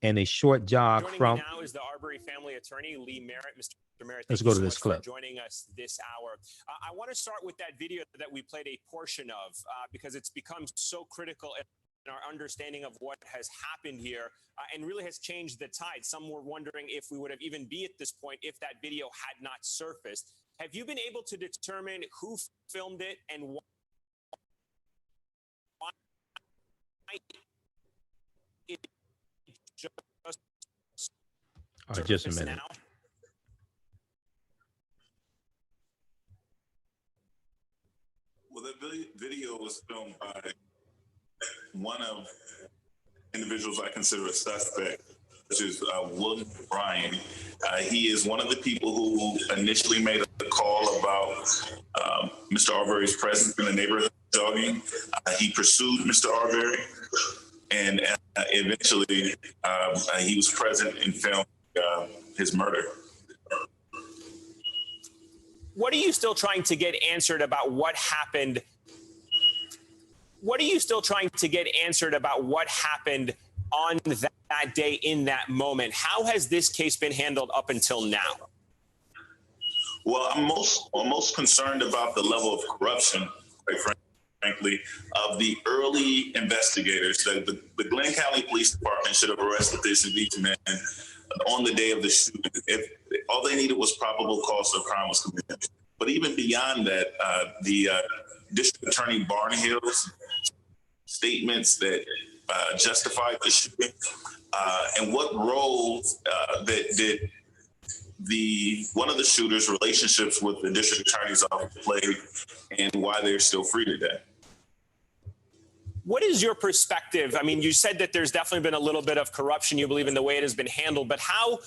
and a short jog from. Now is the Arbery family attorney, Lee Merritt. Mr. Merritt, let's go to this clip. Joining us this hour. I want to start with that video that we played a portion of because it's become so critical in our understanding of what has happened here and really has changed the tide. Some were wondering if we would have even be at this point if that video had not surfaced. Have you been able to determine who filmed it and why it just all right, just a minute. Now? Well, the video was filmed by one of individuals I consider a suspect, which is William Bryan. He is one of the people who initially made a call about Mr. Arbery's presence in the neighborhood jogging. He pursued Mr. Arbery, and eventually he was present and filmed his murder. What are you still trying to get answered about what happened? What are you still trying to get answered about what happened on that day in that moment? How has this case been handled up until now? Well, I'm most concerned about the level of corruption, quite frankly, of the early investigators. The Glenn County Police Department should have arrested these men on the day of the shooting. If all they needed was probable cause of crime was committed. But even beyond that, the District Attorney Barnhill's statements that justified the shooting, and what role that did one of the shooters' relationships with the District Attorney's office played, and why they're still free today. What is your perspective? I mean, you said that there's definitely been a little bit of corruption, you believe, in the way it has been handled, but how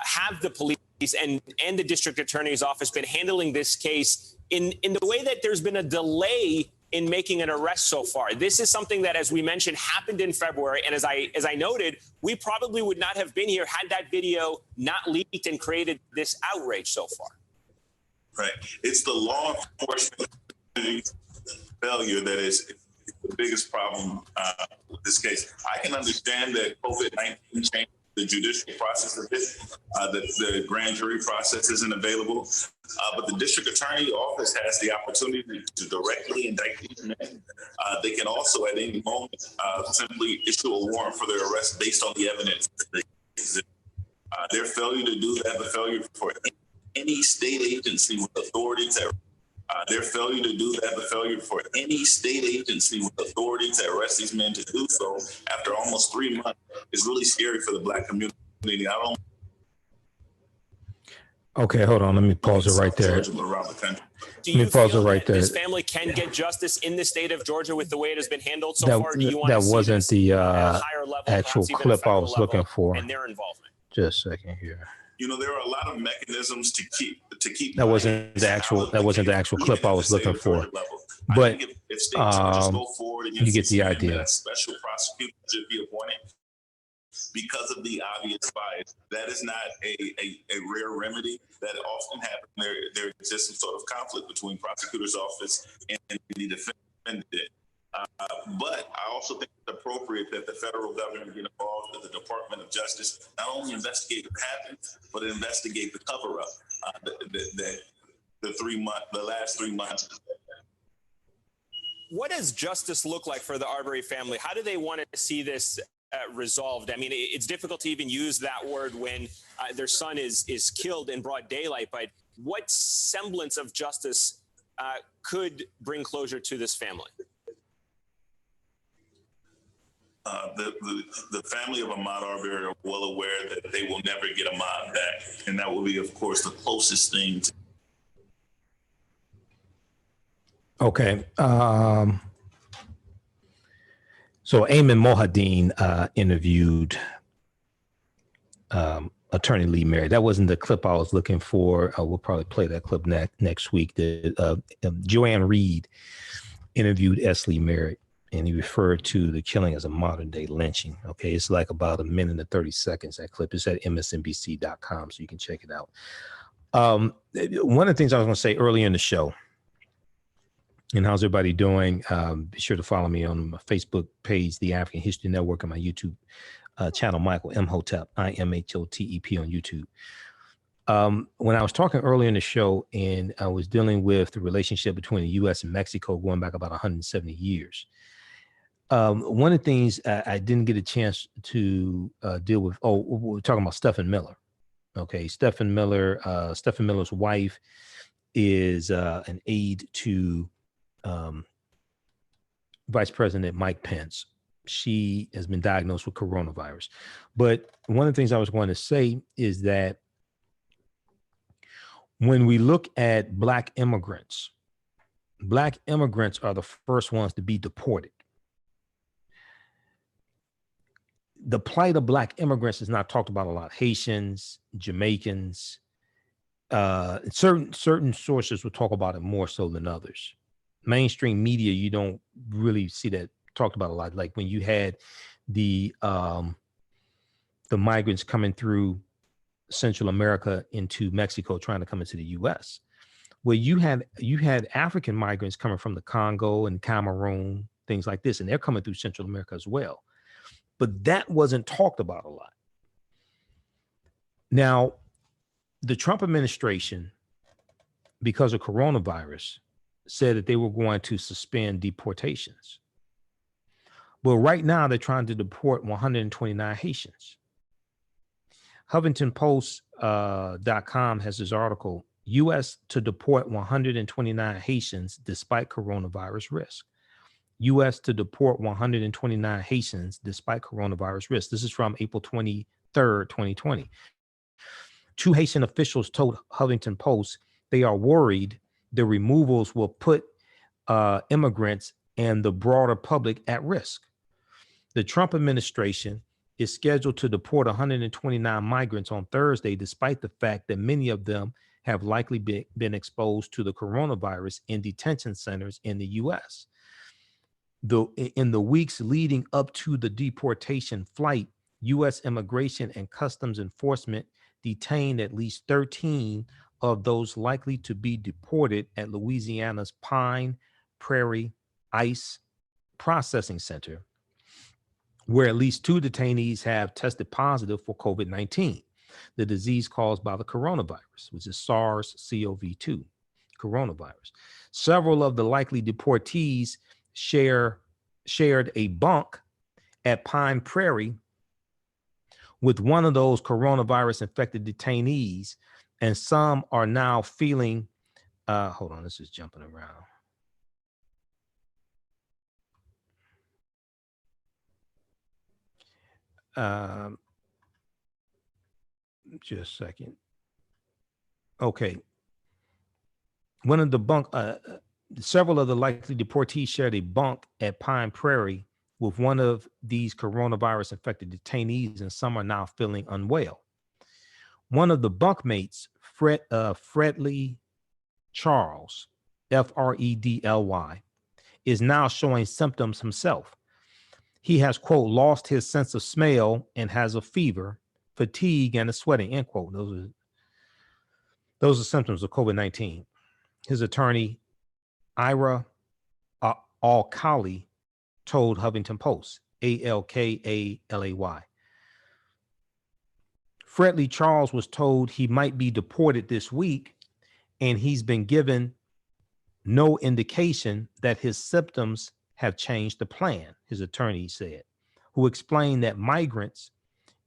have the police and the District Attorney's office been handling this case in the way that there's been a delay in making an arrest so far? This is something that, as we mentioned, happened in February. And as I noted, we probably would not have been here had that video not leaked and created this outrage so far. Right. It's the law enforcement failure that is the biggest problem with this case. I can understand that COVID-19 changed the judicial process of it, that the grand jury process isn't available. But the District Attorney Office has the opportunity to directly indict these men. They can also, at any moment, simply issue a warrant for their arrest based on the evidence. Their failure to do that, the failure for any state agency with authority to their failure to do that, the failure for any state agency with authority to arrest these men to do so after almost 3 months is really scary for the Black community. Okay, hold on. Let me pause it right there. Do Let me you pause feel it right that there. this family can get justice in the state of Georgia with the way it has been handled so far? Do you want That to see wasn't this the at a higher level, actual perhaps even clip I federal was level, looking for. and their involvement? Just a second here. You know, there are a lot of mechanisms to keep. That wasn't the actual clip I was looking for. But if states would just go forward you get the idea. A special prosecutor should be appointed because of the obvious bias. That is not a rare remedy that often happens. There exists some sort of conflict between prosecutor's office and the defendant. But I also think it's appropriate that the federal government get involved with the Department of Justice, not only investigate what happened, but investigate the cover-up, the last 3 months. What does justice look like for the Arbery family? How do they want to see this resolved? I mean, it's difficult to even use that word when their son is killed in broad daylight, but what semblance of justice could bring closure to this family? The family of Ahmaud Arbery are well aware that they will never get Ahmaud back, and that will be, of course, the closest thing to. Okay. So Ayman Mohadeen interviewed Attorney Lee Merritt. That wasn't the clip I was looking for. We'll probably play that clip next week. Joanne Reed interviewed S. Lee Merritt, and he referred to the killing as a modern day lynching. Okay, it's like about 1 minute and 30 seconds. That clip is at msnbc.com, so you can check it out. One of the things I was going to say earlier in the show, and how's everybody doing? Be sure to follow me on my Facebook page, The African History Network, and my YouTube channel, Michael Imhotep, IMHOTEP on YouTube. When I was talking earlier in the show, and I was dealing with the relationship between the U.S. and Mexico going back about 170 years, one of the things I didn't get a chance to deal with, we're talking about Stephen Miller. Okay, Stephen Miller's wife is an aide to Vice President Mike Pence. She has been diagnosed with coronavirus. But one of the things I was going to say is that when we look at Black immigrants are the first ones to be deported. The plight of Black immigrants is not talked about a lot. Haitians, Jamaicans, certain sources will talk about it more so than others. Mainstream media, you don't really see that talked about a lot. Like when you had the migrants coming through Central America into Mexico trying to come into the U.S., where you had African migrants coming from the Congo and Cameroon, things like this, and they're coming through Central America as well. But that wasn't talked about a lot. Now, the Trump administration, because of coronavirus, said that they were going to suspend deportations. Well, right now they're trying to deport 129 Haitians. HuffingtonPost.com has this article, U.S. to deport 129 Haitians despite coronavirus risk. U.S. to deport 129 Haitians despite coronavirus risk. This is from April 23rd, 2020. Two Haitian officials told Huffington Post they are worried the removals will put immigrants and the broader public at risk. The Trump administration is scheduled to deport 129 migrants on Thursday, despite the fact that many of them have likely been exposed to the coronavirus in detention centers in the U.S. In the weeks leading up to the deportation flight, U.S. Immigration and Customs Enforcement detained at least 13 of those likely to be deported at Louisiana's Pine Prairie ICE Processing Center, where at least 2 detainees have tested positive for COVID-19, the disease caused by the coronavirus, which is SARS-CoV-2 coronavirus. Several of the likely deportees shared a bunk at Pine Prairie with one of those coronavirus infected detainees, and some are now feeling, hold on, this is jumping around. Just a second. Okay. One of the several of the likely deportees shared a bunk at Pine Prairie with one of these coronavirus infected detainees, and some are now feeling unwell. One of the bunkmates, Fredley Charles, F-R-E-D-L-Y, is now showing symptoms himself. He has, quote, lost his sense of smell and has a fever, fatigue, and a sweating, end quote. Those are symptoms of COVID-19. His attorney, Ira Alkali, told Huffington Post, A-L-K-A-L-A-Y. Fredley Charles was told he might be deported this week, and he's been given no indication that his symptoms have changed the plan, his attorney said, who explained that migrants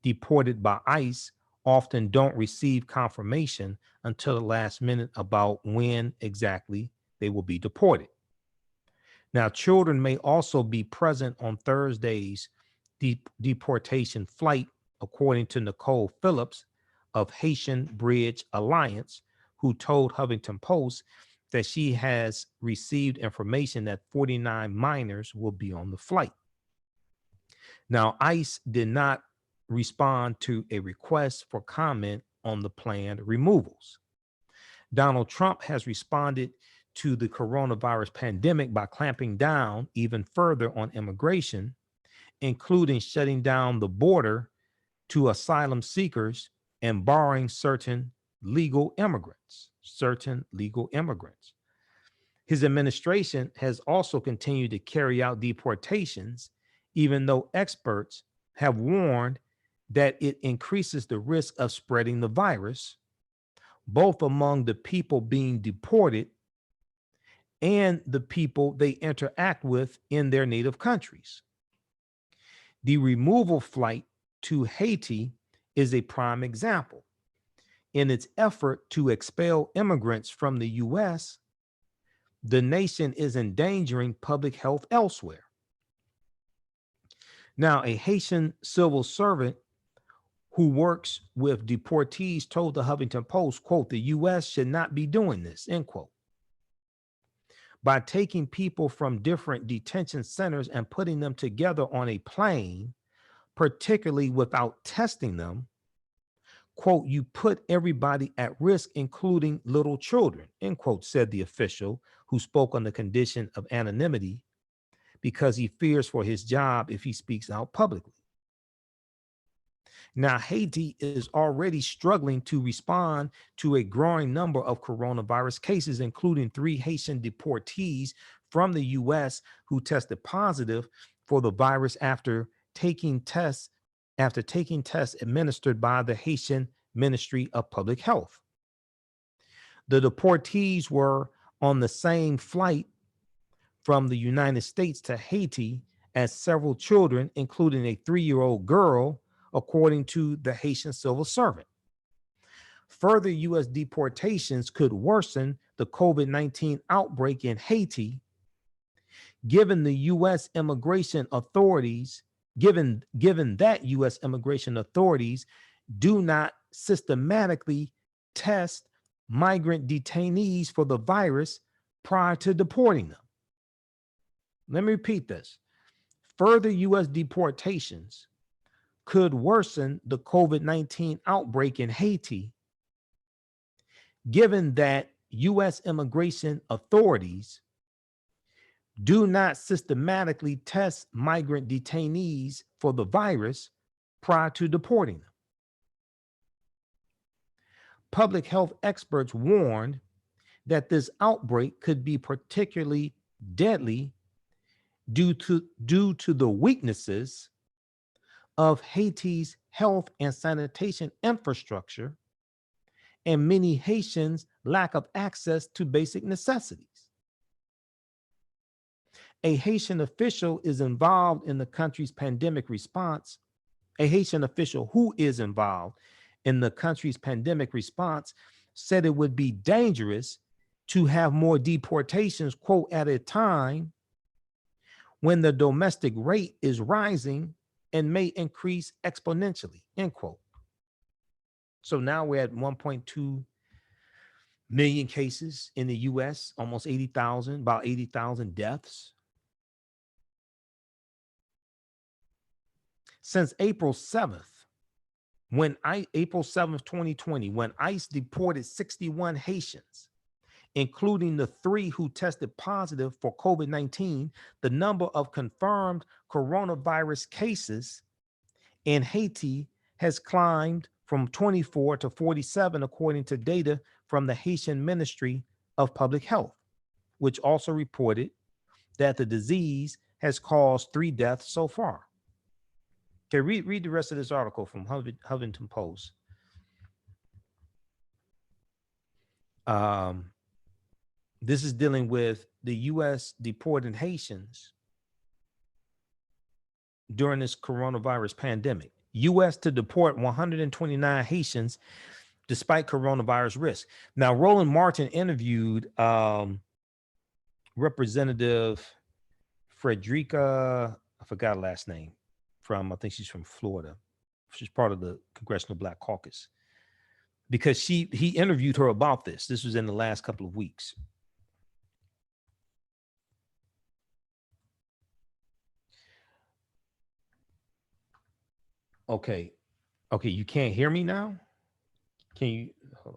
deported by ICE often don't receive confirmation until the last minute about when exactly they will be deported. Now, children may also be present on Thursday's deportation flight, according to Nicole Phillips of Haitian Bridge Alliance, who told Huffington Post that she has received information that 49 minors will be on the flight. Now, ICE did not respond to a request for comment on the planned removals. Donald Trump has responded to the coronavirus pandemic by clamping down even further on immigration, including shutting down the border to asylum seekers and barring certain legal immigrants. His administration has also continued to carry out deportations, even though experts have warned that it increases the risk of spreading the virus, both among the people being deported and the people they interact with in their native countries. The removal flight to Haiti is a prime example. In its effort to expel immigrants from the U.S., the nation is endangering public health elsewhere. Now, a Haitian civil servant who works with deportees told the Huffington Post, quote, the U.S. should not be doing this, end quote. By taking people from different detention centers and putting them together on a plane, particularly without testing them, quote, you put everybody at risk, including little children, end quote, said the official, who spoke on the condition of anonymity because he fears for his job if he speaks out publicly. Now, Haiti is already struggling to respond to a growing number of coronavirus cases, including 3 Haitian deportees from the U.S. who tested positive for the virus after taking tests administered by the Haitian Ministry of Public Health. The deportees were on the same flight from the United States to Haiti as several children, including a 3-year-old girl, according to the Haitian civil servant. Further U.S. deportations could worsen the COVID-19 outbreak in Haiti, given that U.S. immigration authorities do not systematically test migrant detainees for the virus prior to deporting them. Let me repeat this. Further U.S. deportations could worsen the COVID-19 outbreak in Haiti, given that U.S. immigration authorities do not systematically test migrant detainees for the virus prior to deporting them. Public health experts warned that this outbreak could be particularly deadly due to the weaknesses of Haiti's health and sanitation infrastructure and many Haitians' lack of access to basic necessities. A Haitian official is involved in the country's pandemic response. A Haitian official who is involved in the country's pandemic response said it would be dangerous to have more deportations, quote, at a time when the domestic rate is rising and may increase exponentially, end quote. So now we're at 1.2 million cases in the US, almost 80,000, about 80,000 deaths. Since April 7th, April 7th, 2020, when ICE deported 61 Haitians, including the 3 who tested positive for COVID-19, the number of confirmed coronavirus cases in Haiti has climbed from 24 to 47, according to data from the Haitian Ministry of Public Health, which also reported that the disease has caused 3 deaths so far. Okay, read the rest of this article from Huffington Post. This is dealing with the U.S. deported Haitians during this coronavirus pandemic. U.S. to deport 129 Haitians despite coronavirus risk. Now, Roland Martin interviewed Representative Frederica, I forgot her last name, I think she's from Florida. She's part of the Congressional Black Caucus, because he interviewed her about this. This was in the last couple of weeks. Okay, you can't hear me now? Can you, hold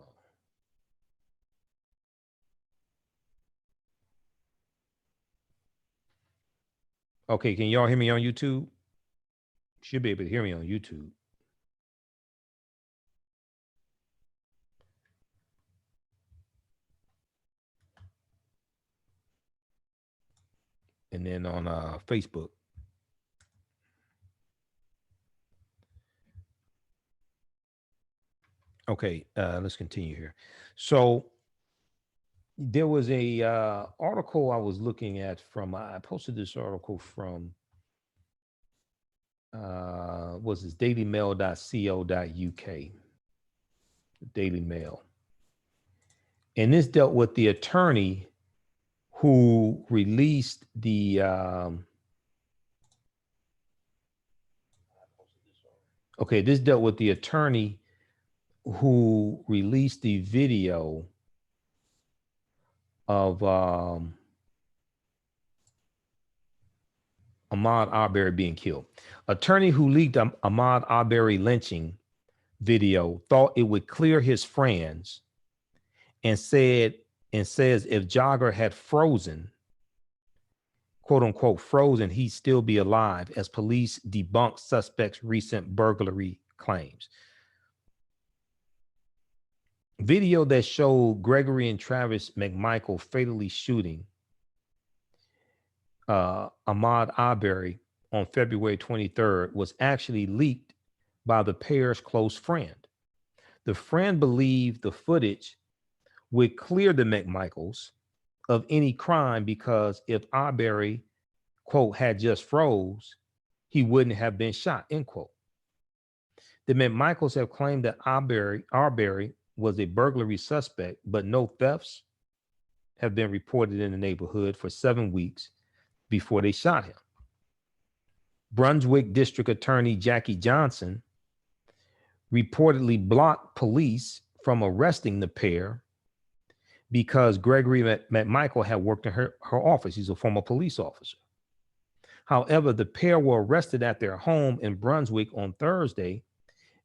on. Okay, can y'all hear me on YouTube? Should be able to hear me on YouTube. And then on Facebook. Okay, let's continue here. So there was a article I was looking at from, I posted this article from, was this dailymail.co.uk, Daily Mail. And this dealt with the attorney who released the, this dealt with the attorney who released the video of Ahmaud Arbery being killed. Attorney who leaked Ahmaud Arbery lynching video thought it would clear his friends and says if Jogger had frozen, quote unquote, frozen, he'd still be alive, as police debunked suspect's recent burglary claims. Video that showed Gregory and Travis McMichael fatally shooting Ahmaud Arbery on February 23rd was actually leaked by the pair's close friend. The friend believed the footage would clear the McMichaels of any crime because if Arbery, quote, had just froze, he wouldn't have been shot, end quote. The McMichaels have claimed that Arbery was a burglary suspect, but no thefts have been reported in the neighborhood for 7 weeks before they shot him. Brunswick District Attorney Jackie Johnson reportedly blocked police from arresting the pair because Gregory McMichael had worked in her office. He's a former police officer. However, the pair were arrested at their home in Brunswick on Thursday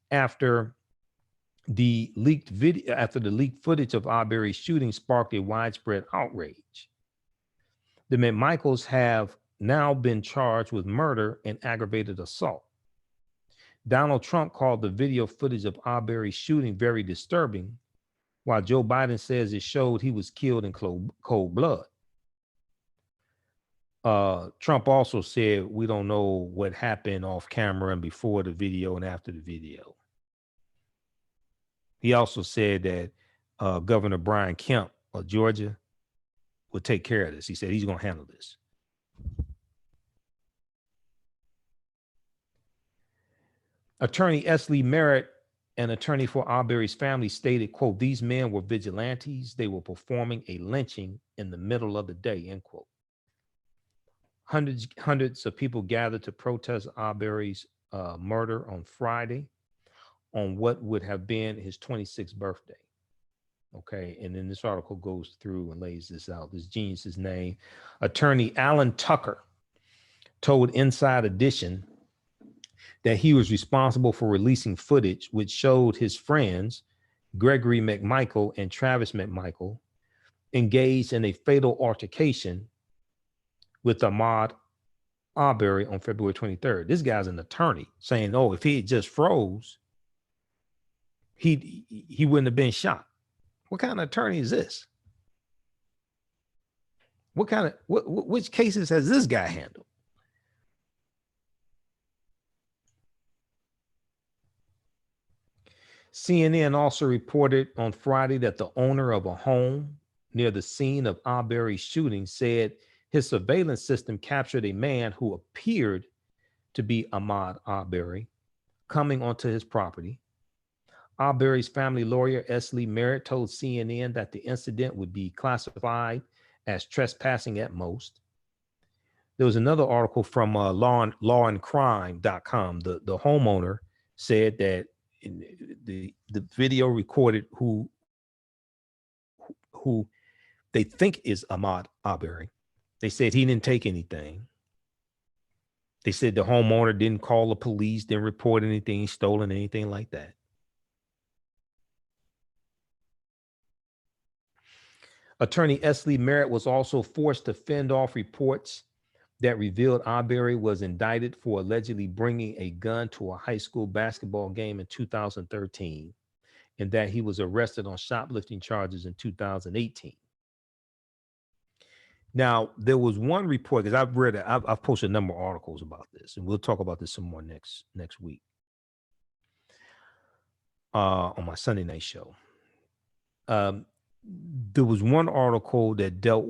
after the leaked footage of Arbery's shooting sparked a widespread outrage. The McMichaels have now been charged with murder and aggravated assault. Donald Trump called the video footage of Arbery's shooting very disturbing, while Joe Biden says it showed he was killed in cold blood. Trump also said, we don't know what happened off camera and before the video and after the video. He also said that Governor Brian Kemp of Georgia will take care of this. He said he's going to handle this. Attorney S. Lee Merritt, an attorney for Arbery's family, stated, quote, "These men were vigilantes. They were performing a lynching in the middle of the day," end quote. Hundreds of people gathered to protest Arbery's murder on Friday on what would have been his 26th birthday. Okay, and then this article goes through and lays this out. This genius's name, Attorney Alan Tucker, told Inside Edition that he was responsible for releasing footage which showed his friends, Gregory McMichael and Travis McMichael, engaged in a fatal altercation with Ahmaud Arbery on February 23rd. This guy's an attorney saying, oh, if he had just froze, he wouldn't have been shot. What kind of attorney is this? Which cases has this guy handled? CNN also reported on Friday that the owner of a home near the scene of Arbery's shooting said his surveillance system captured a man who appeared to be Ahmaud Arbery coming onto his property. Arbery's family lawyer, S. Lee Merritt, told CNN that the incident would be classified as trespassing at most. There was another article from lawandcrime.com. The homeowner said that the video recorded who they think is Ahmaud Arbery. They said he didn't take anything. They said the homeowner didn't call the police, didn't report anything stolen, anything like that. Attorney S. Lee Merritt was also forced to fend off reports that revealed Arbery was indicted for allegedly bringing a gun to a high school basketball game in 2013, and that he was arrested on shoplifting charges in 2018. Now, there was one report, because I've read it, I've posted a number of articles about this, and we'll talk about this some more next week on my Sunday night show. There was one article that dealt